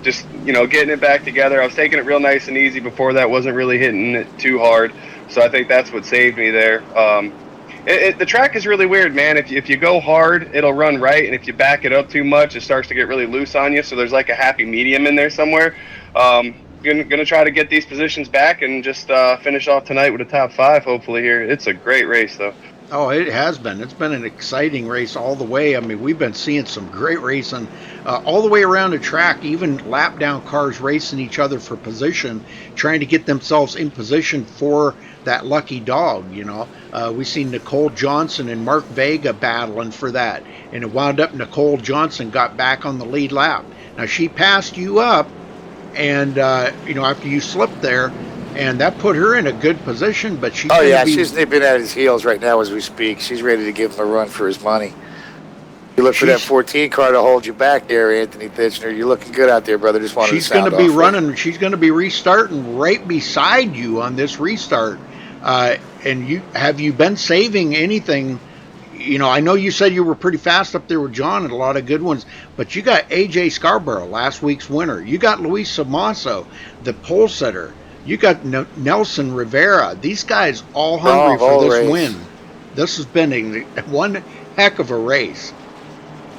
Just, getting it back together. I was taking it real nice and easy before that. Wasn't really hitting it too hard. So I think that's what saved me there. The track is really weird, man. If you go hard, it'll run right. And if you back it up too much, it starts to get really loose on you. So there's like a happy medium in there somewhere. Gonna try to get these positions back and just finish off tonight with a top 5, hopefully, here. It's a great race, though. Oh, it has been. It's been an exciting race all the way. I mean, we've been seeing some great racing all the way around the track, even lap down cars racing each other for position, trying to get themselves in position for that lucky dog, you know. We seen Nicole Johnson and Mark Vega battling for that, and it wound up Nicole Johnson got back on the lead lap. Now, she passed you up, and, you know, after you slipped there, and that put her in a good position, but she's Oh going yeah, to be... she's nipping at his heels right now as we speak. She's ready to give him a run for his money. You look for that 14 car to hold you back there, Anthony Titchener. You're looking good out there, brother. Just wanted She's to going sound to be off running. She's going to be restarting right beside you on this restart. And you been saving anything? You know, I know you said you were pretty fast up there with John and a lot of good ones, but you got AJ Scarborough, last week's winner. You got Luis Samaso, the pole setter. You got Nelson Rivera. These guys all hungry for this win. This has been one heck of a race.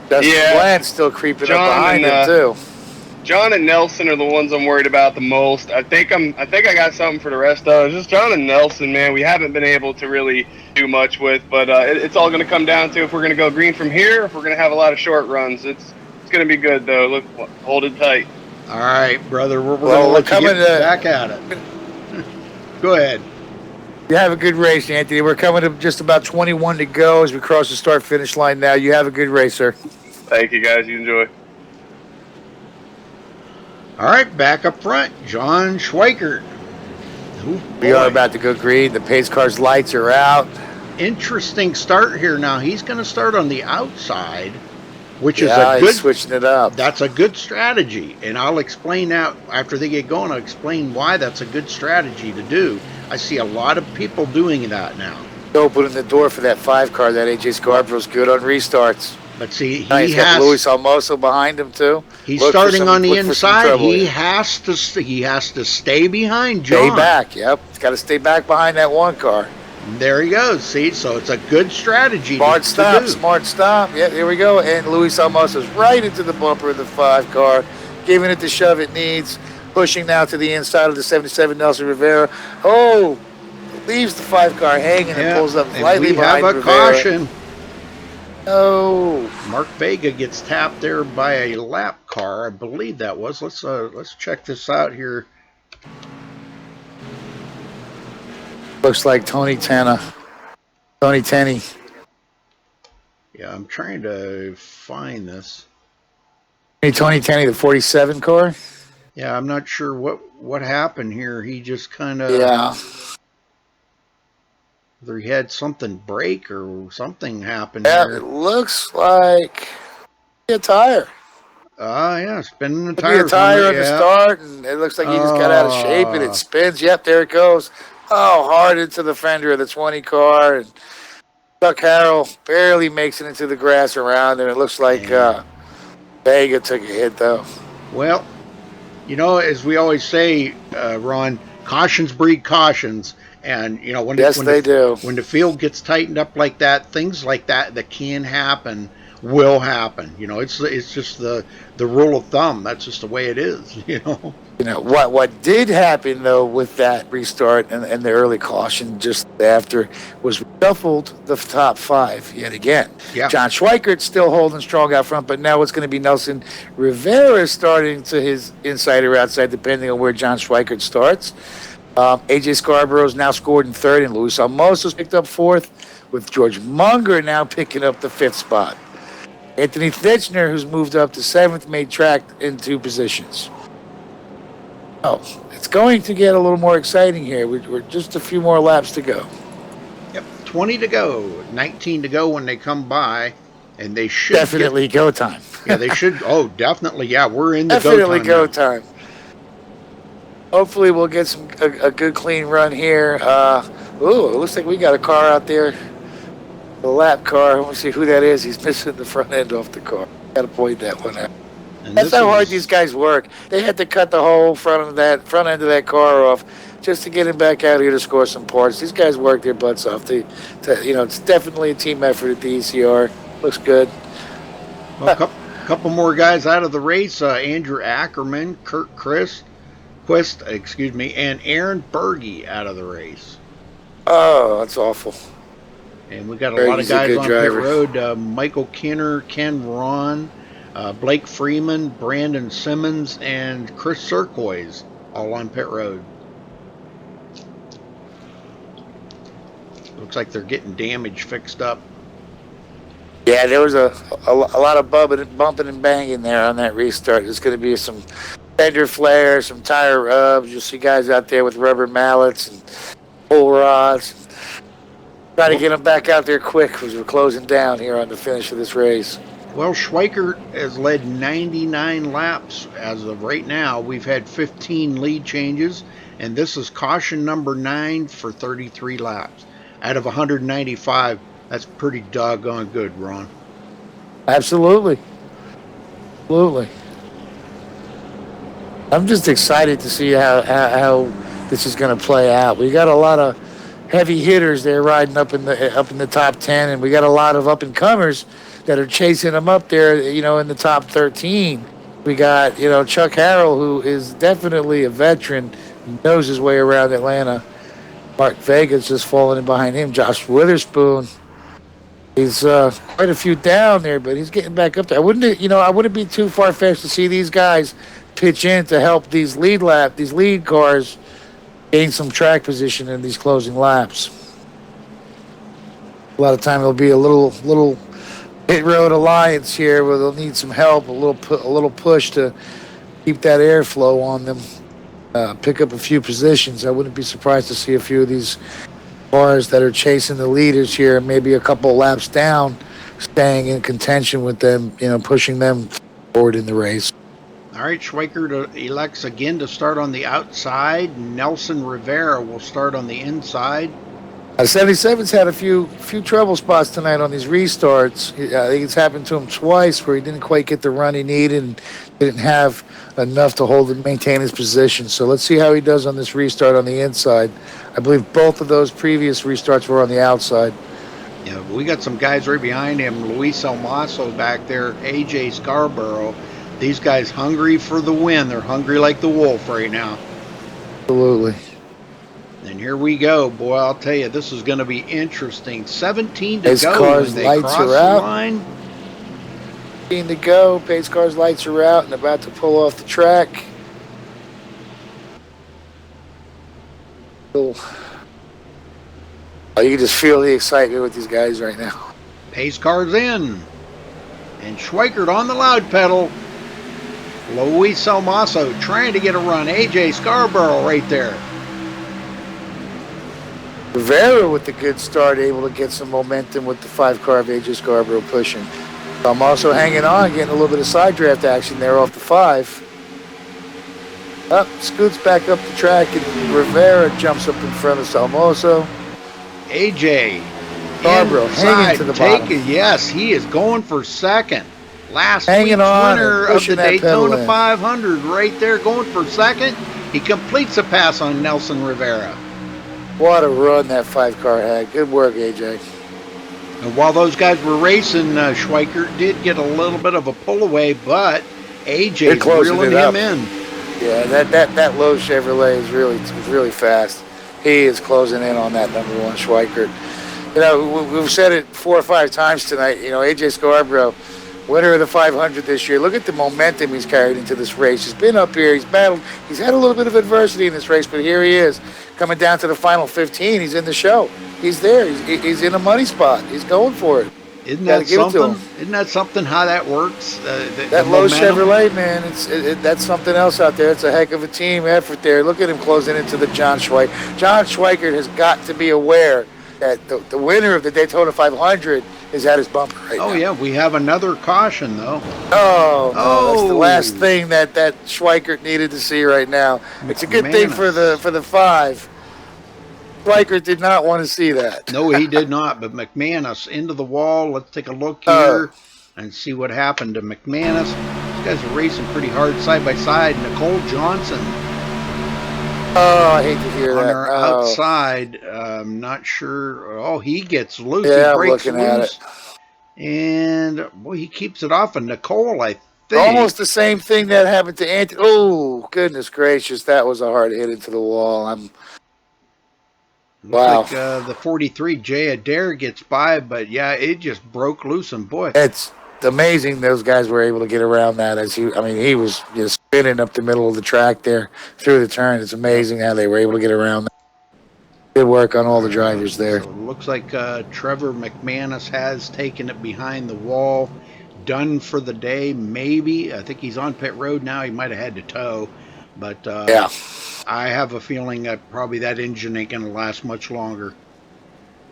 Dustin Bland's still creeping up behind him too. John and Nelson are the ones I'm worried about the most. I think I got something for the rest of us. Just John and Nelson, man, we haven't been able to really do much with, but it's all going to come down to if we're going to go green from here, if we're going to have a lot of short runs. It's going to be good though. Look, hold it tight. All right, brother. We're going to let you get back at it. Go ahead. You have a good race, Anthony. We're coming to just about 21 to go as we cross the start-finish line now. You have a good race, sir. Thank you, guys. You enjoy. All right, back up front, John Schweikert. We are about to go green. The pace car's lights are out. Interesting start here. Now he's going to start on the outside, which is he's switching it up. That's a good strategy, and I'll explain that after they get going. I'll explain why that's a good strategy to do. I see a lot of people doing that now. Opening the door for that 5 car. That AJ Scarborough's good on restarts. But see, he's got Luis Almoso behind him too. He's starting on the inside. He has to stay behind John. Stay back. Yep, he's got to stay back behind that 1 car. There he goes. See, so it's a good strategy. Smart stop. Yeah, here we go. And Luis Almoso's right into the bumper of the 5 car, giving it the shove it needs. Pushing now to the inside of the 77 Nelson Rivera. Oh, leaves the 5 car hanging and pulls up slightly behind Rivera. We have a caution. Oh, Mark Vega gets tapped there by a lap car. I believe that was. Let's check this out here. Looks like Tony Tenney. Yeah, I'm trying to find this. Tony Tenney, the 47 car. Yeah, I'm not sure what happened here. He just kind of Whether he had something break or something happen here. It looks like a tire. Yeah, spinning the tire. A tire on the yeah. Start, and it looks like he just got out of shape, and it spins. Yep, there it goes. Oh, hard into the fender of the 20 car, and Chuck Harrell barrely makes it into the grass around, and it looks like Vega took a hit, though. Well, you know, as we always say, Ron, cautions breed cautions. And, you know, when the field gets tightened up like that, things like that can happen will happen. You know, it's just the rule of thumb. That's just the way it is, you know. You know, what did happen, though, with that restart and the early caution just after was shuffled the top 5 yet again. Yeah. John Schweikert's still holding strong out front, but now it's going to be Nelson Rivera starting to his inside or outside, depending on where John Schweikert starts. AJ Scarborough's now scored in 3rd, and Luis Almoso's picked up 4th, with George Munger now picking up the 5th spot. Anthony Titchener, who's moved up to 7th, made track in 2 positions. Oh, it's going to get a little more exciting here. We're just a few more laps to go. Yep, 20 to go, 19 to go when they come by, and they should definitely go time. Yeah, they should. Oh, definitely. Yeah, we're in the definitely go time. Hopefully we'll get a good clean run here. It looks like we got a car out there, a lap car. Let me see who that is. He's missing the front end off the car. Got to point that one out. And that's how hard these guys work. They had to cut the whole front end of that car off just to get him back out here to score some parts. These guys work their butts off. It's definitely a team effort at the ECR. Looks good. Well, a couple more guys out of the race. Andrew Ackerman, Kurt Quist, and Aaron Berge out of the race. Oh, that's awful. And we got a Craig lot of is a guys good on driver. pit road. Michael Kinner, Ken Ron, Blake Freeman, Brandon Simmons, and Chris Serkois all on pit road. Looks like they're getting damage fixed up. Yeah, there was a lot of bumping and banging there on that restart. There's going to be some fender flares, some tire rubs. You'll see guys out there with rubber mallets and pull rods. Try to get them back out there quick because we're closing down here on the finish of this race. Well, Schweikert has led 99 laps as of right now. We've had 15 lead changes, and this is caution number 9 for 33 laps. Out of 195, that's pretty doggone good, Ron. Absolutely. Absolutely. I'm just excited to see how this is going to play out. We got a lot of heavy hitters there riding up in the top 10, and we got a lot of up and comers that are chasing them up there, in the top 13. We got, Chuck Harrell, who is definitely a veteran. He knows his way around Atlanta. Mark Vega's just falling in behind him. Josh Witherspoon, he's quite a few down there, but he's getting back up there. I wouldn't be too far-fetched to see these guys pitch in to help these lead cars gain some track position in these closing laps. A lot of time there'll be a little pit road alliance here where they'll need some help, a little push to keep that airflow on them, pick up a few positions. I wouldn't be surprised to see a few of these cars that are chasing the leaders here, maybe a couple laps down, staying in contention with them, pushing them forward in the race. All right, Schweikert elects again to start on the outside. Nelson Rivera will start on the inside. 77's had a few trouble spots tonight on these restarts. I think it's happened to him twice where he didn't quite get the run he needed and didn't have enough to hold and maintain his position. So let's see how he does on this restart on the inside. I believe both of those previous restarts were on the outside. Yeah, we got some guys right behind him. Luis Almaso back there, AJ Scarborough. These guys hungry for the win. They're hungry like the wolf right now. Absolutely. And here we go. Boy, I'll tell you, this is going to be interesting. 17 to Pace go cars, when they lights cross are the out. line. 15 to go. Pace cars, lights are out and about to pull off the track. Oh, you can just feel the excitement with these guys right now. Pace cars in. And Schweikert on the loud pedal. Luis Almaso trying to get a run. AJ Scarborough right there. Rivera with the good start, able to get some momentum with the 5-car of AJ Scarborough pushing. I'm also hanging on, getting a little bit of side draft action there off the 5. Up, scoots back up the track, and Rivera jumps up in front of Salmoso. AJ Scarborough hanging to the bottom. Yes, he is going for second. Last Hanging week's on winner and of the pushing that pedal Daytona in. 500 right there going for second. He completes a pass on Nelson Rivera. What a run that 5-car had. Good work, AJ. And while those guys were racing, Schweikert did get a little bit of a pull away, but AJ's reeling him in. Yeah, that low Chevrolet is really fast. He is closing in on that number 1 Schweikert. We've said it 4 or 5 times tonight. AJ Scarborough, winner of the 500 this year. Look at the momentum he's carried into this race. He's been up here. He's battled. He's had a little bit of adversity in this race, but here he is coming down to the final 15. He's in the show. He's there. He's in a money spot. He's going for it. Isn't that something? Isn't that something? How that works? That low Chevrolet, man. That's something else out there. It's a heck of a team effort there. Look at him closing into the John Schweikert. John Schweikert has got to be aware that the winner of the Daytona 500 is at his bumper right now. Oh, yeah. We have another caution, though. Oh, that's the last thing that Schweikert needed to see right now. It's a good thing for the 5. Schweikert did not want to see that. No, he did not. But McManus into the wall. Let's take a look here and see what happened to McManus. These guys are racing pretty hard side by side. Nicole Johnson. Oh, I hate to hear that. On our outside, I'm not sure. Oh, he gets loose. Yeah, he breaks I'm looking loose. at it. And, boy, he keeps it off of Nicole, I think. Almost the same thing that happened to Anthony. Oh, goodness gracious. That was a hard hit into the wall. Looks Wow. like the 43 Jay Adair gets by, but yeah, it just broke loose, and boy, It's amazing those guys were able to get around that. He was just spinning up the middle of the track there through the turn. It's amazing how they were able to get around that. Good work on all the drivers there. So it looks like Trevor McManus has taken it behind the wall, done for the day. Maybe I think he's on pit road now. He might have had to tow, but Yeah. I have a feeling that probably that engine ain't gonna last much longer.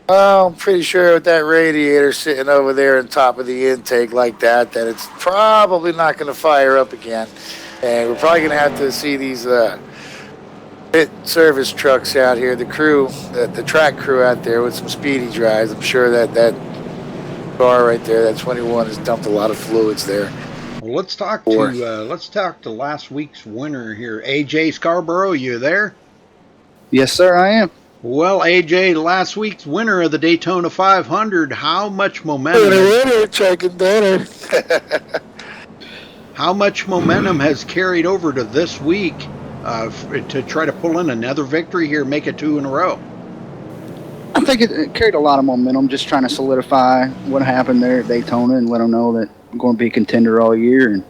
Well, I'm pretty sure with that radiator sitting over there on top of the intake like that it's probably not going to fire up again. And we're probably going to have to see these pit service trucks out here, the crew, the track crew out there with some speedy drives. I'm sure that car right there, that 21, has dumped a lot of fluids there. Well, let's talk to last week's winner here, AJ Scarborough. You there? Yes, sir, I am. Well, AJ, last week's winner of the Daytona 500. How much momentum? How much momentum has carried over to this week to try to pull in another victory here, make it 2 in a row? I think it carried a lot of momentum, just trying to solidify what happened there at Daytona and let them know that I'm going to be a contender all year. And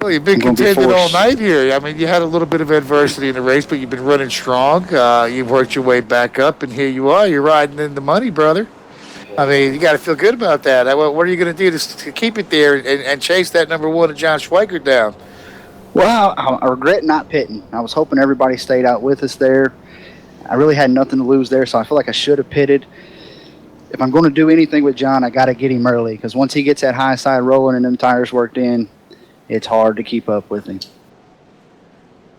well, you've been contending all night here. I mean, you had a little bit of adversity in the race, but you've been running strong. You've worked your way back up, and here you are. You're riding in the money, brother. I mean, you got to feel good about that. What are you going to do to keep it there and chase that number 1 of John Schweikert down? Well, I regret not pitting. I was hoping everybody stayed out with us there. I really had nothing to lose there, so I feel like I should have pitted. If I'm going to do anything with John, I got to get him early, because once he gets that high side rolling and them tires worked in, it's hard to keep up with him.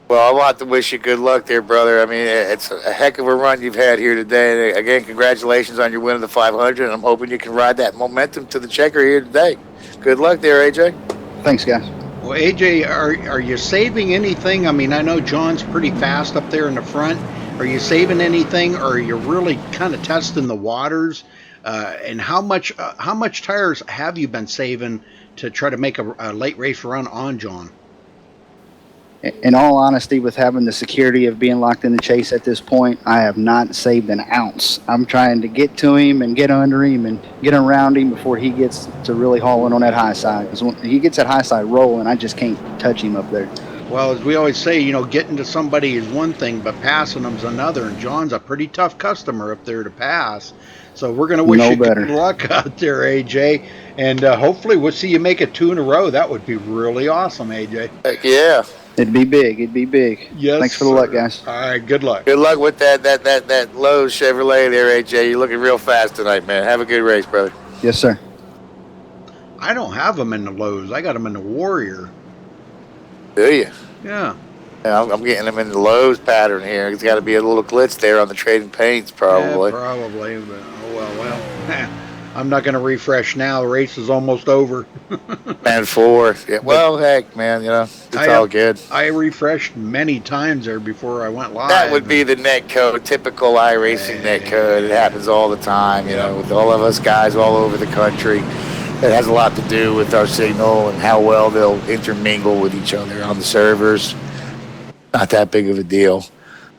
Well, I want to wish you good luck there, brother. I mean, it's a heck of a run you've had here today. And again, congratulations on your win of the 500, and I'm hoping you can ride that momentum to the checker here today. Good luck there, AJ. Thanks, guys. Well, AJ, are you saving anything? I mean, I know John's pretty fast up there in the front. Are you saving anything, or are you really kind of testing the waters? And how much tires have you been saving to try to make a late race run on John? In all honesty, with having the security of being locked in the chase at this point, I have not saved an ounce. I'm trying to get to him and get under him and get around him before he gets to really hauling on that high side. Because when he gets that high side rolling, I just can't touch him up there. Well, as we always say, getting to somebody is one thing, but passing them's another. And John's a pretty tough customer up there to pass. So we're going to wish you good luck out there, AJ. And hopefully we'll see you make it 2 in a row. That would be really awesome, AJ. Heck yeah. It'd be big. It'd be big. Yes. Thanks for the luck, guys. All right. Good luck. Good luck with that Lowe's Chevrolet there, AJ. You're looking real fast tonight, man. Have a good race, brother. Yes, sir. I don't have them in the Lowe's. I got them in the Warrior. Do you? Yeah. I'm getting them in the Lowe's pattern here. It's got to be a little glitz there on the trading paints, probably. Yeah, probably. But, well. I'm not going to refresh now. The race is almost over. And 4. Yeah, well, heck, man, it's all good. I refreshed many times there before I went live. That would be the net code, typical iRacing net code. It happens all the time, with all of us guys all over the country. It has a lot to do with our signal and how well they'll intermingle with each other on the servers. Not that big of a deal.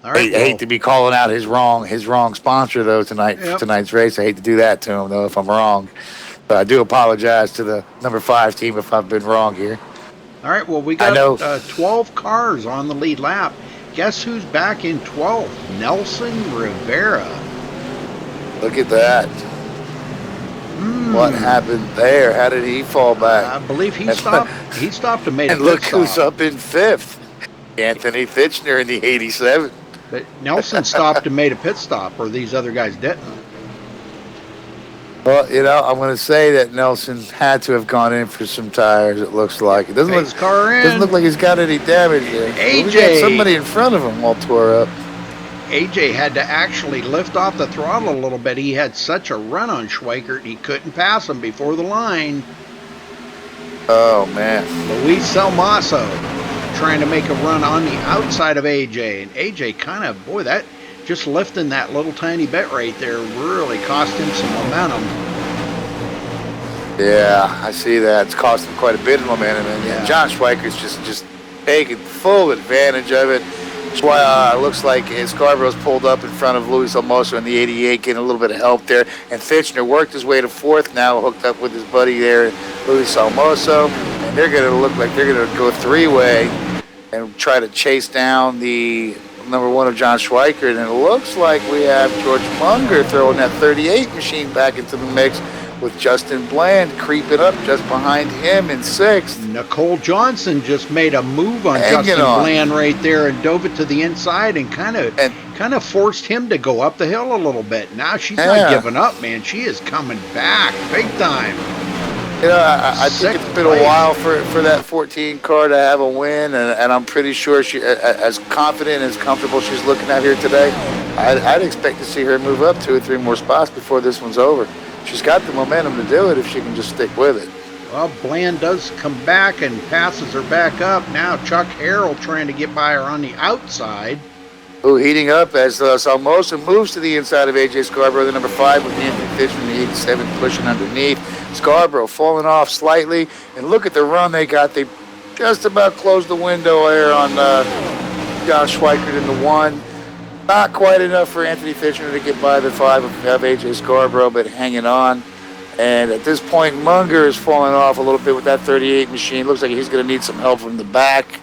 All right, I hate to be calling out his wrong sponsor though tonight's race. I hate to do that to him though if I'm wrong, but I do apologize to the number 5 team if I've been wrong here. All right, well we got 12 cars on the lead lap. Guess who's back in 12th? Nelson Rivera. Look at that. What happened there? How did he fall back? I believe he stopped. He stopped and made and a look pit who's stop. up in 5th. Anthony Fitchner in the 87. But Nelson stopped and made a pit stop, or these other guys didn't. Well, I'm going to say that Nelson had to have gone in for some tires. It looks like it doesn't look like he's got any damage there. AJ, we got somebody in front of him all tore up. AJ had to actually lift off the throttle a little bit. He had such a run on Schweikert, he couldn't pass him before the line. Oh man, Luis Salmaso trying to make a run on the outside of AJ, and AJ kind of, boy, that just lifting that little tiny bit right there really cost him some momentum. Yeah, I see that. It's cost him quite a bit of momentum, and John Schweikert's just taking full advantage of it. That's why looks like Scarborough's pulled up in front of Luis Almoso in the 88, getting a little bit of help there. And Fitchner worked his way to fourth, now hooked up with his buddy there, Luis Almoso. And they're going to look like they're going to go three-way and try to chase down the number 1 of John Schweikert. And it looks like we have George Munger throwing that 38 machine back into the mix, with Justin Bland creeping up just behind him in 6th. Nicole Johnson just made a move on Justin Bland right there and dove it to the inside and kind of forced him to go up the hill a little bit. Now she's not giving up, man. She is coming back big time. You know, I think it's been a while for that 14 car to have a win, and I'm pretty sure she, as confident and as comfortable she's looking at here today, I'd expect to see her move up 2 or 3 more spots before this one's over. She's got the momentum to do it if she can just stick with it. Well, Bland does come back and passes her back up. Now Chuck Harrell trying to get by her on the outside. Ooh, heating up as Salmosa moves to the inside of A.J. Scarborough, the number 5, with Anthony Fitchner in the 87 pushing underneath. Scarborough falling off slightly, and look at the run they got. They just about closed the window there on John Schweikert in the 1. Not quite enough for Anthony Fitchner to get by the 5 of A.J. Scarborough, but hanging on. And at this point, Munger is falling off a little bit with that 38 machine. Looks like he's going to need some help from the back.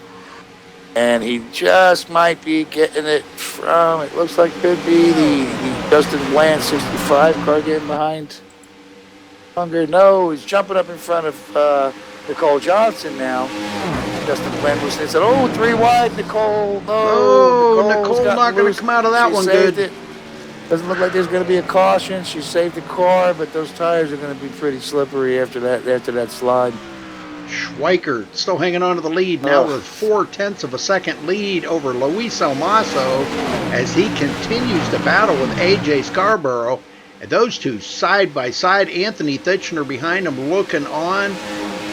And he just might be getting it from, it looks like could be the Justin Bland 65 car getting behind Munger. No, he's jumping up in front of Nicole Johnson now. Justin Bland was and said, "Oh, 3 wide, Nicole." No, Nicole's not going to come out of that one good. It. Doesn't look like there's going to be a caution. She saved the car, but those tires are going to be pretty slippery after that slide. Schweikert still hanging on to the lead now with 0.4 of a second lead over Luis Almaso as he continues to battle with A.J. Scarborough. And those two side by side. Anthony Fitchner behind him looking on.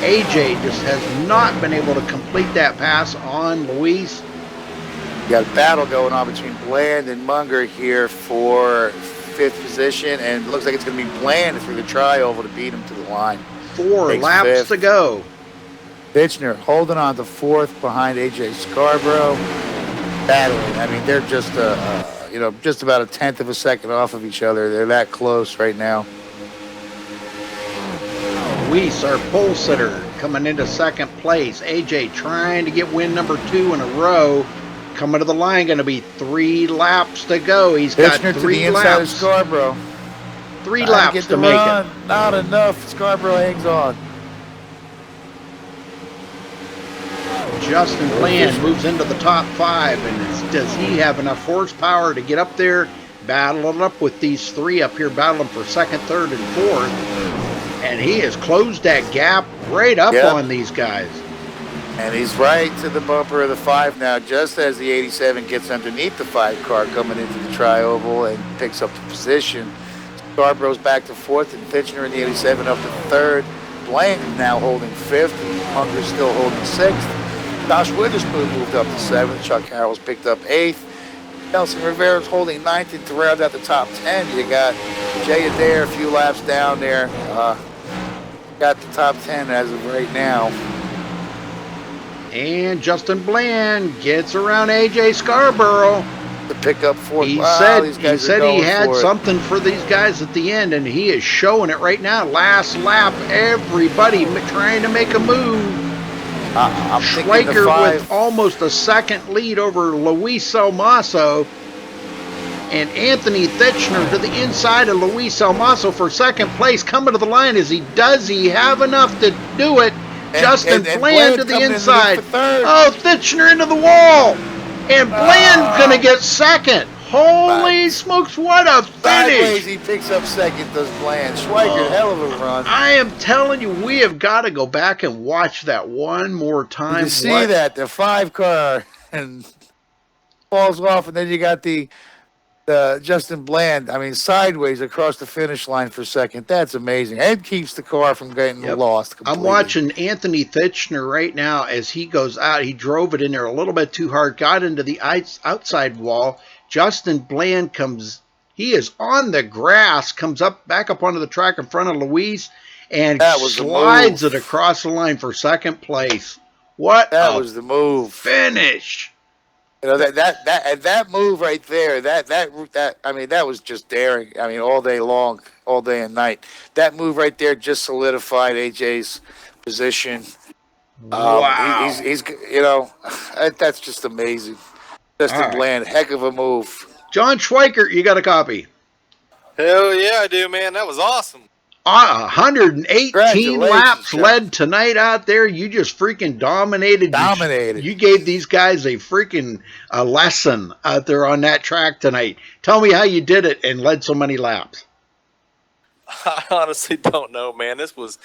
AJ just has not been able to complete that pass on Luis. You got a battle going on between Bland and Munger here for 5th position, and it looks like it's going to be Bland through the tri-oval to beat him to the line. 4 laps to go. Fitchner holding on to 4th behind A.J. Scarborough. Battling. I mean, they're just just about 1/10 of a second off of each other. They're that close right now. Luis, our pole sitter, coming into 2nd place. AJ trying to get win number 2 in a row. Coming to the line, going to be 3 laps to go. He's got Fitchner 3 to the laps. inside of Scarborough. 3 laps to make it. Not enough. Scarborough hangs on. Justin Bland moves into the top 5, and does he have enough horsepower to get up there, battle it up with these 3 up here, battling for 2nd, 3rd, and 4th. And he has closed that gap right up on these guys. And he's right to the bumper of the 5 now, just as the 87 gets underneath the 5 car coming into the tri-oval and picks up the position. Scarborough's back to 4th, and Fitchner in the 87 up to 3rd. Bland now holding 5th, and Munger's still holding 6th. Josh Witherspoon moved up to 7th. Chuck Harrell's picked up 8th. Nelson Rivera's holding 9th, and to round out the top 10, you got Jay Adair a few laps down there. Got the top 10 as of right now. And Justin Bland gets around A.J. Scarborough. To pick up 4th. He Wow, said he had something for these guys at the end, and he is showing it right now. Last lap, everybody trying to make a move. Schweikert with almost a 2nd lead over Luis Almaso. And Anthony Fitchner to the inside of Luis Almaso for 2nd place. Coming to the line as he does. He have enough to do it. Justin Bland to the inside. Oh, Fitchner into the wall. And Bland's going to get 2nd. Holy smokes, what a finish. Sideways, he picks up 2nd, does Bland. Schweikert, hell of a run. I am telling you, we have got to go back and watch that one more time. You see that, the 5 car and falls off, and then you got the Justin Bland, I mean, sideways across the finish line for 2nd. That's amazing. And keeps the car from getting lost completely. I'm watching Anthony Fitchner right now as he goes out. He drove it in there a little bit too hard, got into the outside wall. Justin Bland he is on the grass, comes back up onto the track in front of Luis, and slides it across the line for 2nd place. That was the move. Finish. You know that move right there. That I mean, that was just daring. I mean, all day long, all day and night. That move right there just solidified AJ's position. Wow. He's you know, that's just amazing. Justin All right. Bland, heck of a move. John Schweikert, you got a copy. Hell yeah, I do, man. That was awesome. 118 Congratulations, laps John. led tonight out there. You just freaking dominated. Dominated. You gave these guys a freaking lesson out there on that track tonight. Tell me how you did it and led so many laps. I honestly don't know, man. This was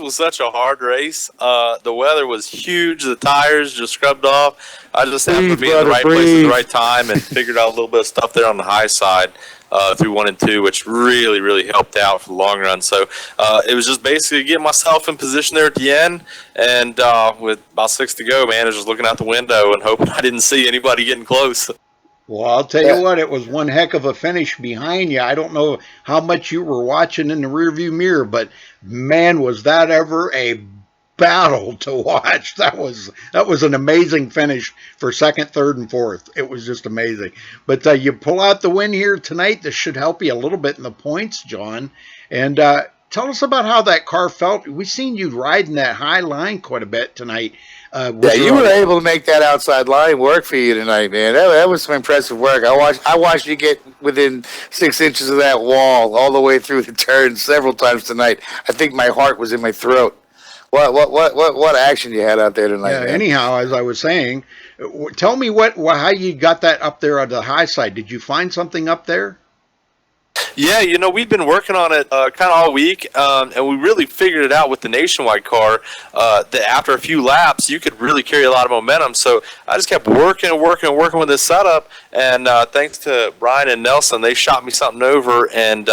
such a hard race. The weather was huge. The tires just scrubbed off. I just happened to be in the right place at the right time and figured out a little bit of stuff there on the high side through 1 and 2, which really, really helped out for the long run. So it was just basically getting myself in position there at the end. And with about 6 to go, man, I was just looking out the window and hoping I didn't see anybody getting close. Well, I'll tell you what, it was one heck of a finish behind you. I don't know how much you were watching in the rearview mirror, but man, was that ever a battle to watch. That was an amazing finish for second, third, and fourth. It was just amazing. But you pull out the win here tonight. This should help you a little bit in the points, John. And tell us about how that car felt. We've seen you riding that high line quite a bit tonight. Yeah, you were able to make that outside line work for you tonight, man. That was some impressive work. I watched you get within 6 inches of that wall all the way through the turn several times tonight. I think my heart was in my throat. What action you had out there tonight, Yeah, man. anyhow, as I was saying, tell me how you got that up there on the high side. Did you find something up there? Yeah, you know, we've been working on it kind of all week, and we really figured it out with the Nationwide car that after a few laps, you could really carry a lot of momentum. So I just kept working with this setup, and thanks to Brian and Nelson, they shot me something over, and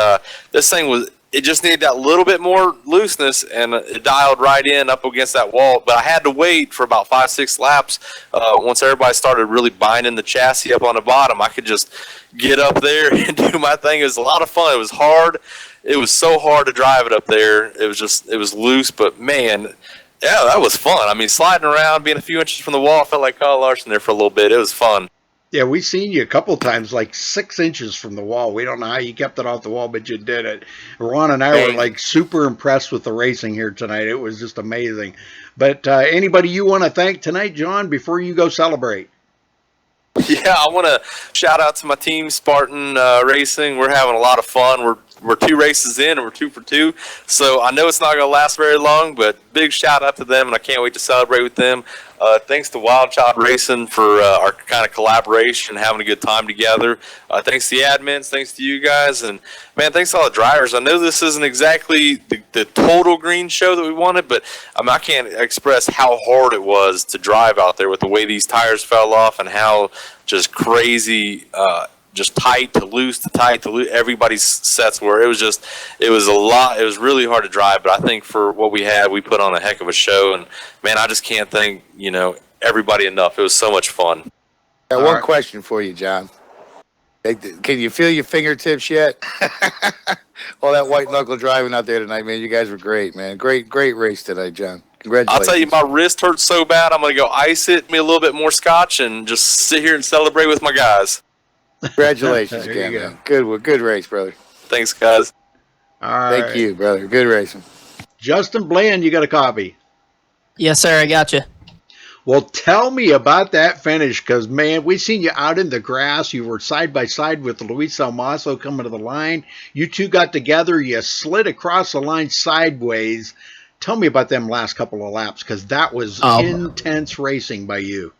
this thing it just needed that little bit more looseness, and it dialed right in up against that wall. But I had to wait for about 5-6 laps. Once everybody started really binding the chassis up on the bottom, I could just get up there and do my thing. It was a lot of fun. It was hard. It was so hard to drive it up there. It was loose, but man, yeah, that was fun. I mean, sliding around, being a few inches from the wall, I felt like Kyle Larson there for a little bit. It was fun. Yeah, we've seen you a couple times, like 6 inches from the wall. We don't know how you kept it off the wall, but you did it. Ron and I were like super impressed with the racing here tonight. It was just amazing. But anybody you want to thank tonight, John, before you go celebrate? Yeah, I want to shout out to my team, Spartan Racing. We're having a lot of fun. We're 2 races in, and we're 2 for 2. So I know it's not going to last very long, but big shout out to them, and I can't wait to celebrate with them. Thanks to Wild Child Racing for our kind of collaboration, having a good time together. Thanks to the admins, thanks to you guys, and man, thanks to all the drivers. I know this isn't exactly the total green show that we wanted, but I can't express how hard it was to drive out there with the way these tires fell off and how just crazy, just tight to loose to tight to loose. Everybody's sets were. It was a lot. It was really hard to drive, but I think for what we had, we put on a heck of a show. And man, I just can't thank everybody enough. It was so much fun. Got one question for you, John. Can you feel your fingertips yet? All that white knuckle driving out there tonight, man. You guys were great, man. Great race tonight, John. Congratulations. I'll tell you, my wrist hurts so bad. I'm going to go ice it, me a little bit more scotch, and just sit here and celebrate with my guys. Congratulations again, man. Good race, brother. Thanks, guys. All right. Thank you, brother. Good racing. Justin Bland, you got a copy. Yes, sir. I got you. Well, tell me about that finish, because, man, we seen you out in the grass. You were side by side with Luis Almazo coming to the line. You two got together. You slid across the line sideways. Tell me about them last couple of laps, because that was intense racing by you.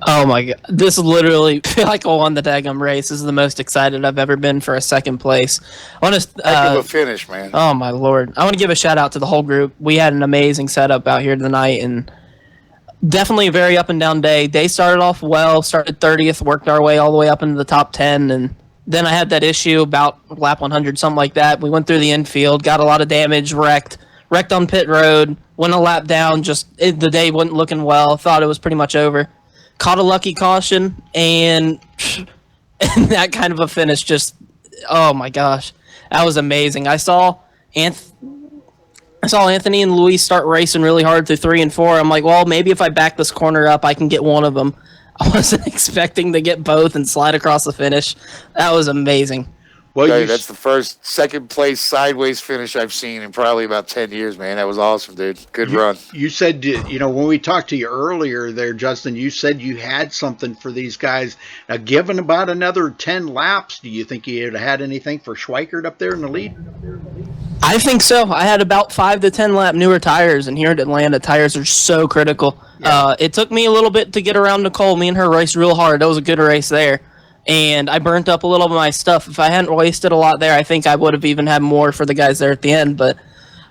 Oh my god, this literally feel like I won the daggum race. This is the most excited I've ever been for a second place. I want to heck of a finish, man. Oh my lord, I want to give a shout out to the whole group. We had an amazing setup out here tonight, and definitely a very up and down day. They started off well, started 30th, worked our way all the way up into the top 10, and then I had that issue about lap 100, something like that. We went through the infield, got a lot of damage, wrecked on pit road, went a lap down. The day wasn't looking well. Thought it was pretty much over. Caught a lucky caution, and that kind of a finish just, oh my gosh, that was amazing. I saw Anthony and Luis start racing really hard through 3 and 4. I'm like, well, maybe if I back this corner up, I can get one of them. I wasn't expecting to get both and slide across the finish. That was amazing. Well, Hey, that's the second place sideways finish I've seen in probably about 10 years, man. That was awesome, dude. Good run. You said, when we talked to you earlier there, Justin, you said you had something for these guys. Now, given about another 10 laps, do you think you had anything for Schweikert up there in the lead? I think so. I had about 5 to 10 lap newer tires, and here at Atlanta, tires are so critical. Yeah. It took me a little bit to get around Nicole. Me and her raced real hard. That was a good race there. And I burnt up a little of my stuff. If I hadn't wasted a lot there, I think I would have even had more for the guys there at the end. But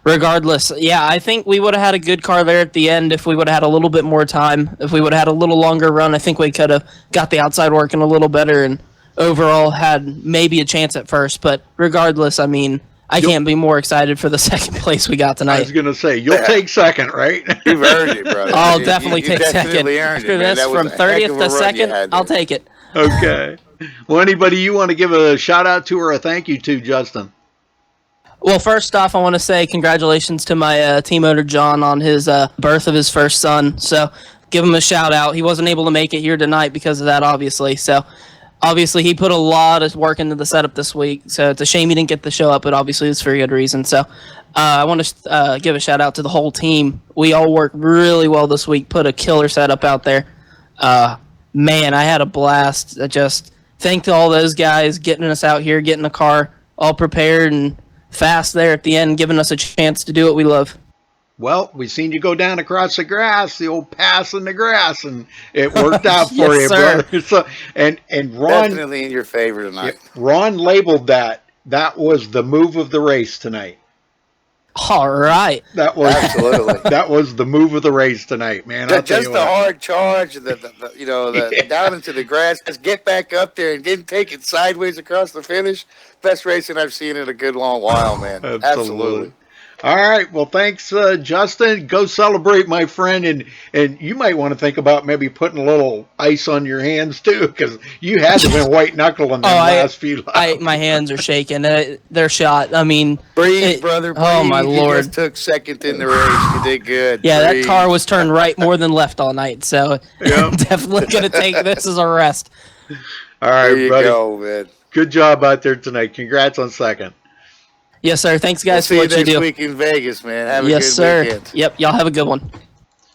regardless, yeah, I think we would have had a good car there at the end if we would have had a little bit more time. If we would have had a little longer run, I think we could have got the outside working a little better and overall had maybe a chance at first. But regardless, I mean, I can't be more excited for the second place we got tonight. I was going to say, you'll take second, right? You've earned it, brother. I'll definitely take second. After this, from 30th to second, I'll take it. Okay. Well, anybody you want to give a shout out to or a thank you to, Justin? Well, first off, I want to say congratulations to my team owner, John, on his birth of his first son. So give him a shout out. He wasn't able to make it here tonight because of that, obviously. So obviously he put a lot of work into the setup this week. So it's a shame he didn't get to show up, but obviously it's for a good reason. So I want to give a shout out to the whole team. We all worked really well this week, put a killer setup out there. Man, I had a blast. Thank to all those guys getting us out here, getting the car all prepared and fast there at the end, giving us a chance to do what we love. Well, we seen you go down across the grass, the old pass in the grass, and it worked out for Yes, you, sir. brother. So, and Ron, Definitely in your favor tonight. Ron labeled that was the move of the race tonight. All right. That was Absolutely. that was the move of the race tonight, man. I'll tell Just you the what. hard charge, the down into the grass. Just get back up there and didn't take it sideways across the finish. Best racing I've seen in a good long while, man. Absolutely. All right. Well, thanks, Justin. Go celebrate, my friend, and you might want to think about maybe putting a little ice on your hands too, because you had to been white knuckling them last few laps. My hands are shaking. They're shot. I mean, Breathe, brother. Breathe. Oh my Lord! You just took second in the race. You did good. Yeah, Breathe. that car was turned right more than left all night. So I'm definitely gonna take this as a rest. All right, there you buddy. go, man. Good job out there tonight. Congrats on second. Yes, sir. Thanks, guys, We'll for what see you you do. next week in Vegas, man. Have a Yes, good sir. weekend. Yep. Y'all have a good one.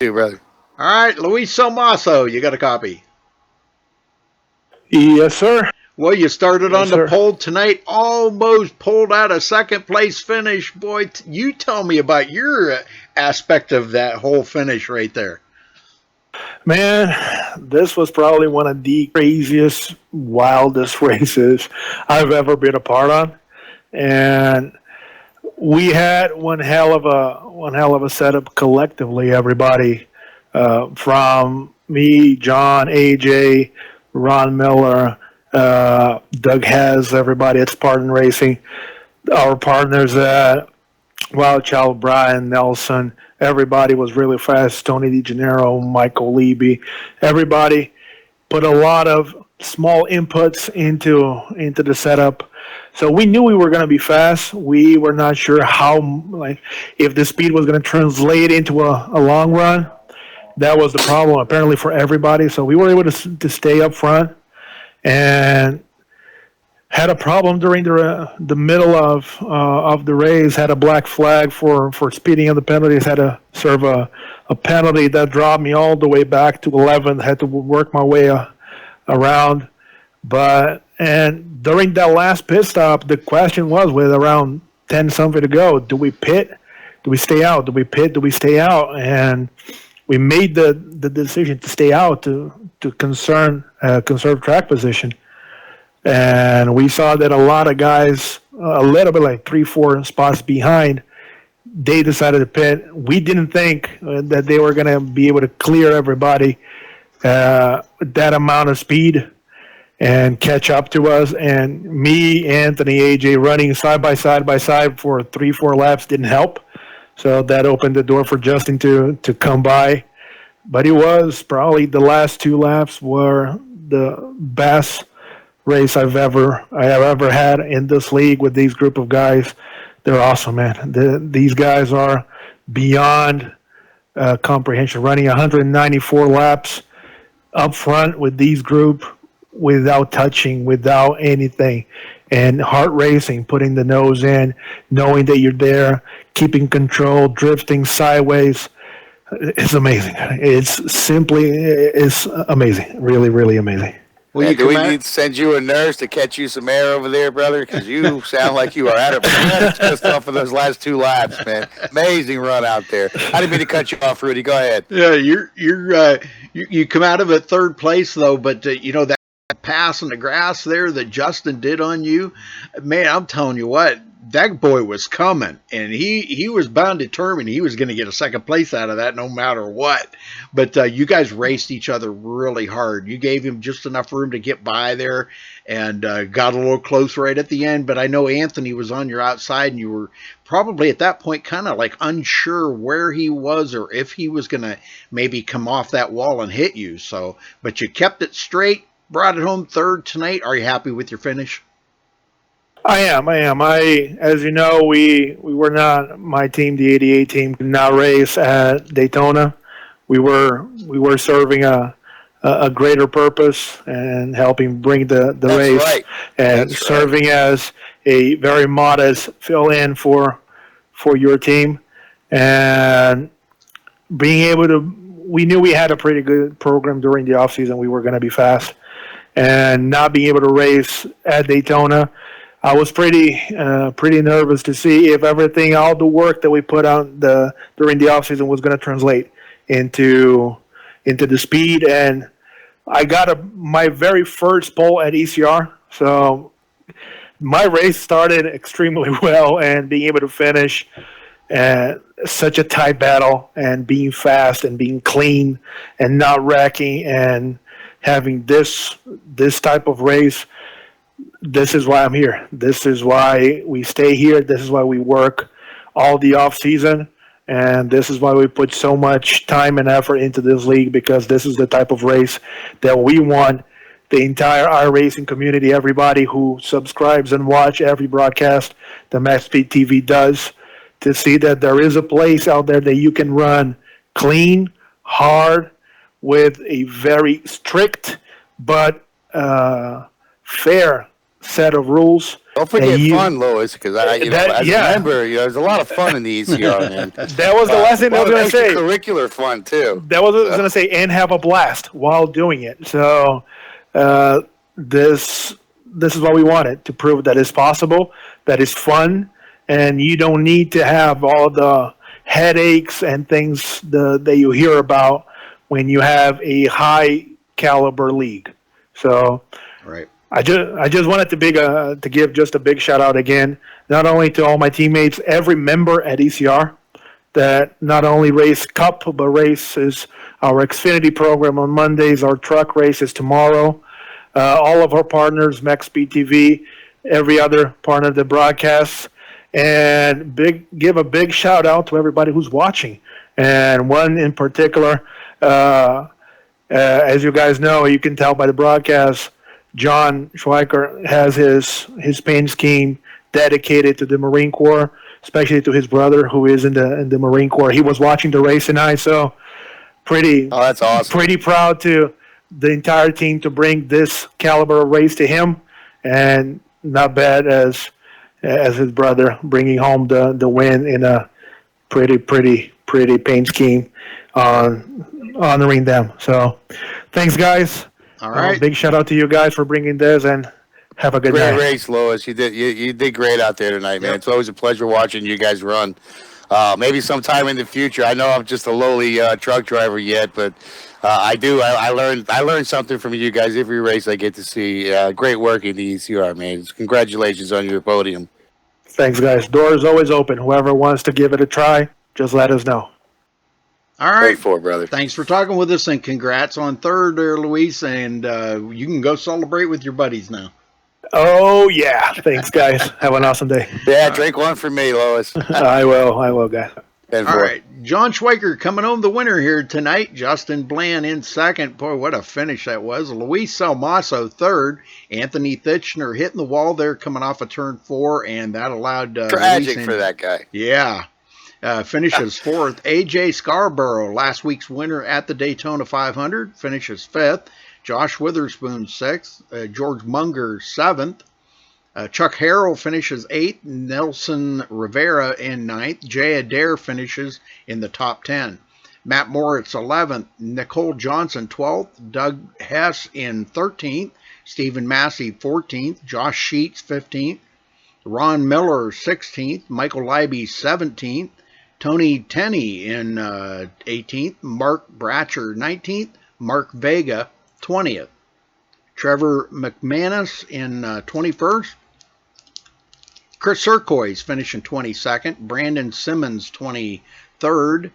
See you, brother. All right, Luis Somaso, you got a copy? Yes, sir. Well, you started Yes, on the sir. pole tonight, almost pulled out a second place finish. Boy, you tell me about your aspect of that whole finish right there. Man, this was probably one of the craziest, wildest races I've ever been a part of. And we had one hell of a setup collectively, everybody, from me, John, AJ, Ron Miller, Doug Hess, everybody at Spartan Racing, our partners at Wild Child, Brian Nelson, everybody was really fast. Tony DeGennaro, Michael Leby, everybody put a lot of small inputs into the setup. So we knew we were going to be fast. We were not sure if the speed was going to translate into a long run. That was the problem apparently for everybody. So we were able to stay up front and had a problem during the middle of the race. Had a black flag for speeding on the penalties. Had to serve a penalty that dropped me all the way back to 11th. Had to work my way around. And during that last pit stop, the question was, with around 10 something to go, do we pit? Do we stay out? Do we pit? Do we stay out? And we made the decision to stay out to conserve track position. And we saw that a lot of guys, a little bit like 3-4 spots behind, they decided to pit. We didn't think that they were going to be able to clear everybody that amount of speed and catch up to us. And me, Anthony, AJ running side by side for 3-4 laps didn't help. So that opened the door for Justin to come by. But it was probably the last 2 laps were the best race I have ever had in this league with these group of guys. They're awesome, man. These guys are beyond comprehension. Running 194 laps up front with these group without touching, without anything, and heart racing, putting the nose in, knowing that you're there, keeping control, drifting sideways. It's amazing. It's amazing. Really, really amazing. Well, Man, you do we come out- need to send you a nurse to catch you some air over there, brother? Because you sound like you are out of breath just off of those last 2 laps, man. Amazing run out there. I didn't mean to cut you off, Rudy. Go ahead. Yeah, you come out of it third place though, but you know that pass in the grass there that Justin did on you, man. I'm telling you what, that boy was coming, and he was bound determined he was going to get a second place out of that no matter what. But you guys raced each other really hard. You gave him just enough room to get by there, and got a little close right at the end. But I know Anthony was on your outside, and you were probably at that point kind of like unsure where he was or if he was going to maybe come off that wall and hit you. So, but you kept it straight, brought it home third tonight. Are you happy with your finish? I am. As you know, we were not, my team, the 88 team, did not race at Daytona. We were serving a greater purpose and helping bring the race, right. and That's serving as a very modest fill-in for your team, and being able to. We knew we had a pretty good program during the off season. We were going to be fast, and not being able to race at Daytona. I was pretty nervous to see if everything, all the work that we put on during the offseason was going to translate into the speed. And I got my very first pole at ECR, so my race started extremely well, and being able to finish such a tight battle and being fast and being clean and not wrecking and having this type of race. This is why I'm here. This is why we stay here. This is why we work all the off season, and this is why we put so much time and effort into this league, because this is the type of race that we want the entire iRacing community, everybody who subscribes and watch every broadcast that MaxSpeedTV does, to see that there is a place out there that you can run clean, hard, with a very strict but fair set of rules. Don't forget fun, Lois, because I remember, there's a lot of fun in the ECR, man. That was the last thing I was going to say. Curricular fun too. That was what I was going to say, and have a blast while doing it. So this is what we wanted, to prove that it's possible, that it's fun, and you don't need to have all the headaches and things that you hear about when you have a high caliber league. So. Right. I just wanted to give just a big shout out again, not only to all my teammates, every member at ECR that not only race Cup, but races our Xfinity program on Mondays, our truck races tomorrow, all of our partners, MaxSpeedTV, every other partner that broadcasts, and give a big shout out to everybody who's watching. And one in particular, as you guys know, you can tell by the broadcast, John Schweiker has his paint scheme dedicated to the Marine Corps, especially to his brother who is in the Marine Corps. He was watching the race tonight, so that's awesome. Pretty proud to the entire team to bring this caliber of race to him, and not bad as his brother bringing home the win in a pretty paint scheme honoring them. So thanks, guys. All right. Big shout out to you guys for bringing this, and have a good night. Great race, Lois. You did great out there tonight, man. It's always a pleasure watching you guys run. Maybe sometime in the future. I know I'm just a lowly truck driver yet, but I learned something from you guys every race I get to see. Great work in the ECR, man. Congratulations on your podium. Thanks, guys. Door is always open. Whoever wants to give it a try, just let us know. All right. Great for it, brother. Thanks for talking with us, and congrats on third there, Luis. And you can go celebrate with your buddies now. Oh, yeah. Thanks, guys. Have an awesome day. Yeah, drink one for me, Lois. I will, guys. All right. John Schweiker coming home the winner here tonight. Justin Bland in second. Boy, what a finish that was. Luis Salmaso third. Anthony Thitchner hitting the wall there coming off of turn 4, and that allowed tragic for that guy. Yeah. finishes fourth. AJ Scarborough, last week's winner at the Daytona 500, finishes fifth. Josh Witherspoon sixth. George Munger seventh. Chuck Harrell finishes eighth. Nelson Rivera in ninth. Jay Adair finishes in the top 10. Matt Moritz 11th. Nicole Johnson 12th. Doug Hess in 13th. Stephen Massey 14th. Josh Sheets 15th. Ron Miller 16th. Michael Leiby 17th. Tony Tenney in 18th. Mark Bratcher 19th. Mark Vega 20th. Trevor McManus in 21st. Chris Surcois finishing 22nd. Brandon Simmons 23rd.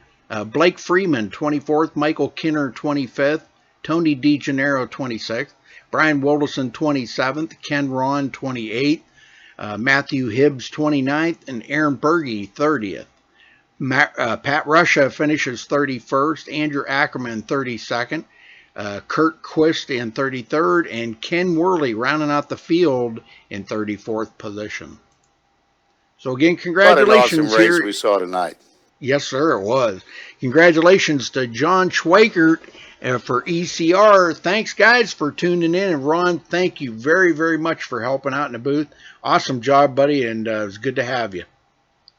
Blake Freeman 24th. Michael Kinner 25th. Tony DeGennaro 26th. Brian Wilderson 27th. Ken Ron 28th. Matthew Hibbs 29th. And Aaron Berge 30th. Pat Russia finishes 31st. Andrew Ackerman 32nd. Kurt Quist in 33rd. And Ken Worley rounding out the field in 34th position. So again, congratulations. What an awesome race we saw tonight. Yes, sir, it was. Congratulations to John Schweikert for ECR. Thanks, guys, for tuning in. And Ron, thank you very, very much for helping out in the booth. Awesome job, buddy, and it was good to have you. It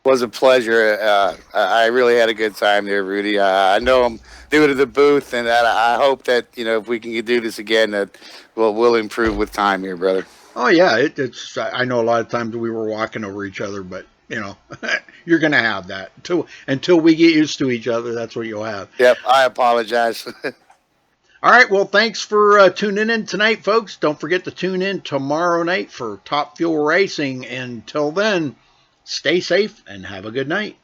was a pleasure. I really had a good time there, Rudy. I know I'm new to the booth, and I hope that, if we can do this again, that we'll improve with time here, brother. Oh, yeah, it's. I know a lot of times we were walking over each other, but, you're going to have that. Until we get used to each other, that's what you'll have. Yep, I apologize. All right, well, thanks for tuning in tonight, folks. Don't forget to tune in tomorrow night for Top Fuel Racing. Until then, stay safe and have a good night.